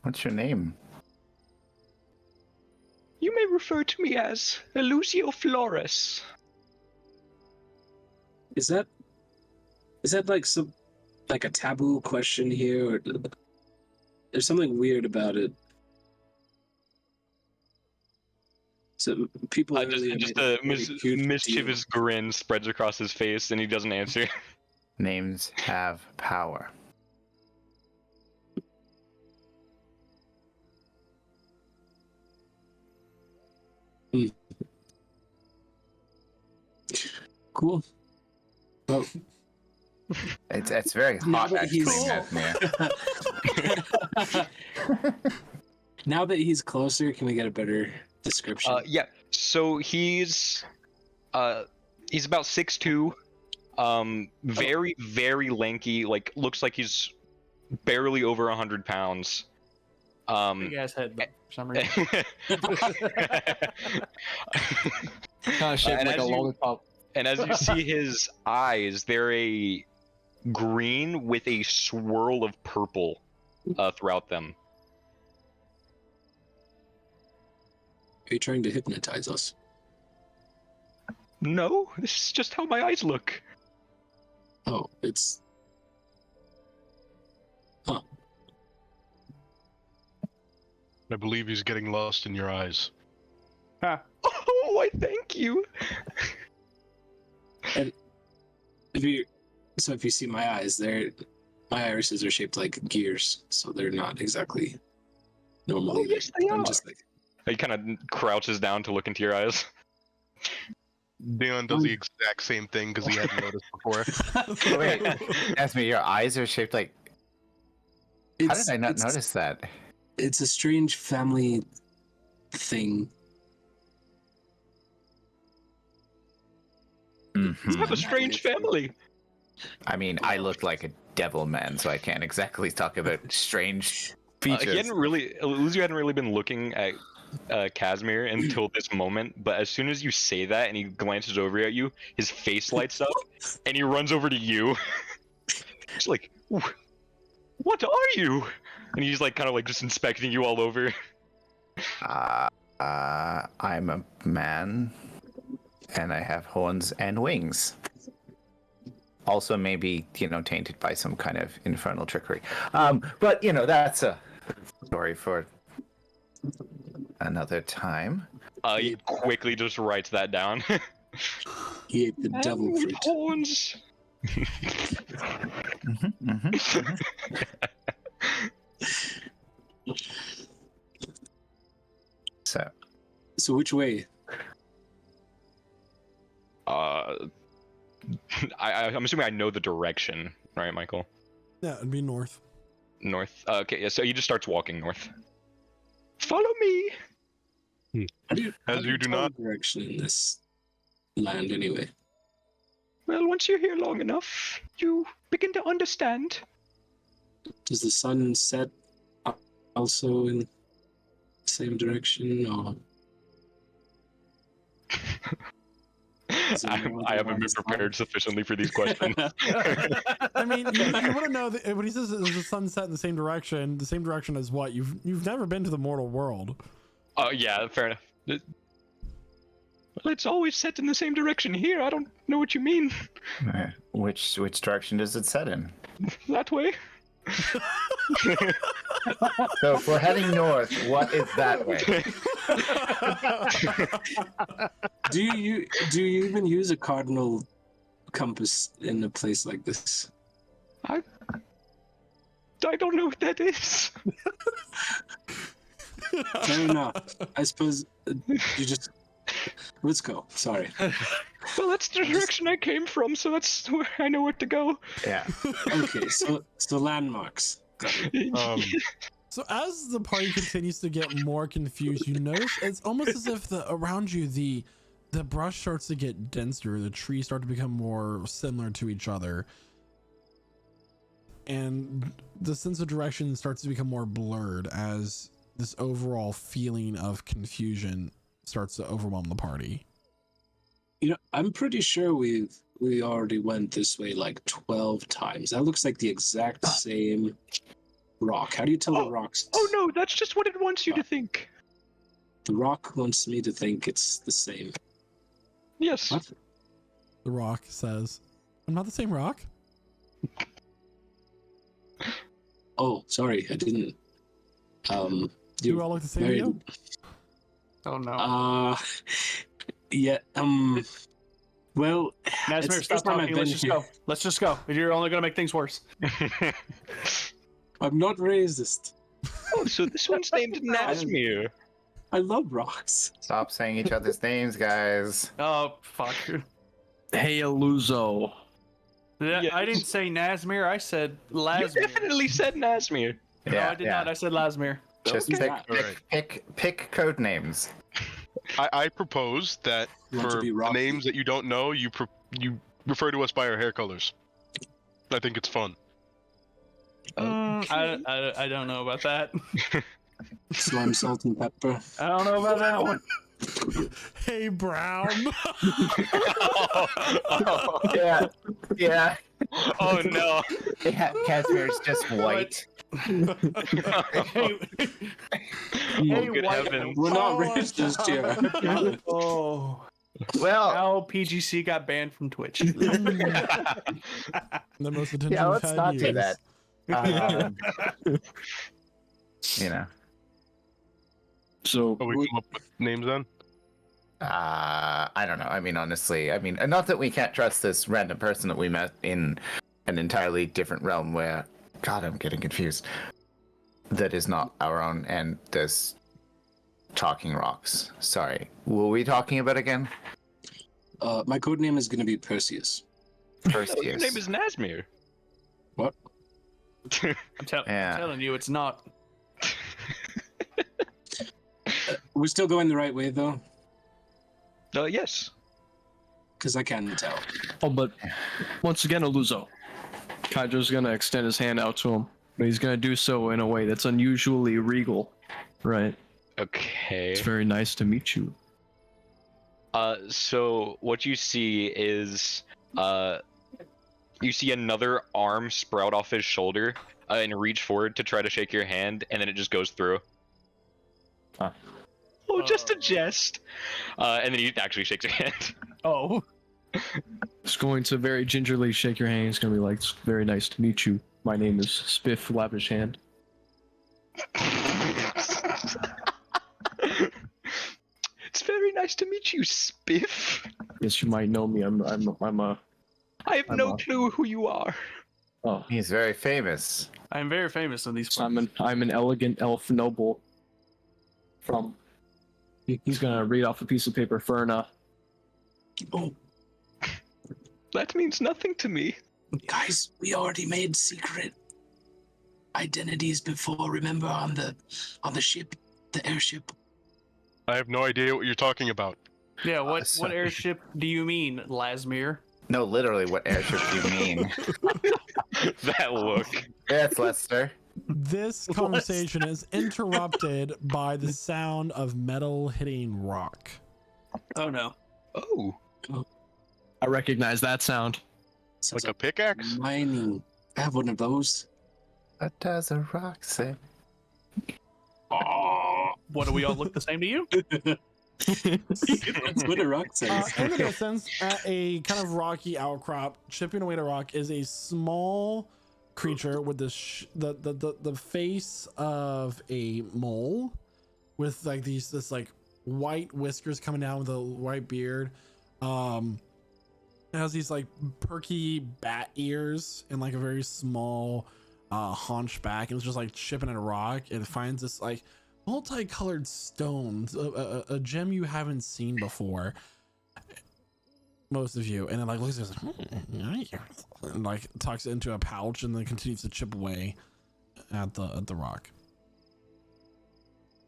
What's your name? You may refer to me as Lucio Flores. Is that like a taboo question here, or there's something weird about it? So people Just a mischievous grin spreads across his face, and he doesn't answer. Names have power. Cool. Well, it's very hot actually, now that he's closer, can we get a better description? Yeah. So he's about 6'2", very very lanky. Like looks like he's barely over 100 pounds. Big ass head, though, for some reason. Kind of shaped like a lollipop. And as you see his eyes, they're a green with a swirl of purple throughout them. Are you trying to hypnotize us? No, this is just how my eyes look. Oh, it's... Huh. I believe he's getting lost in your eyes. Ha. Oh, I thank you. And if you see my eyes, my irises are shaped like gears, so they're not exactly normally. Oh, yes, they I'm are. just like... He kind of crouches down to look into your eyes. Dion does the exact same thing because he hadn't noticed before. Wait, Esme, your eyes are shaped like... How did I not notice that? It's a strange family thing. You have a strange family. I mean, I look like a devil man, so I can't exactly talk about strange features. Luzio hadn't really been looking at Casimir until this moment, but as soon as you say that and he glances over at you, his face lights up, and he runs over to you. He's like, "What are you?" And he's like, kind of like just inspecting you all over. I'm a man, and I have horns and wings. Also, maybe tainted by some kind of infernal trickery. But that's a story for another time. He quickly just writes that down. He ate the devil with fruit. horns. So which way? I'm assuming I know the direction, right, Michael? Yeah, it'd be north. North. Okay, yeah. So he just starts walking north. Follow me. How do you do tell not. the direction in this land anyway? Well, once you're here long enough, you begin to understand. Does the sun set also in the same direction, or? I haven't been prepared sufficiently for these questions. I mean, you wouldn't know that when he says there's a sunset in the same direction as what? You've never been to the mortal world. Oh yeah, fair enough. Well, it's always set in the same direction here. I don't know what you mean. Which direction does it set in? That way. So if we're heading north, what is that way? Do you even use a cardinal compass in a place like this? I don't know what that is. Fair enough. I suppose you just. Let's go. Sorry. Well, that's the direction I came from, so that's where I know where to go. Yeah. Okay, so landmarks. Got it. So as the party continues to get more confused, you notice it's almost as if around you the brush starts to get denser, the trees start to become more similar to each other, and the sense of direction starts to become more blurred as this overall feeling of confusion starts to overwhelm the party. I'm pretty sure we already went this way like 12 times. That looks like the exact same rock. How do you tell the rocks? Oh no, that's just what it wants you to think. The rock wants me to think it's the same. Yes. What? The rock says, "I'm not the same rock." Oh, sorry, I didn't. Do you all look the same to you? Oh no. Yeah. Well, Nazmir, stop talking. Let's just go. You're only gonna make things worse. I'm not racist. Oh, so this one's named Nazmir. I love rocks. Stop saying each other's names, guys. Oh fuck. Hey, Aluzo. Yeah, I didn't say Nazmir. I said Lasmir. You definitely said Nazmir. No, I did not. I said Lasmir. Just pick code names. I propose that for names that you don't know, you refer to us by our hair colors. I think it's fun. I don't know about that. Slime, salt, and pepper. I don't know about that one. Hey, Brown. Yeah. Oh no. Yeah, Casimir's just white. Hey, good heavens. We're not racist here. Oh. Well, how PGC got banned from Twitch. The most attention yeah, we've let's had not in do years. that. So we come up with names then? I don't know. I mean, honestly, not that we can't trust this random person that we met in an entirely different realm where, God, I'm getting confused. That is not our own, and there's talking rocks. Sorry. What were we talking about again? My code name is going to be Perseus. Perseus. Your name is Nazmir. What? I'm telling you, it's not. We're still going the right way, though? Yes. Because I can tell. Oh, but once again, Aluzo. Kaijo's gonna extend his hand out to him, but he's gonna do so in a way that's unusually regal, right? Okay. It's very nice to meet you. So what you see is, you see another arm sprout off his shoulder, and reach forward to try to shake your hand, and then it just goes through. Huh. Oh, just a jest. And then he actually shakes your hand. Oh. It's going to very gingerly shake your hand. It's going to be like, it's very nice to meet you. My name is Spiff Lavish Hand. It's very nice to meet you, Spiff. Yes, you might know me. I have no clue who you are. Oh, He's very famous. I'm very famous in these parts. I'm an elegant elf noble. He's gonna read off a piece of paper. Ferna. Oh, That means nothing to me. guys, we already made secret identities before. Remember on the ship, the airship. I have no idea what you're talking about. Yeah, what sorry. airship do you mean, Lasmir? No, literally, what airship do you mean? That look. That's Lester. This conversation is interrupted by the sound of metal hitting rock. Oh no. Oh. I recognize that sound. Sounds Like a pickaxe? mining. I have one of those. What does a rock say? Oh, what do we all look the same to you? That's what a rock says. In the distance, at a kind of rocky outcrop, chipping away at a rock, is a small creature with the face of a mole, with like this like white whiskers coming down with a white beard. It has these like perky bat ears and like a very small haunch back, and it's just like chipping at a rock. It finds this like multicolored stone, a gem you haven't seen before, most of you, and then like looks at it and like tucks it into a pouch and then continues to chip away at the rock.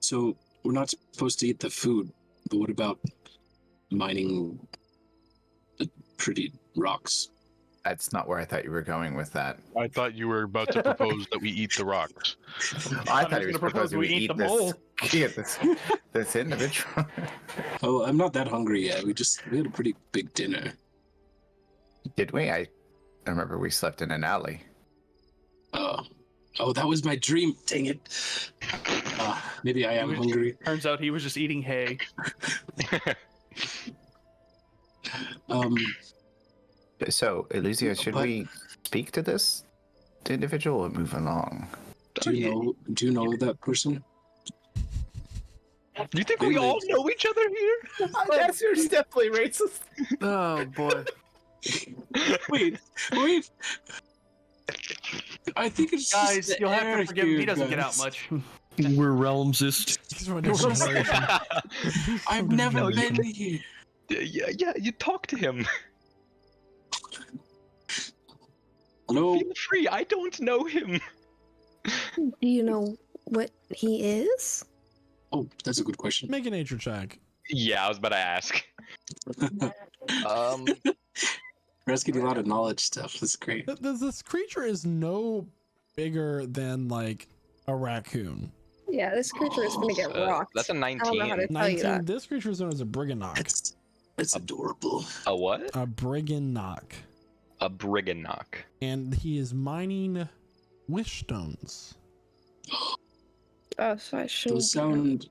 So we're not supposed to eat the food, but what about mining the pretty rocks? That's not where I thought you were going with that. I thought you were about to propose that we eat the rocks. I thought he was proposing we eat the mole. this individual. Oh, I'm not that hungry yet. We had a pretty big dinner. Did we? I remember we slept in an alley. Oh, that was my dream. Dang it. Maybe I am hungry. Turns out he was just eating hay. So, Elysia, should we speak to this individual or move along? Do you know that person? Do you think we all know each other here? That's definitely racist. Oh boy. Wait. I think it's Guys, just you'll have to air forgive him. here, He doesn't get out guys. much. We're realmsist. I've never been here. Yeah, you talk to him. Hello? Feel free, I don't know him. Do you know what he is? Oh, that's a good question. Make a nature check. Yeah, I was about to ask. We're asking a lot of knowledge stuff. That's great. This creature is no bigger than like a raccoon. Yeah, this creature is gonna get rocked. That's a I don't know how to 19. tell you that. This creature is known as a brigand. That's adorable. A what? A brigand. A brigand. And he is mining wish stones. Oh, so I shouldn't.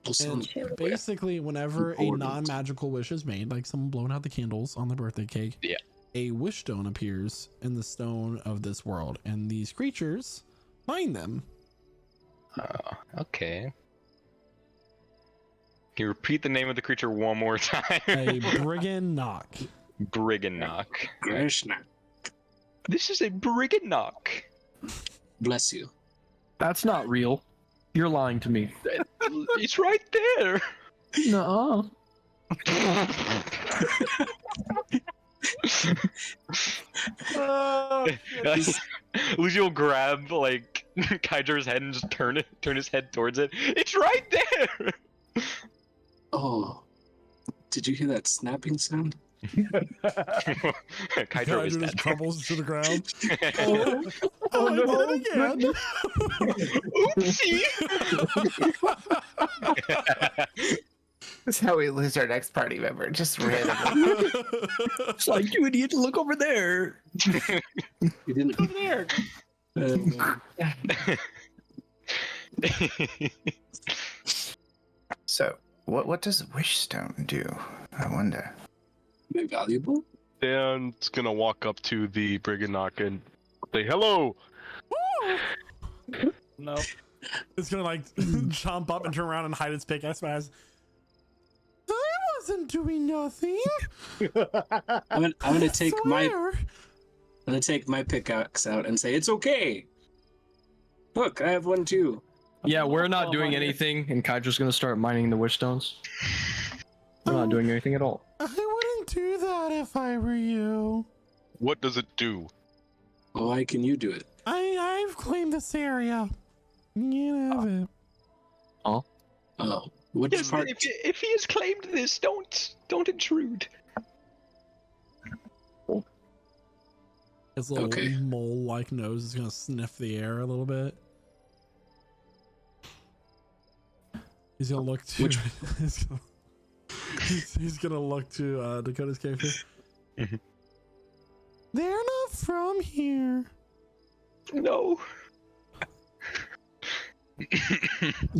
Those sound And basically, whenever a important. non-magical wish is made, like someone blowing out the candles on the birthday cake, Yeah. a wish stone appears in the stone of this world, and these creatures mine them. Okay. Can you repeat the name of the creature one more time? A brigand. Brigand. Krishna. This is a brigand. Bless you. That's not real. You're lying to me. It's right there. No. Lucy will grab like Kydra's head and just turn his head towards it. It's right there. Oh, did you hear that snapping sound? Kydra is dead. just crumbles to the ground. Oh no! Again. Oopsie! That's how we lose our next party member, just randomly. It's like, you idiot, look over there. You didn't Over there. So, what does wish stone do? I wonder. Very valuable. Dan's gonna walk up to the Briganock and say, "Hello." No. It's gonna like jump up and turn around and hide its pickaxe as I wasn't doing nothing. I'm gonna take my Swear. I'm gonna take my pickaxe out and say it's okay. Look, I have one too. Yeah, we're not doing anything, and Kydra's gonna start mining the wish stones. We're not doing anything at all. I wouldn't do that if I were you. What does it do? Well, why can you do it? I've claimed this area. You have it. Oh, which Yes, part? if he has claimed this, don't intrude. His little Okay. mole-like nose is gonna sniff the air a little bit. He's gonna look to. Which- he's gonna look to Dakota's character. They're not from here. No.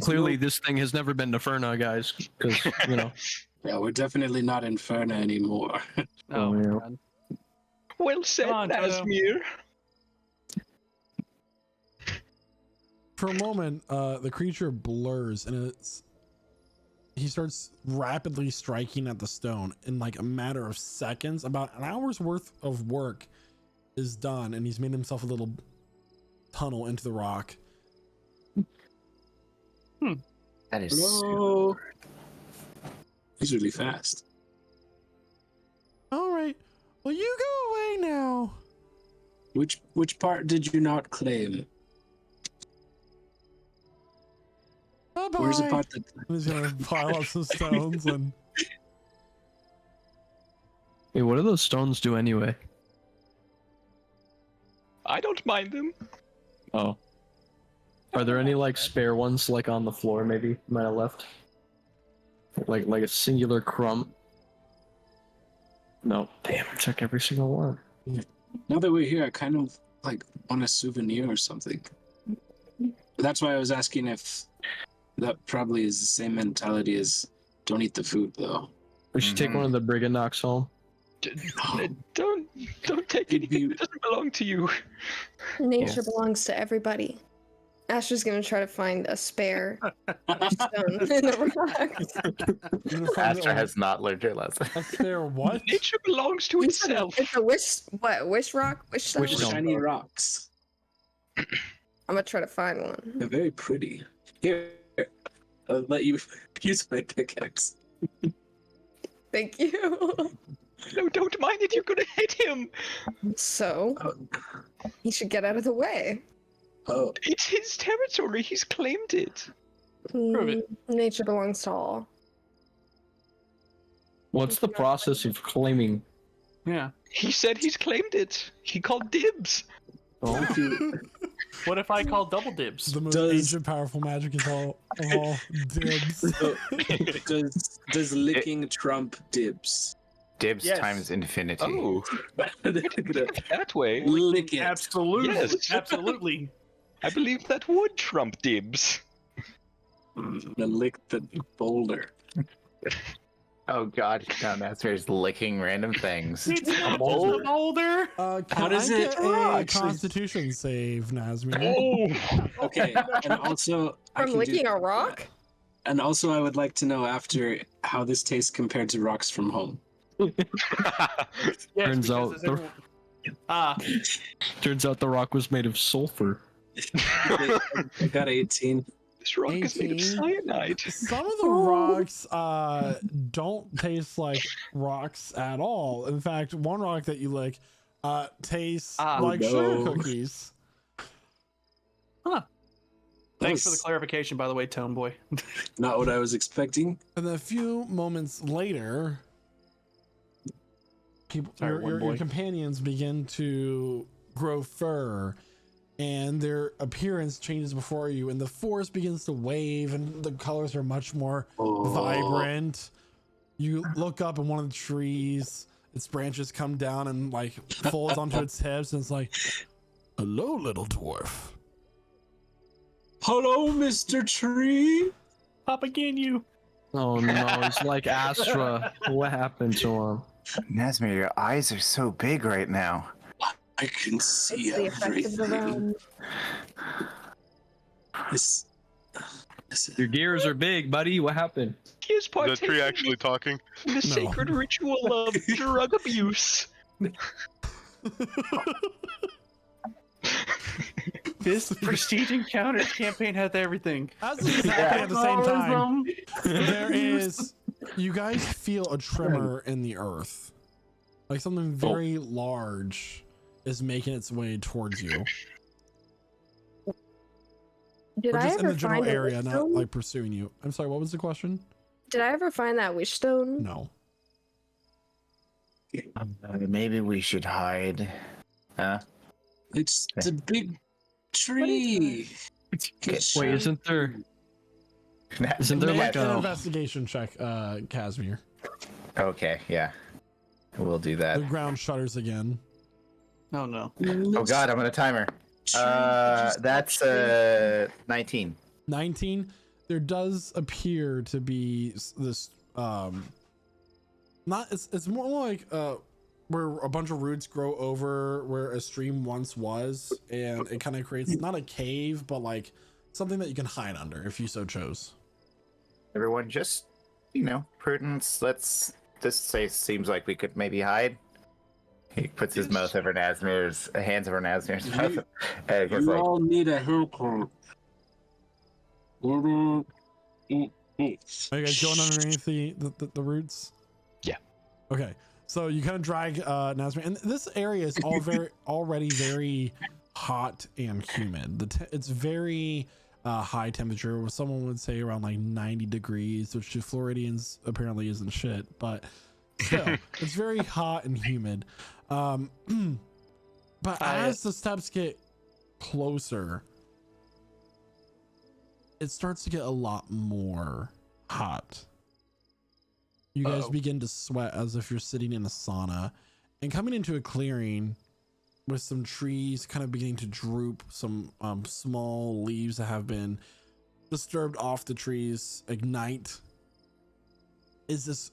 Clearly, this thing has never been to Ferna, guys. Because Yeah, we're definitely not in Ferna anymore. Oh, yeah. God. Well said, Come on, Toto. Asmir. For a moment, the creature blurs and he starts rapidly striking at the stone. In like a matter of seconds, about an hour's worth of work is done, and he's made himself a little tunnel into the rock. That is No. He's really fast. All right, well, you go away now. Which part did you not claim? Bye-bye. Where's the part that? He's gonna pile up some stones and Hey, what do those stones do anyway? I don't mind them. Oh. Are there any like spare ones like on the floor maybe might have left? Like a singular crumb? No. Damn, check every single one. Now that we're here, I kind of like want a souvenir or something. That's why I was asking if that probably is the same mentality as don't eat the food though. We should take one of the Brigandocks home. Don't take anything that doesn't belong to you. Nature belongs to everybody. Astra's gonna try to find a spare stone in the rock. Astra has not learned her lesson. a spare what? Nature belongs to itself. It's a wish rock? Wish stone? Wish shiny rocks. I'm gonna try to find one. They're very pretty. Here, I'll let you use my pickaxe. Thank you. No, don't mind it. You're gonna hit him. So, he should get out of the way. Oh, It's his territory. He's claimed it. Prove it. Nature belongs to all. What's the process of claiming? Yeah. He said he's claimed it. He called dibs. Oh, What if I call double dibs? The most ancient, powerful magic is all dibs. does licking trump dibs? Dibs Yes. times infinity. Oh, that way. Lick it. Absolutely. Yes. Absolutely. I believe that would trump dibs. Lick the boulder. Oh god, now Asmir's licking random things. It's not just a boulder. Can How does I it get a actually- Constitution save, Nazmi? Oh, Okay, and also I From can do- licking a rock? And also, I would like to know after how this tastes compared to rocks from home. Yes, Turns because out as everyone- Ah, turns out the rock was made of sulfur. I got 18. this rock is made of 18. cyanide. Some of the rocks don't taste like rocks at all. In fact, one rock that you lick tastes like sugar no. cookies. thanks for the was- clarification, by the way, Tone Boy. Not what I was expecting. And then a few moments later, Sorry, one your boy. companions begin to grow fur and their appearance changes before you, and the forest begins to wave, and the colors are much more vibrant. You look up, and one of the trees, its branches come down and like folds onto its hips, and it's like, "Hello, little dwarf." Hello, Mr. Tree. Papa Ginyu. Oh no, he's like Astra. What happened to him? Nazmir, your eyes are so big right now. I can see The effect of the everything. realm. Your gears are big, buddy. What happened? He is Is that tree partaking actually talking? in the sacred ritual of drug abuse. This Prestige Encounters campaign had everything. As this is happening at the same time, there is, you guys feel a tremor in the earth. Like something very large is making its way towards you. Did or I just in ever the general find area, a not stone? like pursuing you. I'm sorry, what was the question? Did I ever find that wish stone? No. Maybe we should hide. Huh? It's the big tree. Wait, isn't there like Make an a investigation check, Casimir. Okay, yeah. We'll do that. The ground shudders again. Oh no. Oh god, I'm on a timer. That's 19. 19. There does appear to be this not it's more like where a bunch of roots grow over where a stream once was, and it kind of creates not a cave but like something that you can hide under if you so chose. Everyone just, prudence. Let's just say seems like we could maybe hide. He puts his mouth over Nazmir's hands over Nazmir's mouth. And he's You like, all need a haircut. Are you guys going underneath the roots? Yeah. Okay. So you kind of drag Nazmir, and this area is already very hot and humid. It's very high temperature, where someone would say around like 90 degrees, which to Floridians apparently isn't shit, but still, it's very hot and humid. But as the steps get closer, it starts to get a lot more hot. You guys begin to sweat as if you're sitting in a sauna, and coming into a clearing with some trees kind of beginning to droop, some small leaves that have been disturbed off the trees ignite, is this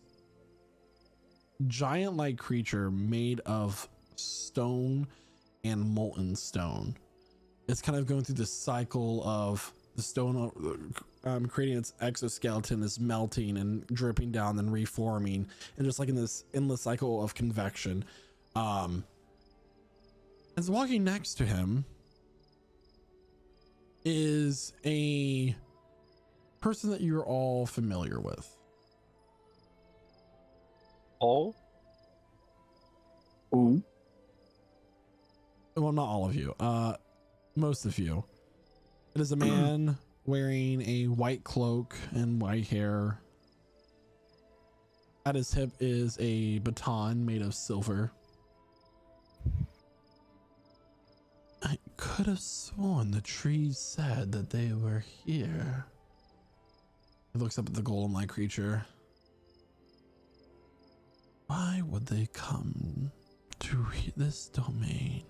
giant-like creature made of stone and molten stone. It's kind of going through this cycle of the stone creating its exoskeleton is melting and dripping down and reforming, and just like in this endless cycle of convection. As walking next to him is a person that you're all familiar with. All? Who? Well, not all of you. Most of you. It is a man wearing a white cloak and white hair. At his hip is a baton made of silver. I could have sworn the trees said that they were here. He looks up at the golem-like creature. Why would they come to this domain?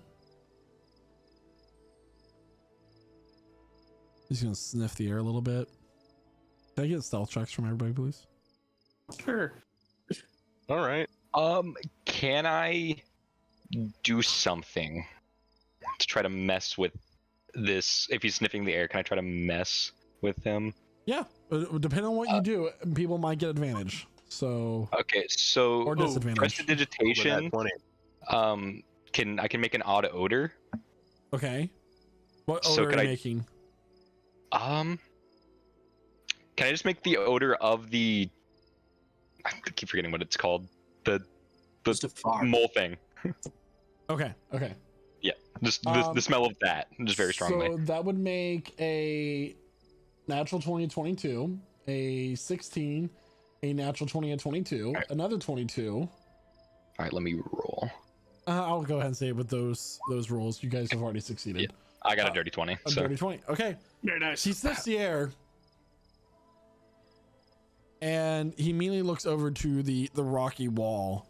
He's gonna sniff the air a little bit. Can I get stealth checks from everybody, please? Sure. All right. Can I do something to try to mess with this? If he's sniffing the air, can I try to mess with him? Yeah, depending on what you do, people might get advantage. So okay, so or disadvantage. Prestidigitation. I can make an odd odor. Okay. What So odor could are you I- making? Can I just make the odor of the? I keep forgetting what it's called. The mole thing. Okay. Yeah, just the smell of that, just very strongly. So that would make a natural 20 at 22, a 16, a natural 20 at 22, another 22. All right, let me roll. I'll go ahead and say it with those rolls. You guys have already succeeded. I got a dirty 20. A dirty 20. Okay. Very nice. He sniffs the air, and he immediately looks over to the rocky wall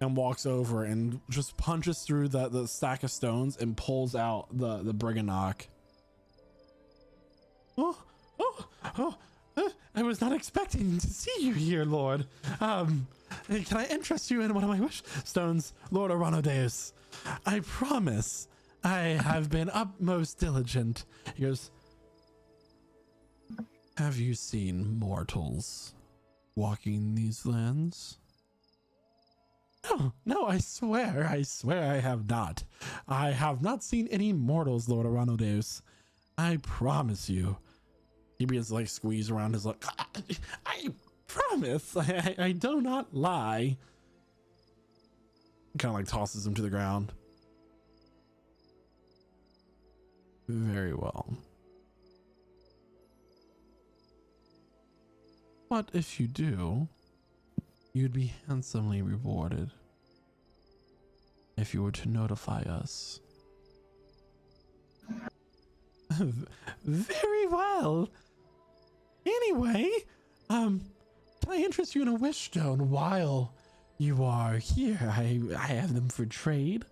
and walks over and just punches through the stack of stones and pulls out the Briganock. I was not expecting to see you here, Lord. Can I interest you in one of my wish stones, Lord Oranodeus? I promise I have been utmost diligent. He goes, have you seen mortals walking these lands? No, I swear I have not. I have not seen any mortals, Lord Oranodeus. I promise you. He begins to like squeeze around his like, I promise, I do not lie. Kind of like tosses him to the ground. Very well. But if you do, you'd be handsomely rewarded if you were to notify us. Very well. Anyway, can I interest you in a wish stone while you are here? I have them for trade.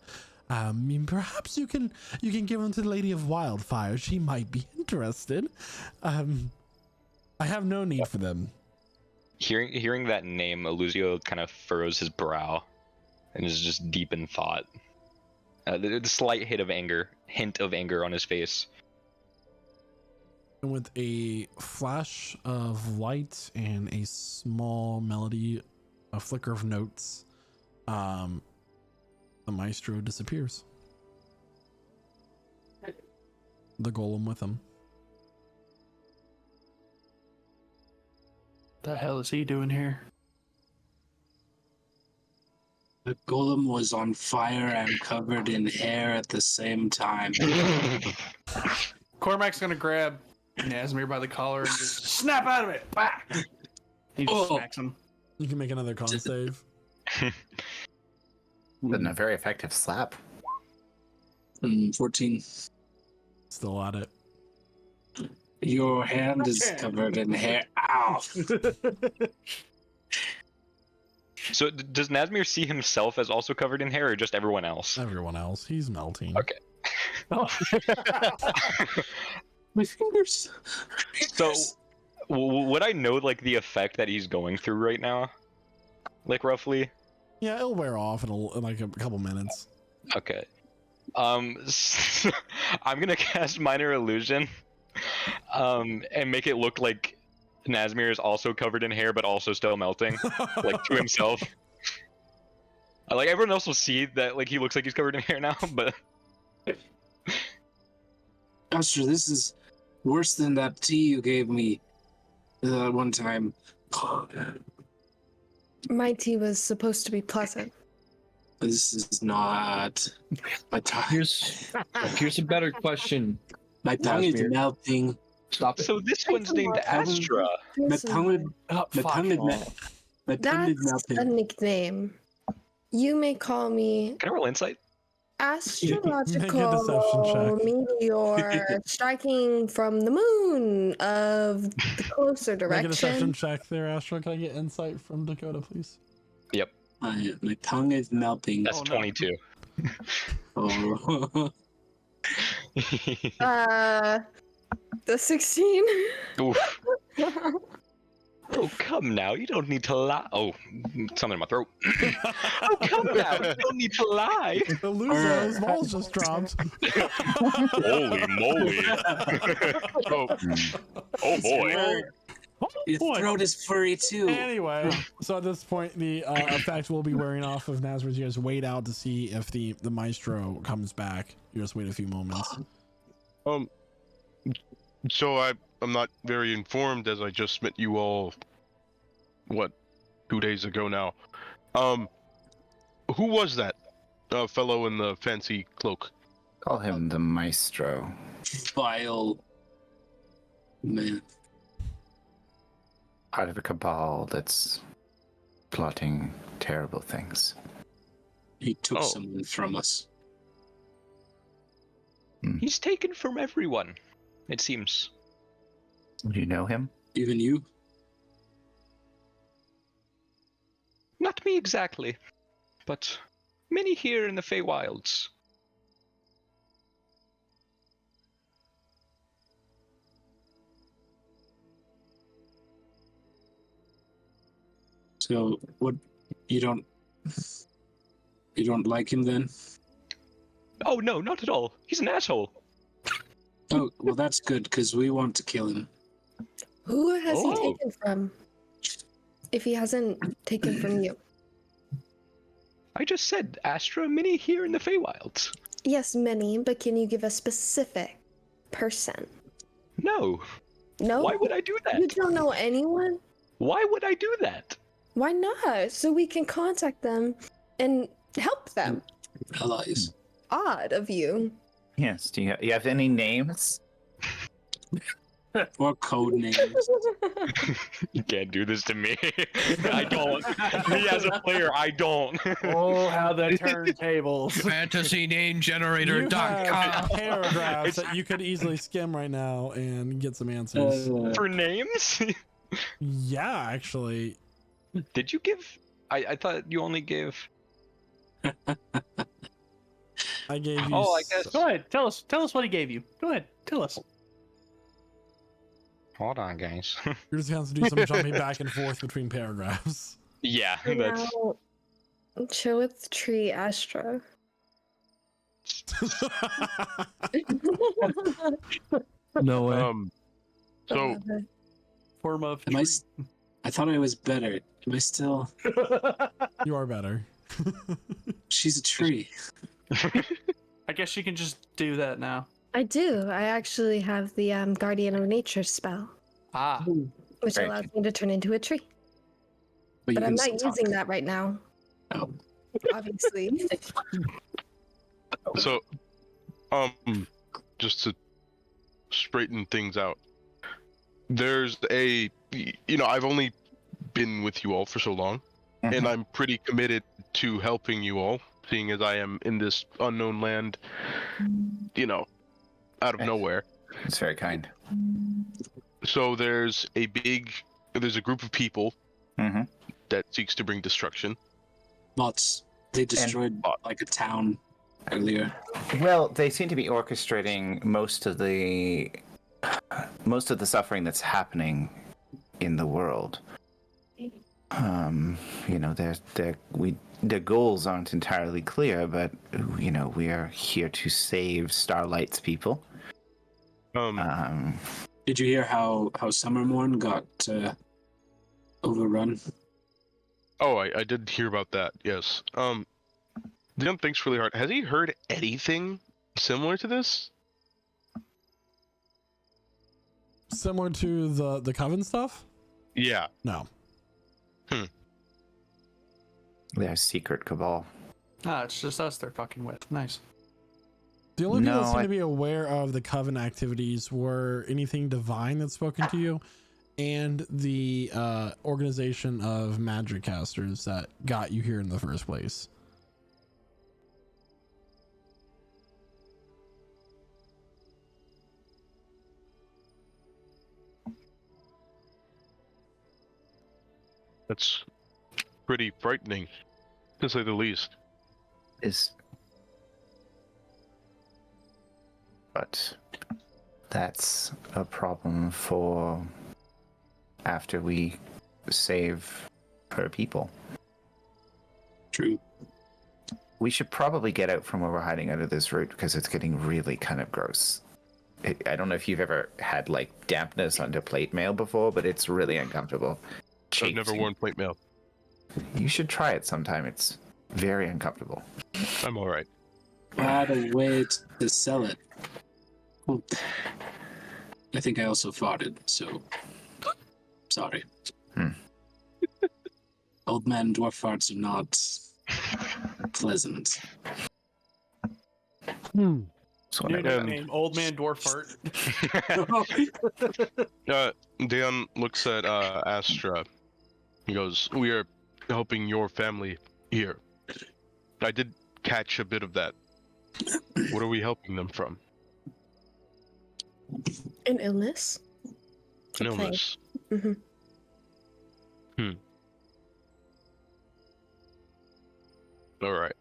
Perhaps you can give them to the Lady of Wildfire. She might be interested. I have no need for them. Hearing that name, Eluzio kind of furrows his brow and is just deep in thought. The slight hint of anger on his face. And with a flash of light and a small melody, a flicker of notes, the maestro disappears. The golem with him. The hell is he doing here? The golem was on fire and covered in hair at the same time. Cormac's gonna grab Nazmir by the collar and just snap out of it. Bah! He just smacks him. You can make another con save. Been a very effective slap. 14. Still at it. Your hand is covered in hair. Ow! So does Nazmir see himself as also covered in hair, or just everyone else? Everyone else. He's melting. Okay. My fingers. So, would I know like the effect that he's going through right now? Like roughly? Yeah, it'll wear off in like a couple minutes. Okay. I'm gonna cast Minor Illusion, and make it look like Nazmir is also covered in hair, but also still melting, like to himself. Like everyone else will see that, like he looks like he's covered in hair now, but. Astra, this is worse than that tea you gave me one time. My tea was supposed to be pleasant. This is not. My tongue. Here's a better question. My tongue is melting. Stop it. So this one's named Astra. My tongue is melting. That's a nickname. You may call me Can I roll insight? astrological meteor striking from the moon of the closer Make a deception direction. check there, Astro. Can I get insight from Dakota, please? Yep. My tongue is melting. That's 22. Oh. The 16. Oof. Oh, come now. You don't need to lie. Oh, something in my throat. Oh, come now. You don't need to lie. The loser, his balls just dropped. Holy moly. Oh boy. Your throat is furry too. Anyway, so at this point, the effect will be wearing off of Nazareth. You guys wait out to see if the maestro comes back. You just wait a few moments. So I'm not very informed, as I just met you all, 2 days ago now. Who was that fellow in the fancy cloak? Call him the maestro. Vile man. Part of a cabal that's plotting terrible things. He took someone from us. He's taken from everyone, it seems. Do you know him? Even you? Not me exactly, but many here in the Feywilds. So what? You don't like him then? Oh no, not at all. He's an asshole. Oh, well, that's good because we want to kill him. Who has he Oh. taken from? If he hasn't taken from you. I just said Astra, many here in the Feywilds. Yes, many, but can you give a specific person? No. No? Why would I do that? You don't know anyone? Why would I do that? Why not? So we can contact them and help them. Allies. Odd of you. Yes. Do you have any names? Or code names. You can't do this to me. I don't. Me as a player, I don't. Oh, how the turntables. FantasyNameGenerator.com. Paragraphs that you could easily skim right now and get some answers. For names? Yeah, actually. Did you give? I thought you only gave. I gave you. Oh, I guess. Go ahead. Tell us what he gave you. Go ahead. Tell us. Hold on, guys. You're just going to do some jumping back and forth between paragraphs. Yeah, For that's. now, chill with Tree Astra. No way. So Form of. I thought I was better. Am I still? You are better. She's a tree. I guess she can just do that now. I do. I actually have the Guardian of Nature spell, Ah. which Great. allows me to turn into a tree. But, But you I'm can not still using talk. that right now. Oh. Obviously. So, just to straighten things out, there's I've only been with you all for so long, and I'm pretty committed to helping you all, seeing as I am in this unknown land, out of nowhere. It's very kind. So there's a group of people Mm-hmm. that seeks to bring destruction. Bots. They destroyed like a town earlier. Well, they seem to be orchestrating most of the suffering that's happening in the world. Their goals aren't entirely clear, but we are here to save Starlight's people. Did you hear how Summermorn got overrun? Oh, I did hear about that. Yes. Dion thinks really hard. Has he heard anything similar to this? Similar to the Coven stuff? Yeah. No. Their secret cabal. Ah, it's just us they're fucking with. Nice. The only people that seem I- to be aware of the Coven activities were anything divine that's spoken to you, and the organization of magic casters that got you here in the first place. That's pretty frightening, to say the least. But that's a problem for after we save her people. True. We should probably get out from where we're hiding out of this route because it's getting really kind of gross. I don't know if you've ever had like dampness under plate mail before, but it's really uncomfortable. I've never worn plate mail. You should try it sometime. It's very uncomfortable. I'm all right. What a way to sell it. Well, I think I also farted, so sorry. Old man dwarf farts are not pleasant. New So nickname, Old Man Dwarf Fart. Dion looks at Astra. He goes, "We are helping your family here. I did catch a bit of that. What are we helping them from?" An illness? An illness. Mm-hmm. All right.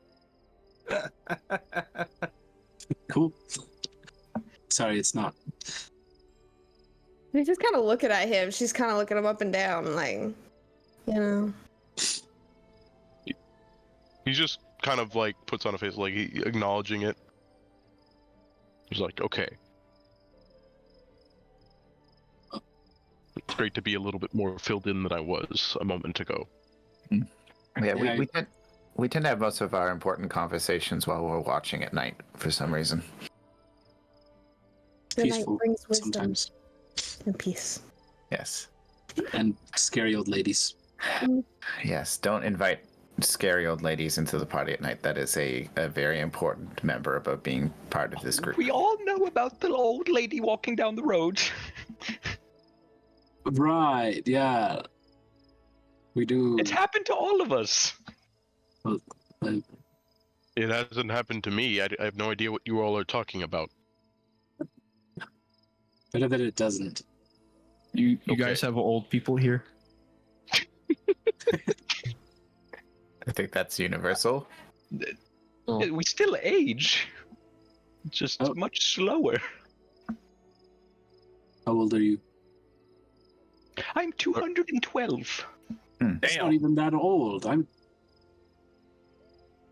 Cool. Sorry, it's not. She's just kind of looking at him. She's kind of looking him up and down, like, you know. He just kind of like puts on a face, like acknowledging it. He's like, okay. It's great to be a little bit more filled in than I was a moment ago. Yeah, we tend to have most of our important conversations while we're watching at night for some reason. The night Peaceful brings wisdom sometimes. and peace. Yes. And scary old ladies. Yes, don't invite scary old ladies into the party at night. That is a very important member about being part of this group. We all know about the old lady walking down the road. Right, yeah. We do. It's happened to all of us. Well, It hasn't happened to me. I have no idea what you all are talking about. better that it doesn't. You guys have old people here? I think that's universal. We still age. Just much slower. How old are you? I'm 212. It's not even that old. How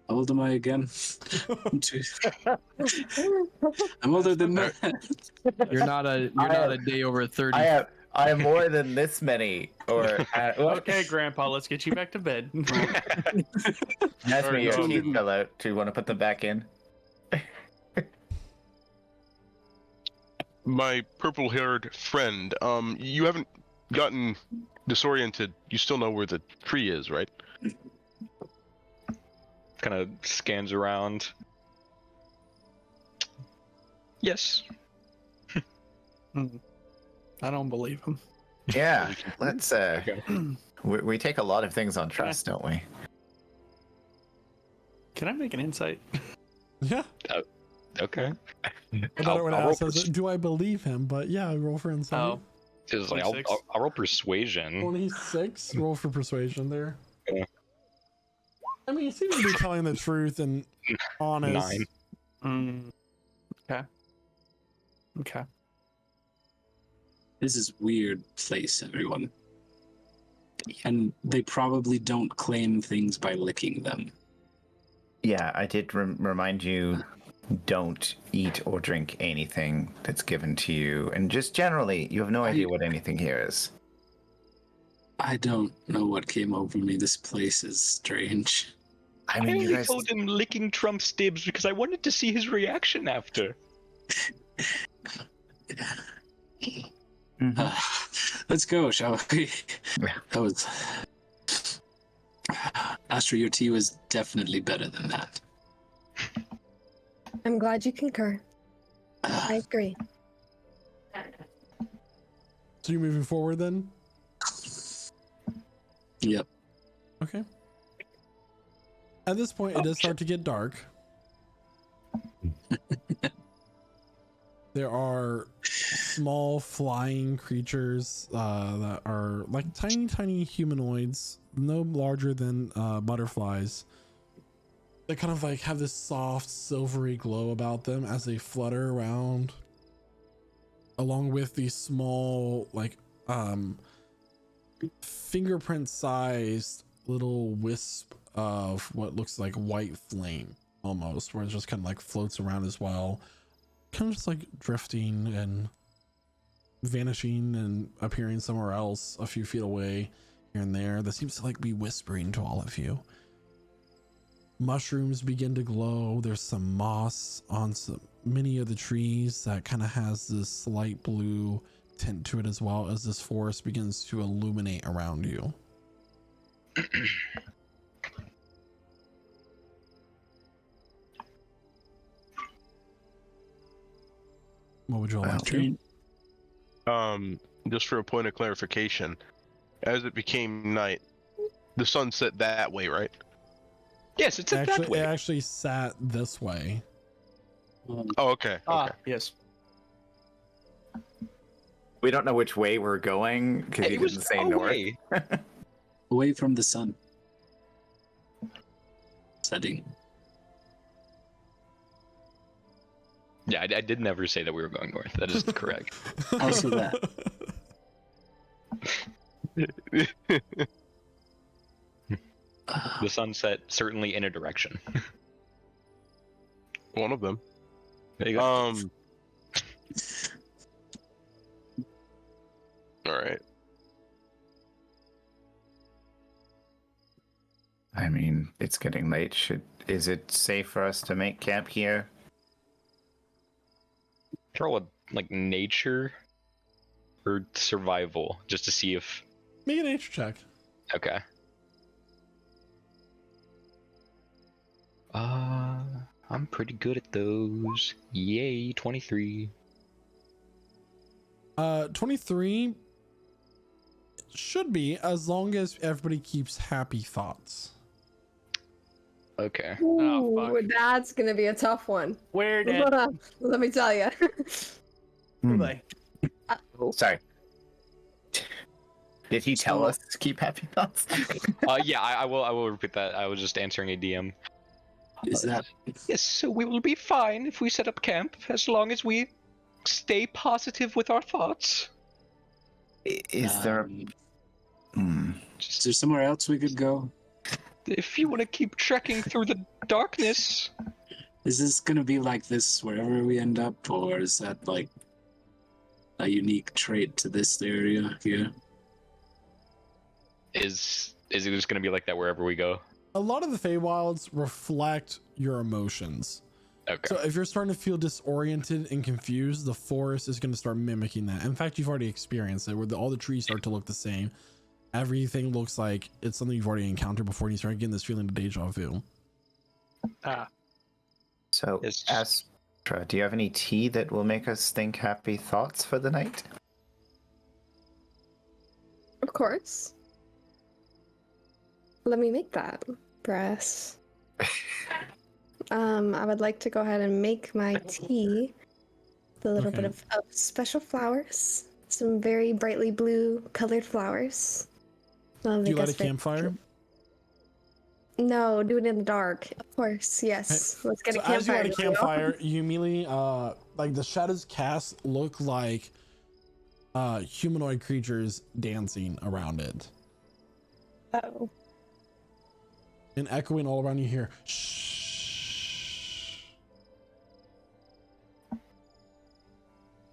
old am I again? I'm older than that. You're not a day over 30. I am more than this many. Okay, Grandpa, let's get you back to bed. That's me. Your teeth fell out. Do you want to put them back in? My purple-haired friend, you haven't gotten disoriented. You still know where the tree is, right? Kind of scans around. Yes. I don't believe him. Yeah, let's. We take a lot of things on trust, don't we? Can I make an insight? Yeah. Okay. I thought it would ask us, do I believe him? But yeah, roll for insight. Oh. It's like, I'll roll persuasion. 26. Roll for persuasion there. Yeah. I mean, he seems to be telling the truth and honest. 9. Okay. This is weird place, everyone. And they probably don't claim things by licking them. Yeah, I did remind you, don't eat or drink anything that's given to you. And just generally, you have no idea what anything here is. I don't know what came over me. This place is strange. I mean, you only guys... told him licking Trump's dibs because I wanted to see his reaction after. Let's go, shall we? That was... Astra, your tea was definitely better than that. I'm glad you concur. I agree. So you're moving forward then? Yep. Okay. At this point, it does start to get dark. There are small flying creatures that are like tiny humanoids, no larger than butterflies. They kind of like have this soft silvery glow about them as they flutter around, along with these small like fingerprint sized little wisp of what looks like white flame almost, where it just kind of like floats around as well, kind of just like drifting and vanishing and appearing somewhere else a few feet away here and there. That seems to like be whispering to all of you. Mushrooms begin to glow. There's some moss on many of the trees that kind of has this slight blue tint to it, as well as this forest begins to illuminate around you. What would you all like to do? Just for a point of clarification, as it became night, the sun set that way, right? Yes, it's that way. It actually sat this way. Oh, okay. Ah, yes. We don't know which way we're going because he didn't say north. Away from the sun. Setting. Yeah, I did never say that we were going north. That is correct. Also that. The sunset certainly in a direction. One of them. There you go. All right. I mean, it's getting late. Is it safe for us to make camp here? Throw a like nature or survival just to see if. Make a nature check. Okay. I'm pretty good at those. Yay, 23. 23 should be, as long as everybody keeps happy thoughts. Okay. Ooh, that's gonna be a tough one. Where did? Let me tell you. Sorry. Did he tell us to keep happy thoughts? Yeah, I will repeat that. I was just answering a DM. Is that? Yes, so we will be fine if we set up camp, as long as we stay positive with our thoughts. Is there? Is there somewhere else we could go? If you want to keep trekking through the darkness. Is this gonna be like this wherever we end up, or is that like a unique trait to this area here? Is it just going to be like that wherever we go? A lot of the Feywilds reflect your emotions. Okay. So if you're starting to feel disoriented and confused, the forest is going to start mimicking that. In fact, you've already experienced it, where all the trees start to look the same. Everything looks like it's something you've already encountered before, and you start getting this feeling of deja vu. So, Astra, do you have any tea that will make us think happy thoughts for the night? Of course. Let me make that, Brass. I would like to go ahead and make my tea with a little bit of special flowers. Some very brightly blue colored flowers. Do you light a campfire? No, do it in the dark. Of course, yes. Hey, Let's get a as you campfire. light a campfire, you immediately, like the shadows cast look like humanoid creatures dancing around it. Oh. And echoing all around you here. Shh.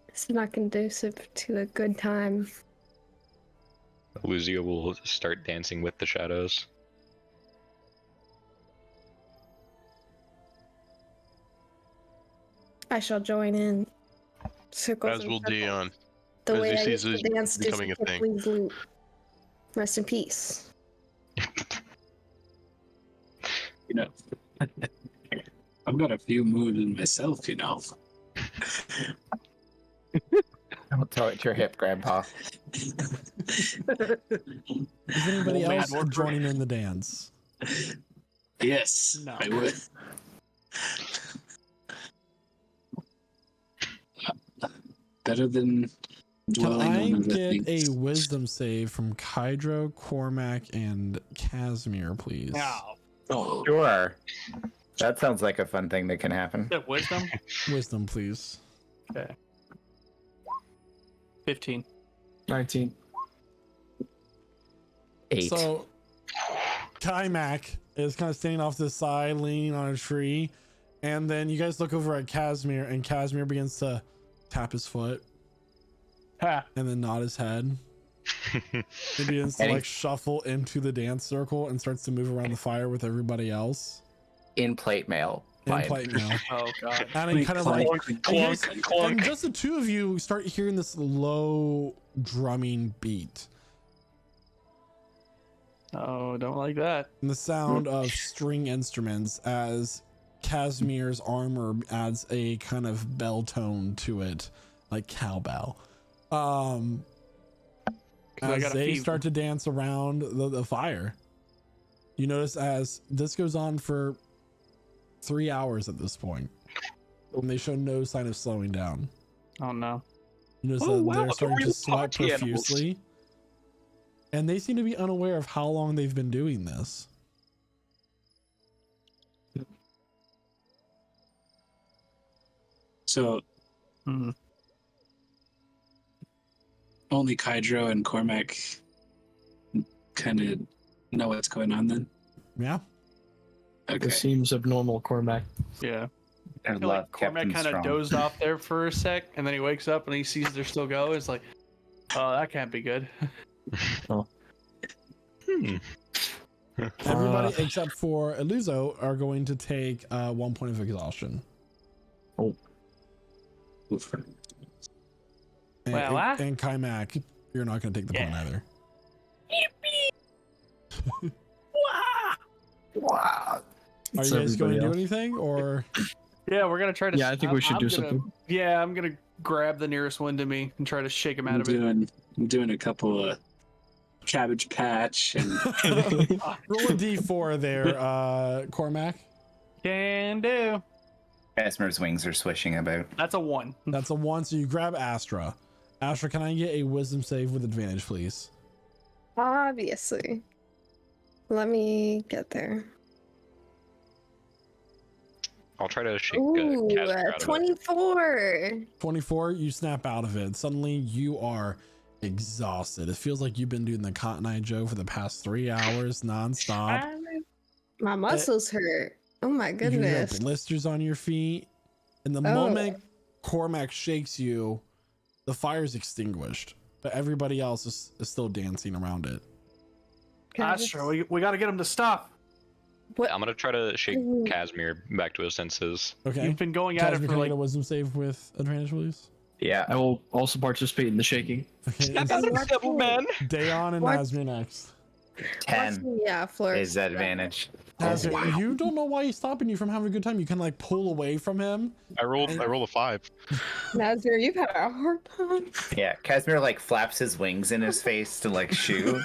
It's not conducive to a good time. Luzia will start dancing with the shadows. I shall join in. Circles As and will circles. Dion. The as way he I sees used to this dance becoming a to thing. please loot. Rest in peace. You know, I've got a few moves in myself, you know. Don't throw it to your hip, Grandpa. Is anybody else joining in the dance? Yes, No. I would. Better than Can dwelling I on other get things. a wisdom save from Kydro, Cormac, and Casimir, please? Oh, Sure. That sounds like a fun thing that can happen. wisdom. Wisdom, please. Okay. 15. 19. 8. So, Kymac is kind of standing off to the side, leaning on a tree, and then you guys look over at Casimir, and Casimir begins to tap his foot, and then nod his head. He begins to like shuffle into the dance circle and starts to move around the fire with everybody else. In plate mail. In plate mail. Oh god. And it kind of like clunk, clunk. and just the two of you start hearing this low drumming beat. Oh, don't like that. And the sound of string instruments as Casimir's armor adds a kind of bell tone to it, like cowbell. As they start to dance around the fire, you notice as this goes on for 3 hours at this point, and they show no sign of slowing down. Oh no. You notice Oh, that wow, they're look at starting all to your sweat party animals. profusely. And they seem to be unaware of how long they've been doing this. So only Kydro and Cormac kind of know what's going on then? Yeah. Okay. This seems abnormal, Cormac. Yeah. I feel love like Cormac Captain kind of Strong. dozed off there for a sec, and then he wakes up and he sees they're still going. It's like, oh, that can't be good. Everybody except for Eluzo are going to take 1 point of exhaustion. Oh. And, Well, and Kaimak, you're not going to take the point either. Wow. Are you guys going to do anything, or? Yeah, we're gonna try to. Yeah, I think we should do something. Yeah, I'm gonna grab the nearest one to me and try to shake him out of it. I'm doing a couple of Cabbage Patch and Roll a d4 there, Cormac. Can do. Casmer's wings are swishing about. That's a 1. That's a 1, so you grab Astra. Astra, can I get a wisdom save with advantage, please? Obviously. Let me get there. I'll try to shake Ooh, Casimir out of it. 24. 24, you snap out of it. Suddenly, you are exhausted. It feels like you've been doing the Cotton Eye Joe for the past 3 hours nonstop. My muscles hurt. Oh my You goodness. have blisters on your feet. And the moment Cormac shakes you, the fire's extinguished. But everybody else is still dancing around it. Astra, we gotta get him to stop. What? I'm gonna try to shake Casimir back to his senses. Okay. You've been going at Casimir, it can for I get like. a wisdom save with advantage, please? Yeah. I will also participate in the shaking. Okay, Snap out of the devil, man! Dayon and What? Asmir next. 10 Yeah, Fleur. is advantage. Asmir, you don't know why he's stopping you from having a good time. You can like pull away from him. I rolled a 5. Nazir, you've had a hard time. Yeah, Casimir like flaps his wings in his face to like shoo.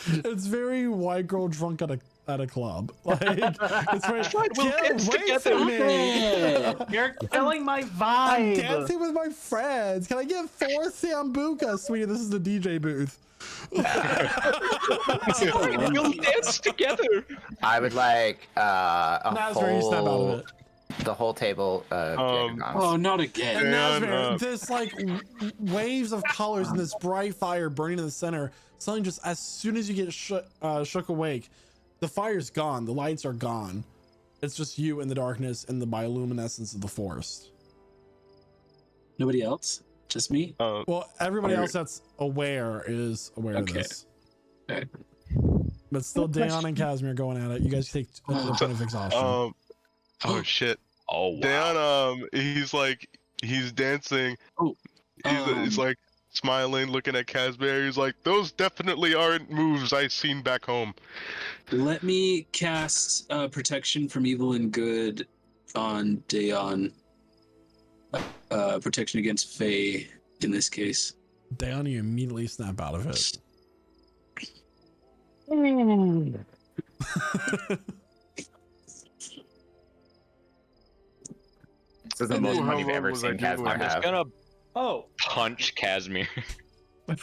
It's very white girl drunk at a club. Like it's very We'll dance together. You're killing my I'm vibe. dancing with my friends. Can I get 4 Sambuca, sweetie? This is the DJ booth. We'll dance together. I would like a Nazir, you snap out of whole, it. the whole table of Jaggergons. oh, not again. And And, Nazir, this like waves of colors and this bright fire burning in the center. Suddenly, just as soon as you get shook awake, the fire's gone. The lights are gone. It's just you in the darkness and the bioluminescence of the forest. Nobody else? Just me? Well, everybody Or- else that's aware is aware of Okay. this. Okay. But still, Dayon and Casimir going at it. You guys take another point of exhaustion. Oh shit. Oh wow. Dan, he's dancing. Oh, He's like smiling, looking at Casper. He's like, those definitely aren't moves I've seen back home. Let me cast Protection from Evil and Good on Dayon. Protection against Fae in this case. Dayon, you immediately snap out of it. This is the most How money you've long ever was I seen doing Casimir I'm just have. gonna punch Casimir. The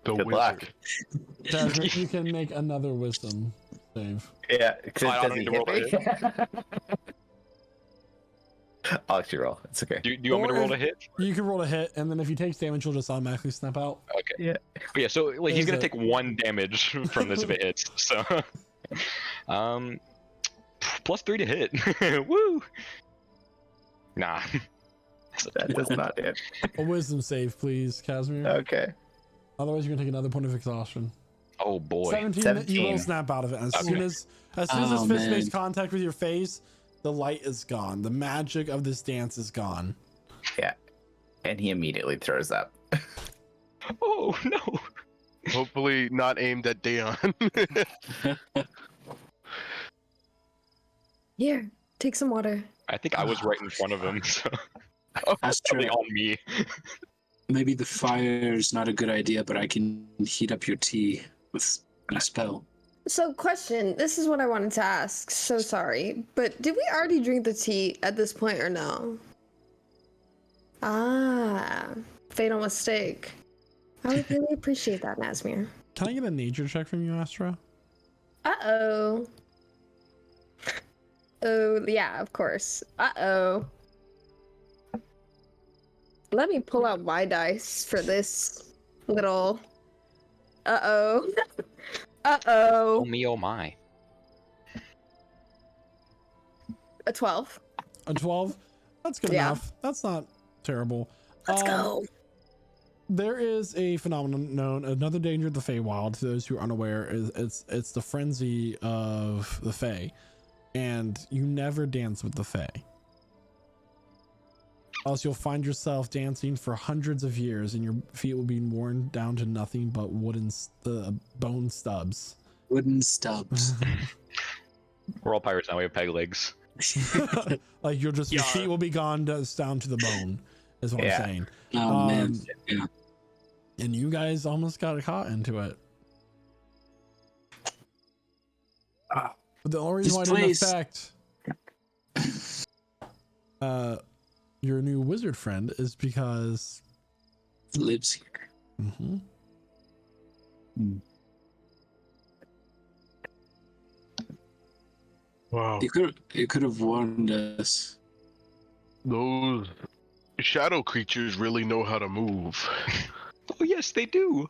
Good wizard. luck. Casimir, you can make another wisdom save. Yeah, I does don't he need to hit roll me? I'll actually roll. It's okay. Do you want me to Or roll a if- hit? You can roll a hit, and then if he takes damage, you'll just automatically snap out. Okay. Yeah. Yeah, so like he's Is gonna it? take 1 damage from this if it hits. So +3 to hit. Woo! Nah. That does not hit. A wisdom save, please, Casimir. Okay. Otherwise, you're gonna take another point of exhaustion. Oh boy. 17. You 17. will snap out of it. As Okay. soon as this Oh, fist makes man. contact with your face, the light is gone. The magic of this dance is gone. Yeah. And he immediately throws up. Oh no. Hopefully not aimed at Dayon. Here, take some water. I think I was right in front of him, so That's probably true. on me. Maybe the fire's not a good idea, but I can heat up your tea with a spell. So, question. This is what I wanted to ask. So sorry, but did we already drink the tea at this point or no? Ah, fatal mistake. I would really appreciate that, Nazmir. Can I get a nature check from you, Astra? Uh-oh. Oh, yeah, of course. Uh-oh. Let me pull out my dice for this little... Uh-oh. Uh-oh. Oh me, oh my. A 12. A 12? That's good Yeah. enough. That's not terrible. Let's go. There is a phenomenon known, another danger of the Feywild, to those who are unaware, is it's the frenzy of the Fey. And you never dance with the Fey. Else you'll find yourself dancing for hundreds of years and your feet will be worn down to nothing but bone stubs. Wooden stubs. We're all pirates now. We have peg legs. Like your feet will be gone down to the bone, is what I'm saying. Oh man. Yeah. And you guys almost got caught into it. But the only reason why it didn't affect your new wizard friend is because he lives here. Mm-hmm. Wow. You could have warned us. Those shadow creatures really know how to move. Oh yes, they do.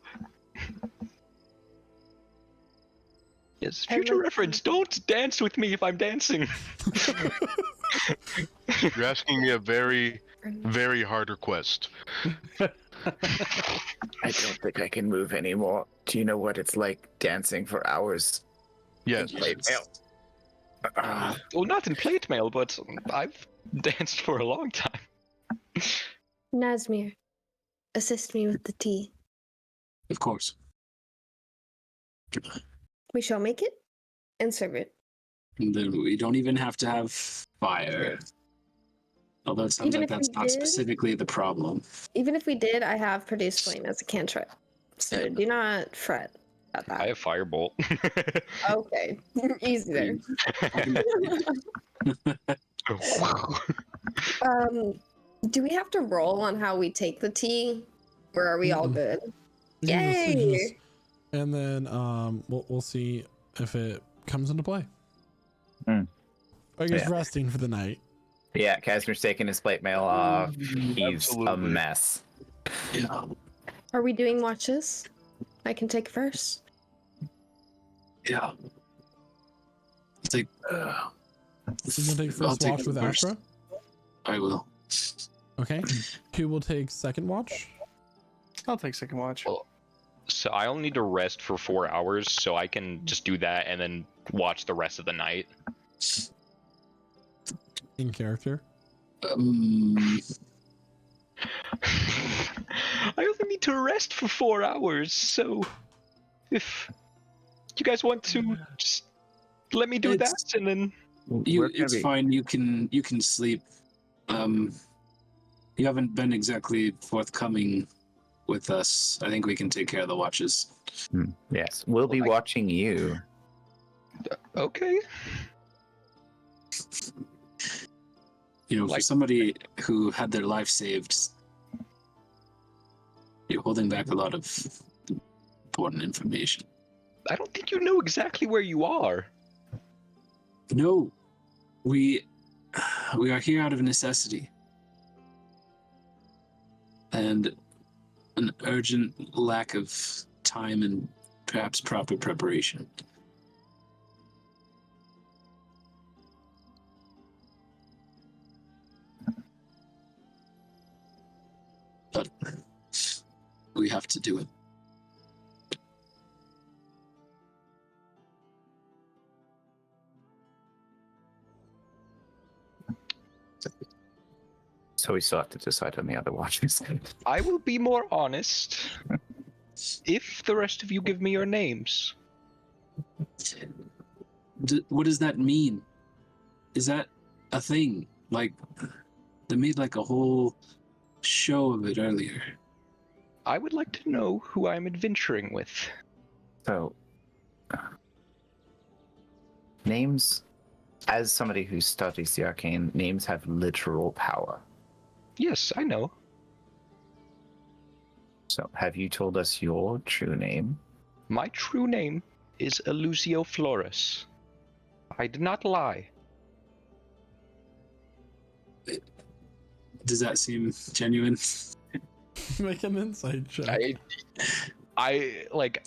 Yes, future reference. Don't dance with me if I'm dancing. You're asking me a very, very hard request. I don't think I can move anymore. Do you know what it's like dancing for hours? Yes. Well, not in plate mail, but I've danced for a long time. Nazmir, assist me with the tea. Of course. We shall make it and serve it. And then we don't even have to have fire. Although it sounds Even like if that's we not did? specifically the problem. Even if we did, I have produced flame as a cantrip. So do not fret about that. I have firebolt. Okay. Easy there. Do we have to roll on how we take the tea? Or are we all good? You can Yay! just- and then we'll see if it comes into play. I guess resting for the night. Yeah, Casimir's taking his plate mail off. He's a mess. Yeah. Are we doing watches? I can take first. Yeah. Take. You gonna take first watch with Astra? I will. Okay. Who will take second watch? I'll take second watch. So I only need to rest for 4 hours, so I can just do that and then watch the rest of the night. In character. I only need to rest for 4 hours, so if you guys want to just let me do that, and then it's fine. You can sleep. You haven't been exactly forthcoming with us. I think we can take care of the watches. Yes, we'll be watching you. Okay. You know, for somebody who had their life saved, you're holding back a lot of important information. I don't think you know exactly where you are. No, we are here out of necessity and an urgent lack of time and perhaps proper preparation. But we have to do it. So we still have to decide on the other watches. I will be more honest if the rest of you give me your names. What does that mean? Is that a thing? Like, they made like a whole show of it earlier. I would like to know who I'm adventuring with. So, names, as somebody who studies the arcane, names have literal power. Yes, I know. So, have you told us your true name? My true name is Elusio Flores. I did not lie. Does that seem genuine? Make an insight check. I like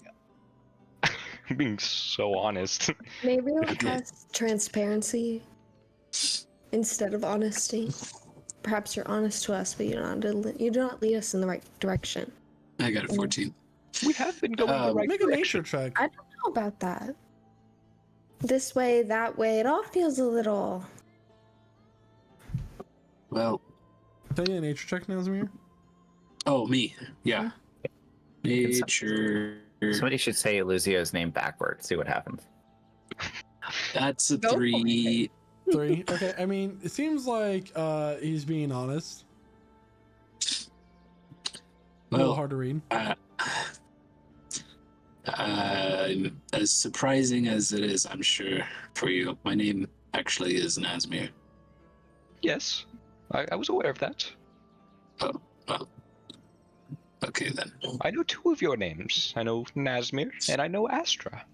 being so honest. Maybe we'll cast transparency instead of honesty. Perhaps you're honest to us, but you do not lead us in the right direction. I got a 14. We have been going the right Make a direction. nature check. I don't know about that. This way, that way, it all feels a little. Well. Tell you a nature check, Nazmir? Oh, me. Yeah. Nature. Somebody should say Elusio's name backwards. See what happens. That's a 3. 3. Okay, I mean, it seems like he's being honest. A little hard to read. As surprising as it is, I'm sure, for you, my name actually is Nazmir. Yes, I was aware of that. Oh, well. Okay, then. I know 2 of your names. I know Nazmir, and I know Astra.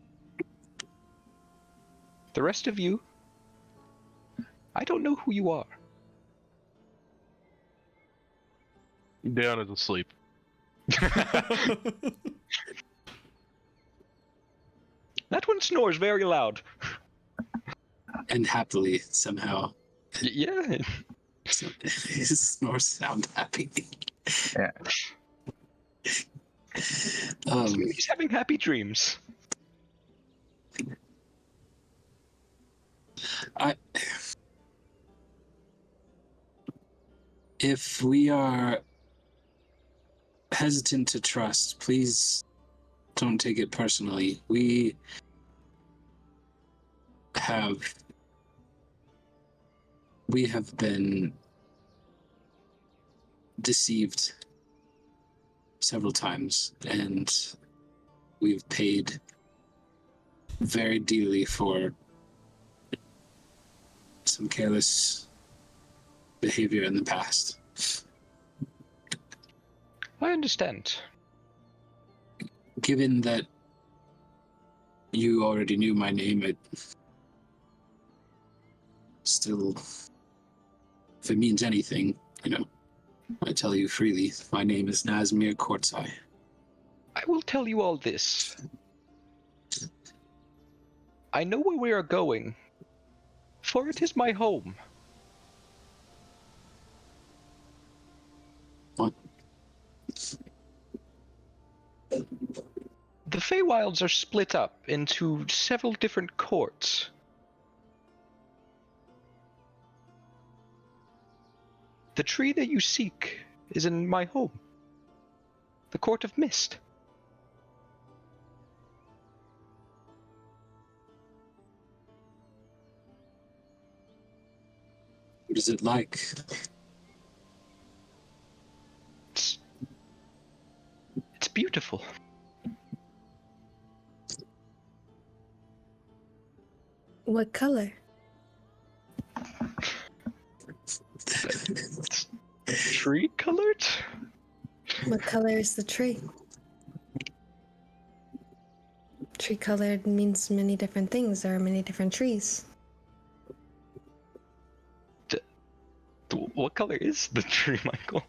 The rest of you, I don't know who you are. Dion is asleep. That one snores very loud. And happily, somehow. Yeah. His snores sound happy. Yeah. He's having happy dreams. If we are hesitant to trust, please don't take it personally. We have been deceived several times, and we've paid very dearly for some careless behavior in the past. I understand. Given that you already knew my name, it still, if it means anything, I tell you freely, my name is Nazmir Quartzai. I will tell you all this. I know where we are going, for it is my home. What? The Feywilds are split up into several different courts. The tree that you seek is in my home, the Court of Mist. What is it like? It's beautiful. What color? Tree colored? What color is the tree? Tree colored means many different things. There are many different trees. What color is the tree, Michael?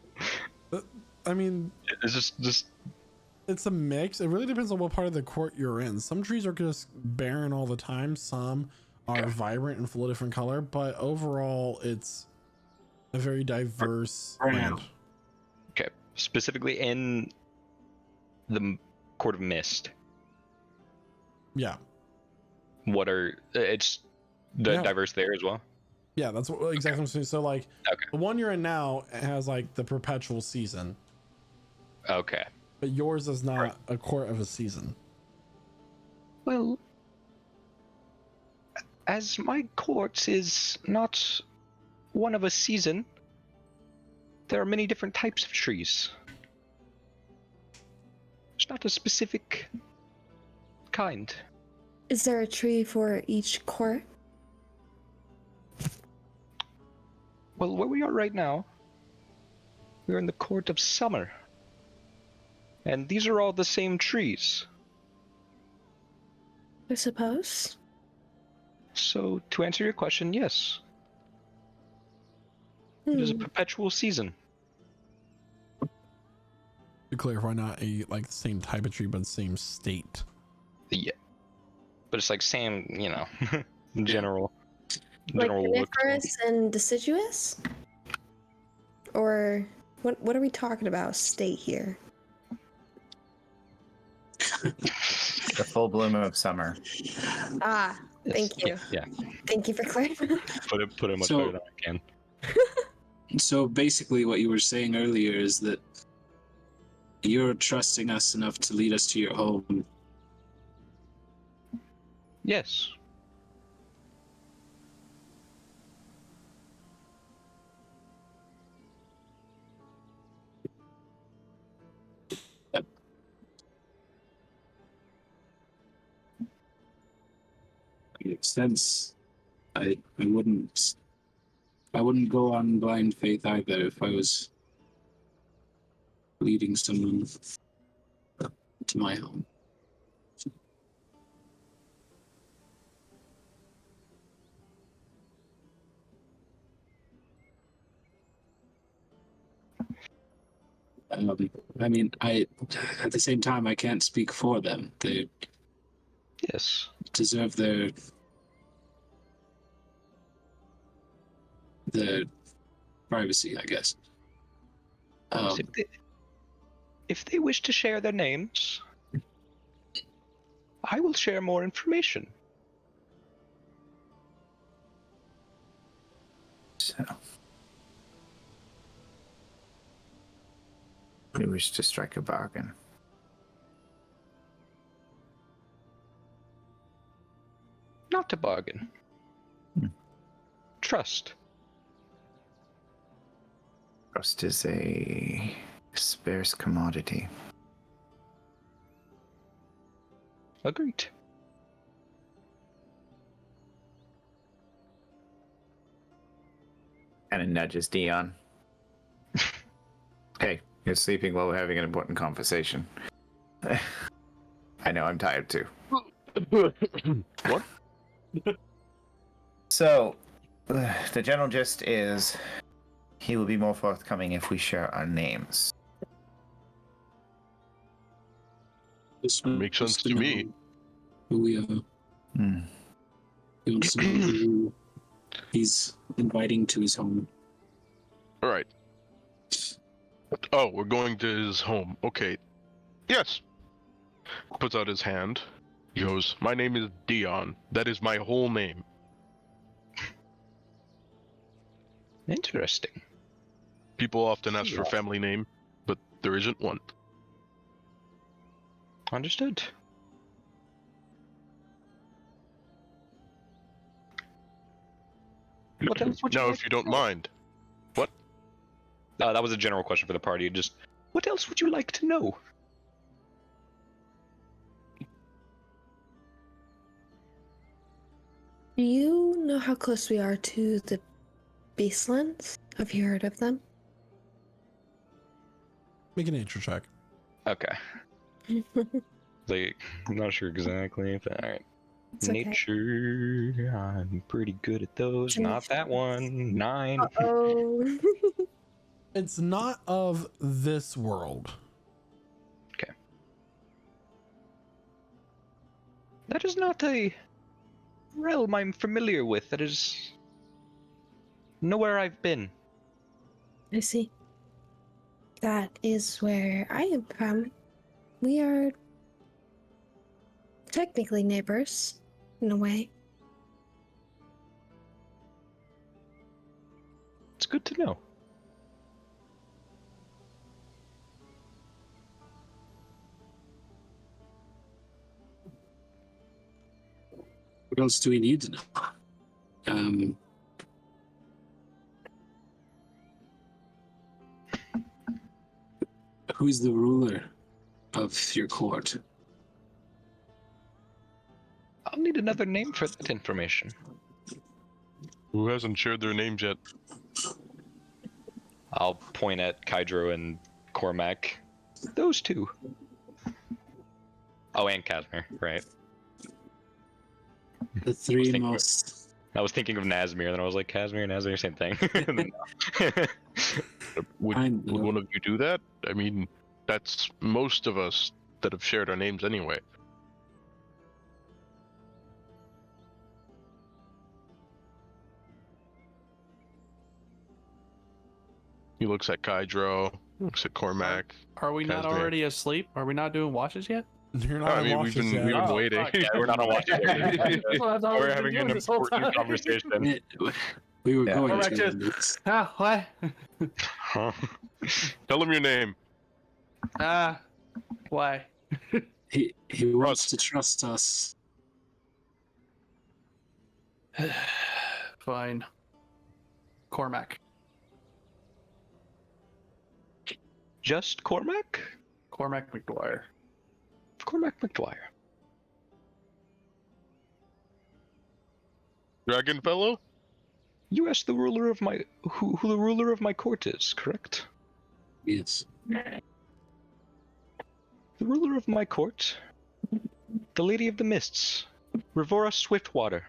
I mean, it's just. It's a mix. It really depends on what part of the court you're in. Some trees are just barren all the time. Some are vibrant and full of different color. But overall, it's a very diverse land. Okay, specifically in the Court of Mist. Yeah. What are it's diverse there as well? Yeah, that's what, exactly what I'm saying. So like, the one you're in now has like the perpetual season. Okay. But yours is not a court of a season. Well, as my court is not one of a season, there are many different types of trees. It's not a specific kind. Is there a tree for each court? Well, where we are right now, We're in the court of summer. And these are all the same trees. I suppose. So, to answer your question, yes. It is a perpetual season. To clarify, not a like the same type of tree, but same state. Yeah. But it's like same, you know, general Like look. coniferous and deciduous? Or what are we talking about? State here. The full bloom of summer. Ah, thank you. Yeah. Thank you for clarifying. Put it much So- better than I can. So basically, what you were saying earlier is that you're trusting us enough to lead us to your home. Yes. Makes sense. I wouldn't go on blind faith either if I was leading someone to my home. I mean, at the same time, I can't speak for them. They Yes. deserve their privacy, I guess. If they wish to share their names, I will share more information. So, we wish to strike a bargain. Not a bargain. Trust. Trust is a scarce commodity. Agreed. And it nudges Dion. Hey, you're sleeping while we're having an important conversation. I know, I'm tired too. What? So, the general gist is he will be more forthcoming if we share our names. Makes sense to me. Who we are. He wants to know who he's inviting to his home. All right. Oh, we're going to his home. Okay. Yes. Puts out his hand. He goes, "My name is Dion. That is my whole name." Interesting. People often ask for family name, but there isn't one. Understood. What else would you Now, like if you to don't know? mind. What? That was a general question for the party. Just, what else would you like to know? Do you know how close we are to the Beastlands? Have you heard of them? Make a nature check. Okay. Like, I'm not sure exactly, but alright. It's okay. Nature, I'm pretty good at those. Not that one. 9. Oh. It's not of this world. Okay. That is not a realm I'm familiar with. That is nowhere I've been. I see. That is where I am from. We are technically neighbors, in a way. It's good to know. What else do we need to know? Who's the ruler of your court? I'll need another name for that information. Who hasn't shared their names yet? I'll point at Kydro and Cormac. Those two. Oh, and Casimir, right. The three most. I was thinking of Nazmir, and then I was like, Casimir and Nazmir, same thing. Would one of you do that? I mean, that's most of us that have shared our names anyway. He looks at Kydro, looks at Cormac. Are we not Casimir. already asleep? Are we not doing watches yet? You're I mean, we've been waiting. fuck. Yeah, we're not on watch. We're having an this whole important time. conversation. We were Yeah. going Cormac to. just, what? Tell him your name. Why? He wants to trust us. Fine. Cormac. Just Cormac? Cormac McDwyer. Cormac McDwyer. Dragon Fellow? You asked the ruler of my who the ruler of my court is, correct? Yes. The ruler of my court, the Lady of the Mists, Rivora Swiftwater.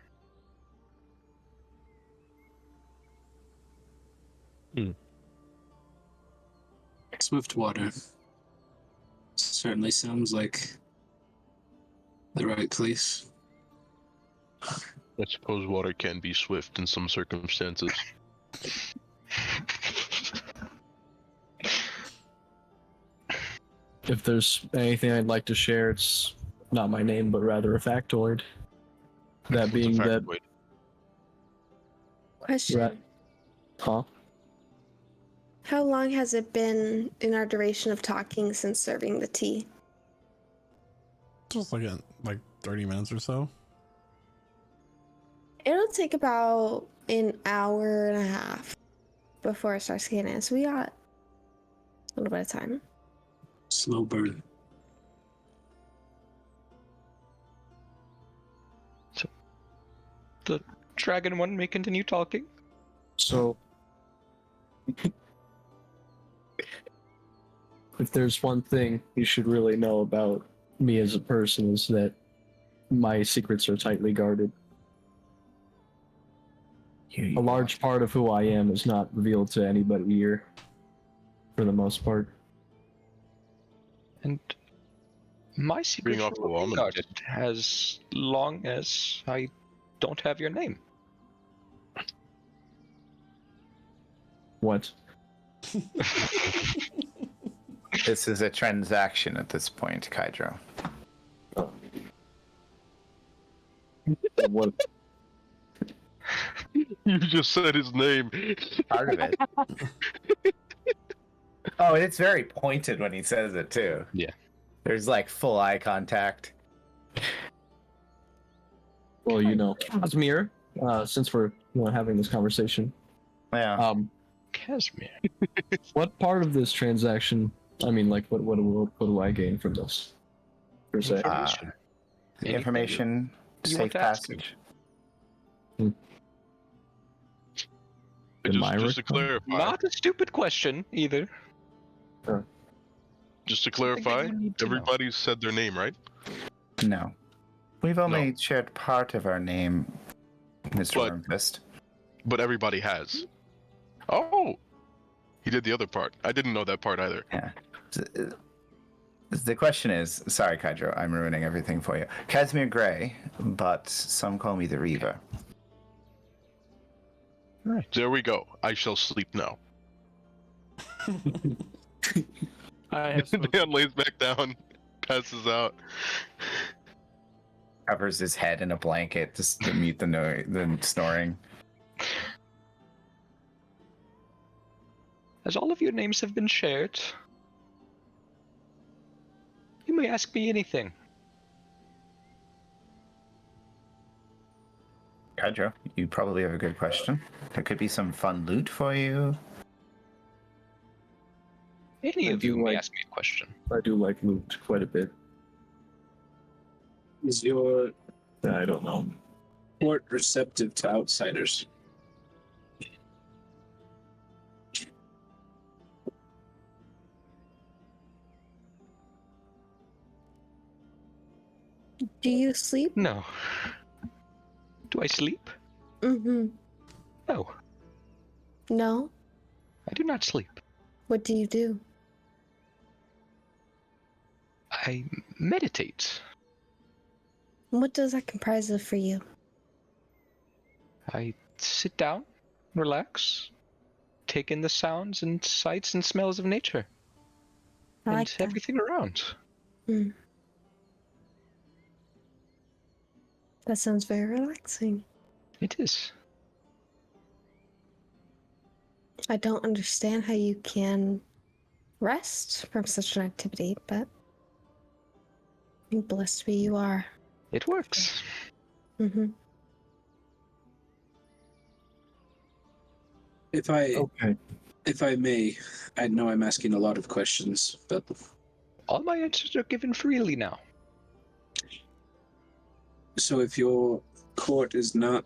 Swiftwater. Certainly sounds like the right place. I suppose water can be swift in some circumstances. If there's anything I'd like to share, it's not my name, but rather a factoid. That being that. Question. Right. Huh? How long has it been in our duration of talking since serving the tea? Just like 30 minutes or so. It'll take about an hour and a half before it starts getting in. So we got a little bit of time. Slow burn. So, the dragon one may continue talking. So, if there's one thing you should really know about me as a person, is that my secrets are tightly guarded. A large part of who I am is not revealed to anybody here, for the most part. And my secrets off the will wall, be guarded as long as I don't have your name. What? This is a transaction at this point, Kydro. What? You just said his name. Part of it. Oh, and it's very pointed when he says it too. Yeah. There's like full eye contact. Well, Casimir, since we're having this conversation. Yeah. Casimir. What part of this transaction? I mean, like, what do I gain from this? Per se. Information, you safe want to ask passage. Just to clarify. Not a stupid question either. Just to clarify, everybody said their name, right? No. We've only shared part of our name, Mr. Wormfist. But everybody has. Oh! He did the other part. I didn't know that part either. Yeah. The question is, sorry, Kydro, I'm ruining everything for you. Casimir Gray, but some call me the Reaver. Right. There we go. I shall sleep now. Leon lays back down, passes out. Covers his head in a blanket just to mute the snoring. As all of your names have been shared, you may ask me anything. Kydro, you probably have a good question. There could be some fun loot for you. Any of you may ask me a question. I do like loot quite a bit. Is your I don't know. port receptive to outsiders? Do you sleep? No. Do I sleep? Mm-hmm. No, No? I do not sleep. What do you do? I meditate. What does that comprise of for you? I sit down, relax, take in the sounds and sights and smells of nature. I and like that. everything around. Mm. That sounds very relaxing. It is. I don't understand how you can rest from such an activity, but blessed be you are. It works. Mm-hmm. If I may, I know I'm asking a lot of questions, but all my answers are given freely now. So if your court is not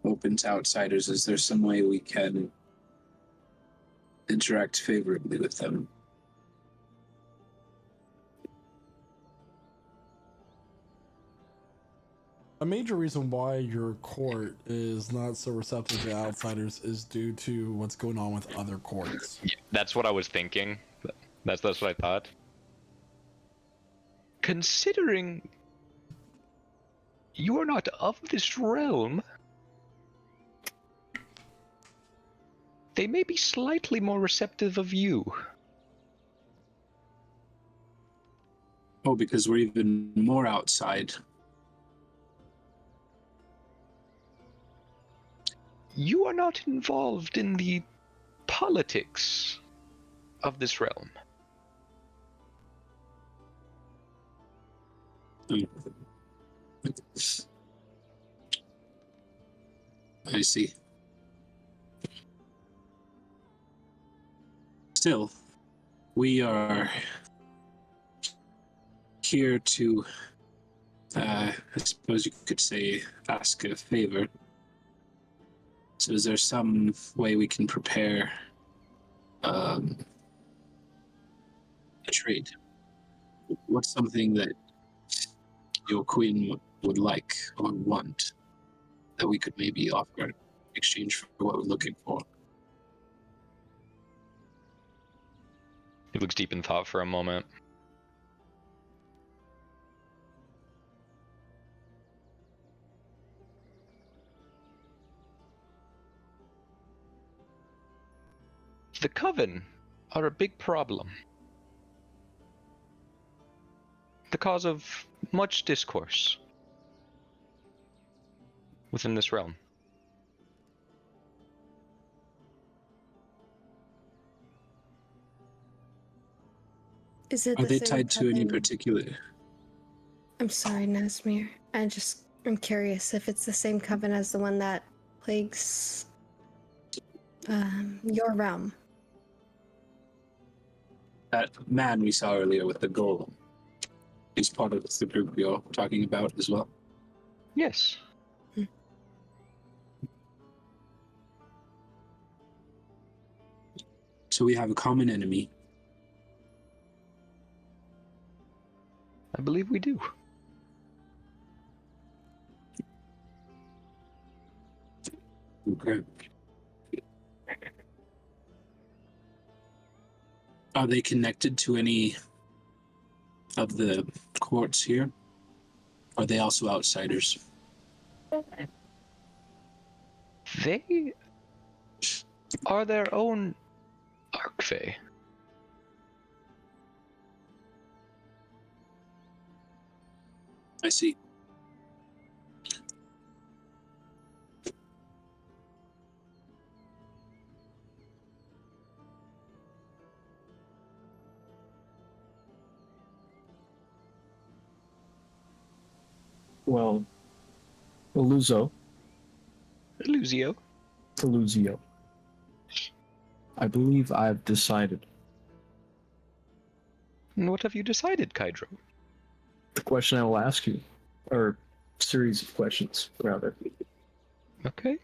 open to outsiders, is there some way we can interact favorably with them? A major reason why your court is not so receptive to outsiders is due to what's going on with other courts. Yeah, that's what I was thinking. That's what I thought. Considering you are not of this realm, they may be slightly more receptive of you. Oh, because we're even more outside. You are not involved in the politics of this realm. I see. Still, we are here to, I suppose you could say, ask a favor. So is there some way we can prepare a trade? What's something that your queen would like or want that we could maybe offer in exchange for what we're looking for? He looks deep in thought for a moment. The Coven are a big problem. The cause of much discourse within this realm. Is it Are the they same tied to any coven? particular? I'm sorry, Nasmir. I'm curious if it's the same coven as the one that plagues your realm. That man we saw earlier with the golem is part of the group you're talking about as well? Yes. So we have a common enemy. I believe we do. Okay. Are they connected to any of the courts here? Are they also outsiders? They are their own Archfey. I see. Well, Iluzio. I believe I've decided. And what have you decided, Kydro? The question I will ask you, or series of questions, rather. Okay.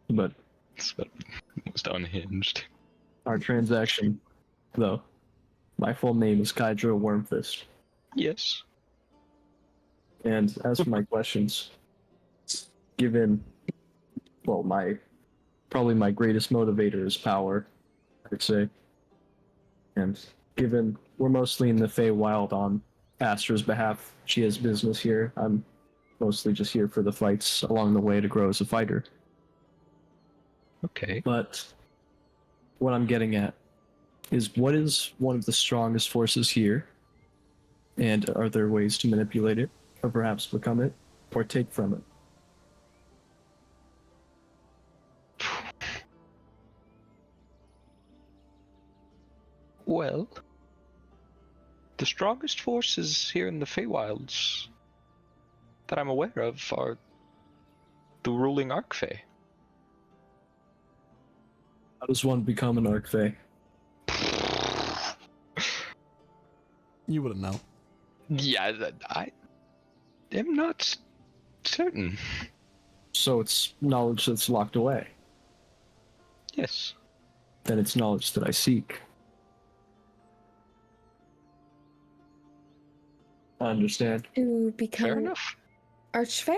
But it's most unhinged. Our transaction, though. My full name is Kydro Wormfist. Yes. And as for my questions, given, well, probably my greatest motivator is power, I'd say. And given we're mostly in the Feywild on Astra's behalf, she has business here. I'm mostly just here for the fights along the way to grow as a fighter. Okay. But what I'm getting at is, what is one of the strongest forces here? And are there ways to manipulate it, or perhaps become it, or take from it? Well, the strongest forces here in the Feywilds that I'm aware of are the ruling Archfey. How does one become an Archfey? You wouldn't know. Yeah, I am not certain. So it's knowledge that's locked away. Yes. Then it's knowledge that I seek. I understand. To become Fair enough. Archfey?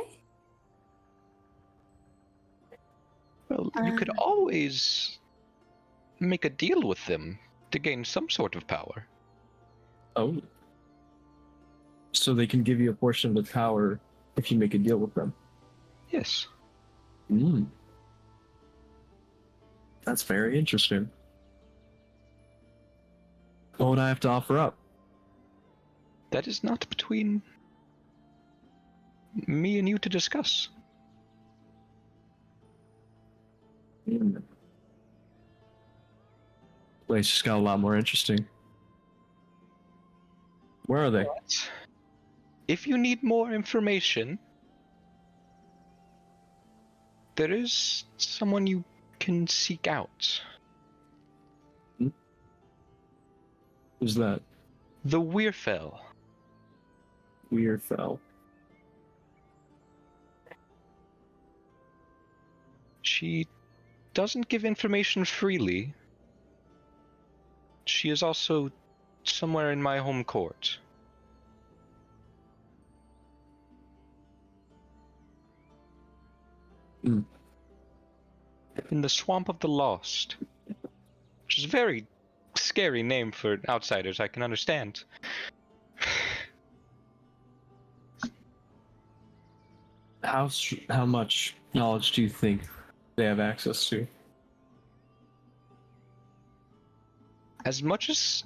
Well, you could always make a deal with them to gain some sort of power. Oh. So they can give you a portion of the power if you make a deal with them? Yes. That's very interesting. What would I have to offer up? That is not between me and you to discuss. Place just got a lot more interesting. Where are they? But if you need more information, there is someone you can seek out. Who's that? The Weirfell. Weirfell. She doesn't give information freely. She is also somewhere in my home court. In the Swamp of the Lost. Which is a very scary name for outsiders, I can understand. How much knowledge do you think they have access to? As much as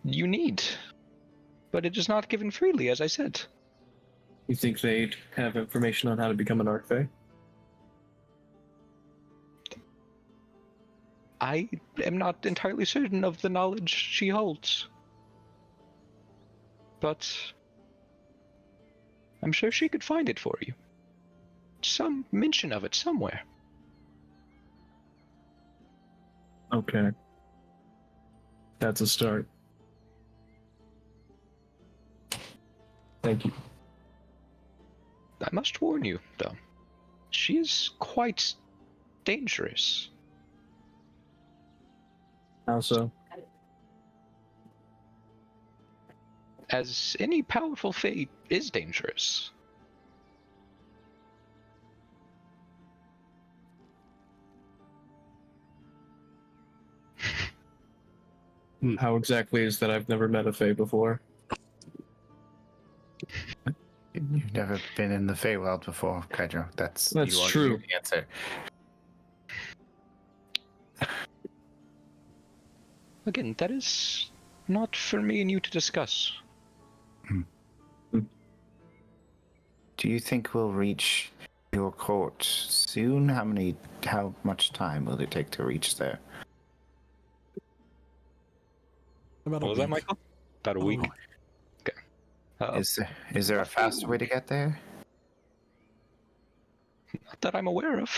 you need. But it is not given freely, as I said. You think they'd have information on how to become an Archfey? I am not entirely certain of the knowledge she holds. But I'm sure she could find it for you. Some mention of it somewhere. Okay. That's a start. Thank you. I must warn you, though. She is quite dangerous. How so? As any powerful Fae is dangerous. How exactly is that? I've never met a Fae before. You've never been in the Feywild before, Kaidro. That's true. The answer. Again, that is not for me and you to discuss. Do you think we'll reach your court soon? How much time will it take to reach there? About What was that, Michael? About a week? Okay. Is there a faster way to get there? Not that I'm aware of.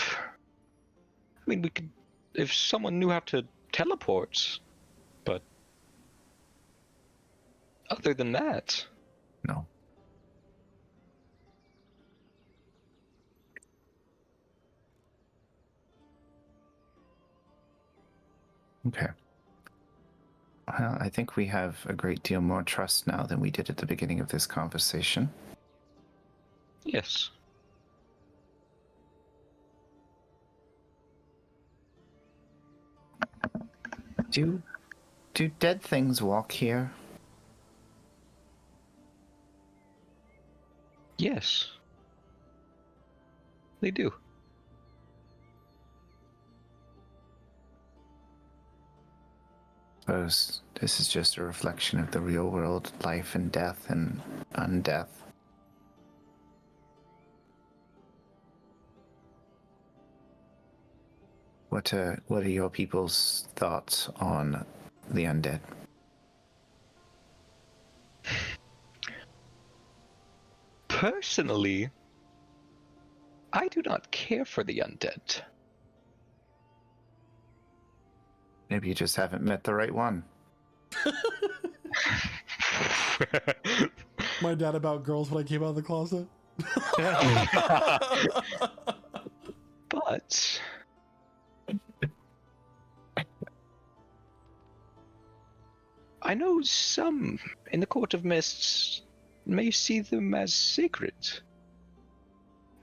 I mean, we could, if someone knew how to teleport, but other than that, no. Okay. Well, I think we have a great deal more trust now than we did at the beginning of this conversation. Yes. Do dead things walk here? Yes. They do. Suppose this is just a reflection of the real world, life and death and undeath. What are your people's thoughts on the undead? Personally, I do not care for the undead. Maybe you just haven't met the right one. My dad about girls when I came out of the closet. But I know some in the Court of Mists may see them as sacred.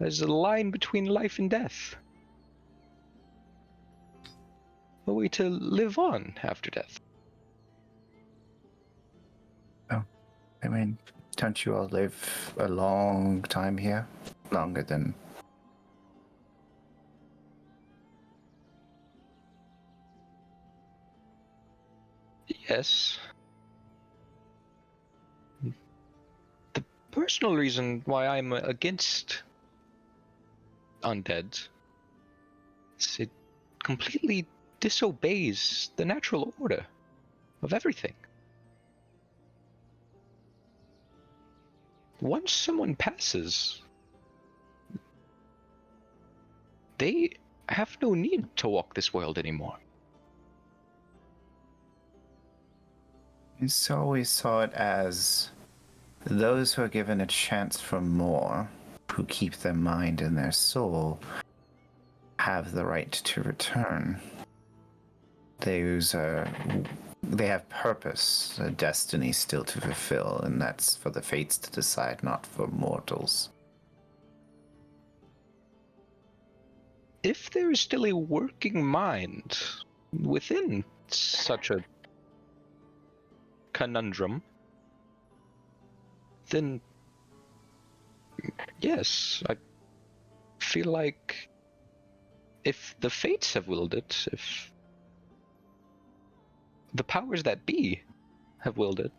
There's a line between life and death. A way to live on after death. Oh, I mean, don't you all live a long time here? Longer than... Yes. The personal reason why I'm against undead is it completely disobeys the natural order of everything. Once someone passes, they have no need to walk this world anymore. I always saw it as those who are given a chance for more, who keep their mind and their soul, have the right to return. They have purpose, a destiny still to fulfill, and that's for the fates to decide, not for mortals. If there is still a working mind within such a conundrum, then yes, I feel like if the fates have willed it, if the powers that be have willed it,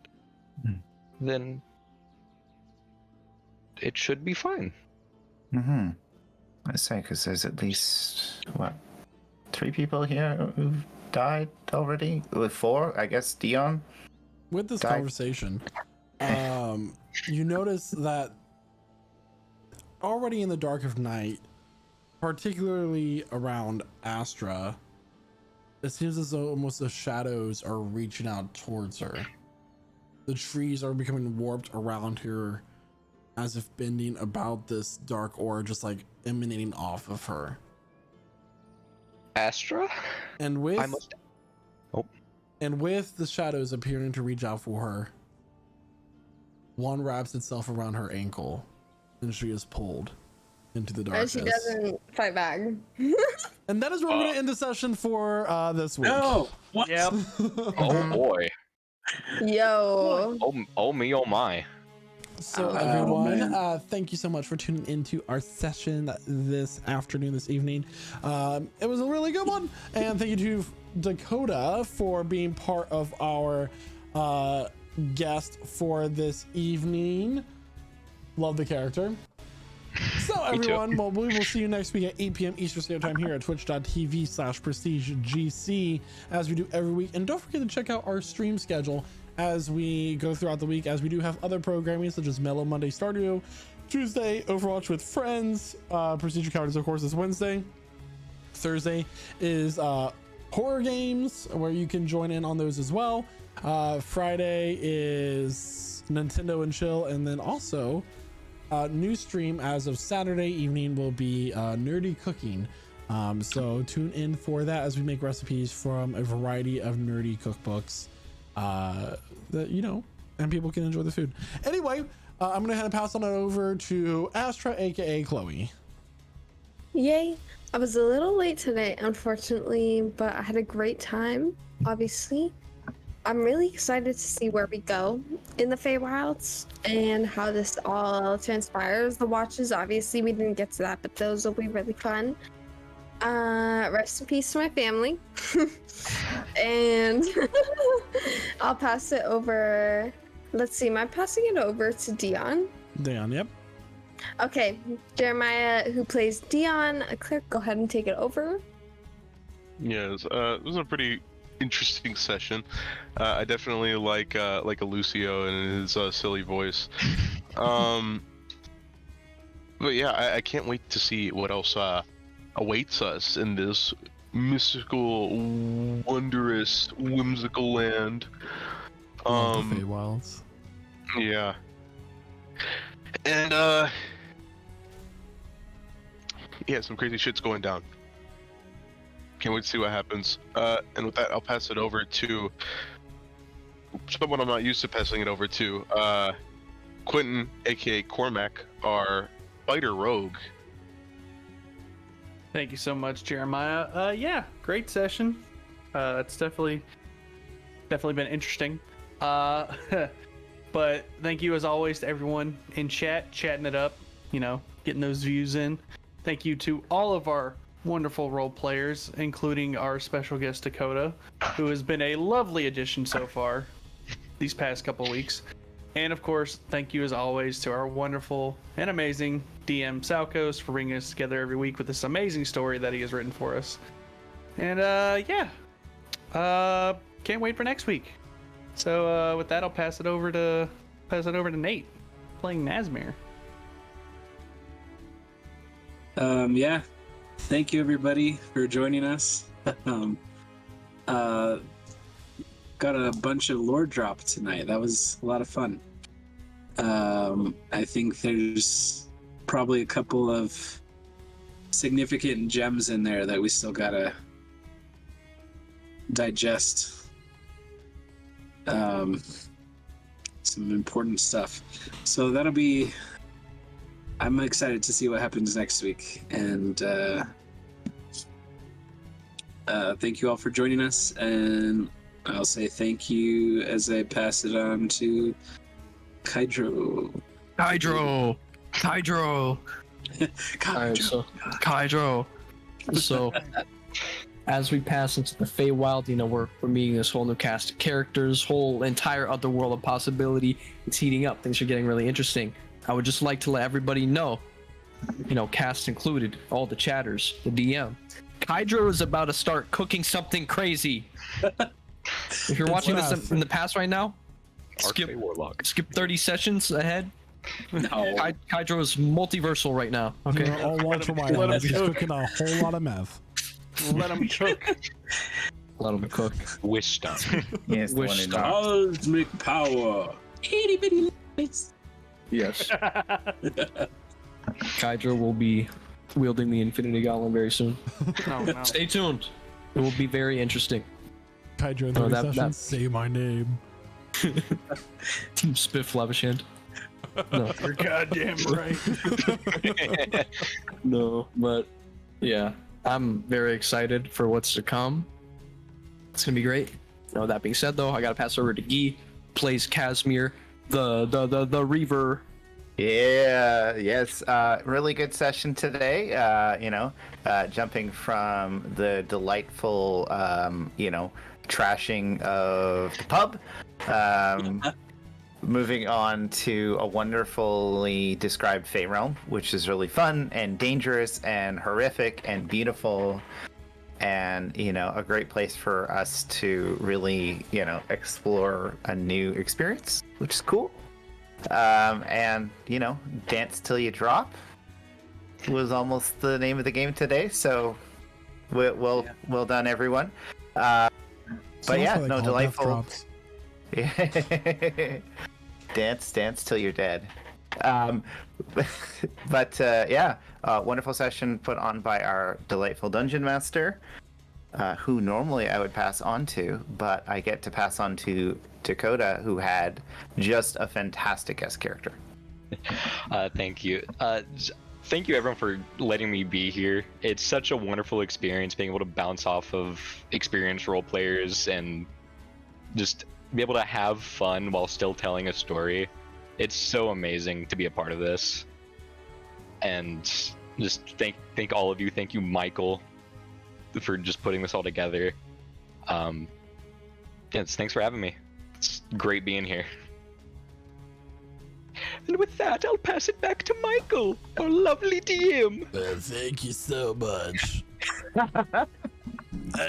then it should be fine. Mm-hmm. I say, because there's at least, 3 people here who've died already? With 4, I guess, Dion? With this died. conversation, you notice that already in the dark of night, particularly around Astra, it seems as though almost the shadows are reaching out towards her. The trees are becoming warped around her, as if bending about this dark aura, just like emanating off of her. Astra? And with and with the shadows appearing to reach out for her, one wraps itself around her ankle, and she is pulled into the darkness. And she doesn't fight back. And that is where we're going to end the session for this week. No! What? Yep. Oh boy. Yo. Oh me, oh my. So everyone, thank you so much for tuning into our session this afternoon, this evening. It was a really good one. And thank you to Dakota for being part of our guest for this evening. Love the character. So everyone, well, we will see you next week at 8 p.m. Eastern Standard Time here at twitch.tv/prestigegc, as we do every week. And don't forget to check out our stream schedule as we go throughout the week, as we do have other programming such as Mellow Monday Stardew, Tuesday Overwatch with Friends, Procedure Counters of course is Wednesday. Thursday is horror games, where you can join in on those as well. Friday is Nintendo and Chill, and then also new stream as of Saturday evening will be nerdy cooking. So tune in for that as we make recipes from a variety of nerdy cookbooks that, you know, and people can enjoy the food. Anyway, I'm gonna go ahead and pass on it over to Astra, aka Chloe. Yay! I was a little late today, unfortunately, but I had a great time, obviously. I'm really excited to see where we go in the Feywilds and how this all transpires. The watches, obviously, we didn't get to that, but those will be really fun. Rest in peace to my family. And I'll pass it over. Let's see, am I passing it over to Dion? Dion, yep. Okay, Jeremiah, who plays Dion, Claire, go ahead and take it over. Yes, it was a pretty interesting session. I definitely like a Lucio and his silly voice. But yeah, I can't wait to see what else awaits us in this mystical, wondrous, whimsical land. Love the Feywilds. Yeah. And yeah, some crazy shit's going down. Can't wait to see what happens. And with that, I'll pass it over to someone I'm not used to passing it over to. Quentin, aka Cormac, our fighter rogue. Thank you so much, Jeremiah. Yeah, great session. It's definitely been interesting. But thank you as always to everyone in chat, chatting it up, you know, getting those views in. Thank you to all of our wonderful role players, including our special guest Dakota, who has been a lovely addition so far these past couple weeks. And of course, thank you as always to our wonderful and amazing DM Salkos for bringing us together every week with this amazing story that he has written for us. And can't wait for next week. So with that, I'll pass it over to Nate, playing Nazmir. Yeah. Thank you everybody for joining us. Got a bunch of lore drop tonight. That was a lot of fun. I think there's probably a couple of significant gems in there that we still gotta digest. Some important stuff. So that'll be... I'm excited to see what happens next week. And thank you all for joining us. And I'll say thank you as I pass it on to Kydro. Kydro. So, as we pass into the Feywild, you know, we're meeting this whole new cast of characters, whole entire other world of possibility. It's heating up. Things are getting really interesting. I would just like to let everybody know, you know, cast included, all the chatters, the DM. Kydro is about to start cooking something crazy. If you're watching this in the past right now, skip 30 sessions ahead. No. Kydro is multiversal right now. Okay. You're all watch my head. He's cooking a whole lot of meth. Let him cook. Let him cook. Wish stuff. Yes, Wish stuff. Cosmic power. Itty bitty lights. Yes. Kydro will be wielding the Infinity Gauntlet very soon. No. Stay tuned. It will be very interesting. Kydro in 30 sessions, say my name. Spiff Lavishand. No. You're goddamn right. No, but yeah, I'm very excited for what's to come. It's gonna be great. Now, that being said, though, I gotta pass over to Guy, plays Casimir, the Reaver. Yeah, yes, really good session today. Jumping from the delightful, trashing of the pub, moving on to a wonderfully described Fey realm, which is really fun and dangerous and horrific and beautiful, and a great place for us to really explore a new experience, which is cool. And dance till you drop was almost the name of the game today, so well done everyone. But yeah, no, delightful. Dance till you're dead. Wonderful session put on by our delightful dungeon master, who normally I would pass on to, but I get to pass on to Dakota, who had just a fantastic guest character. Thank you. Thank you everyone for letting me be here. It's such a wonderful experience being able to bounce off of experienced role players and just be able to have fun while still telling a story. It's so amazing to be a part of this. And just thank all of you. Thank you, Michael, for just putting this all together. Yes, thanks for having me. It's great being here. And with that, I'll pass it back to Michael, our lovely DM. Thank you so much. I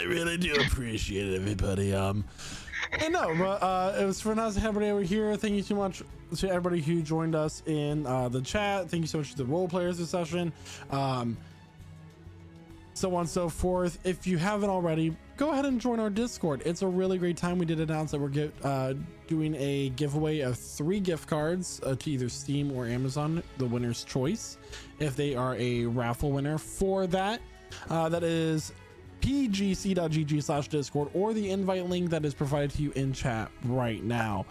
really do appreciate it, everybody. And no, but it was for nice to have everybody over here. Thank you so much to everybody who joined us in the chat. Thank you so much to the role players this session. So on and so forth. If you haven't already, go ahead and join our Discord. It's a really great time. We did announce that we're doing a giveaway of 3 gift cards to either Steam or Amazon, the winner's choice, if they are a raffle winner for that. That is pgc.gg/discord or the invite link that is provided to you in chat right now.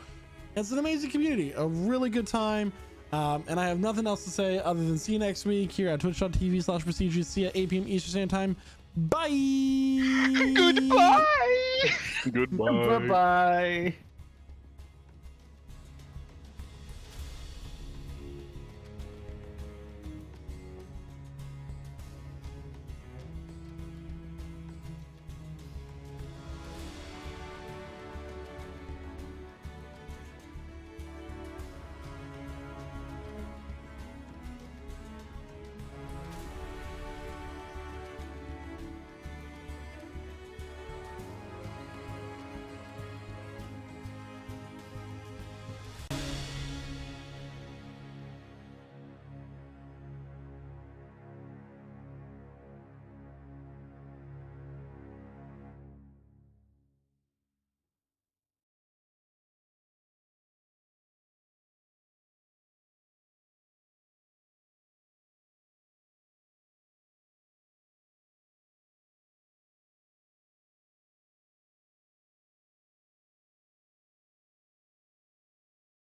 It's an amazing community, a really good time. And I have nothing else to say other than see you next week here at twitch.tv/prestigegc at 8 p.m. Eastern Standard Time. Bye. Goodbye. Goodbye. Bye-bye.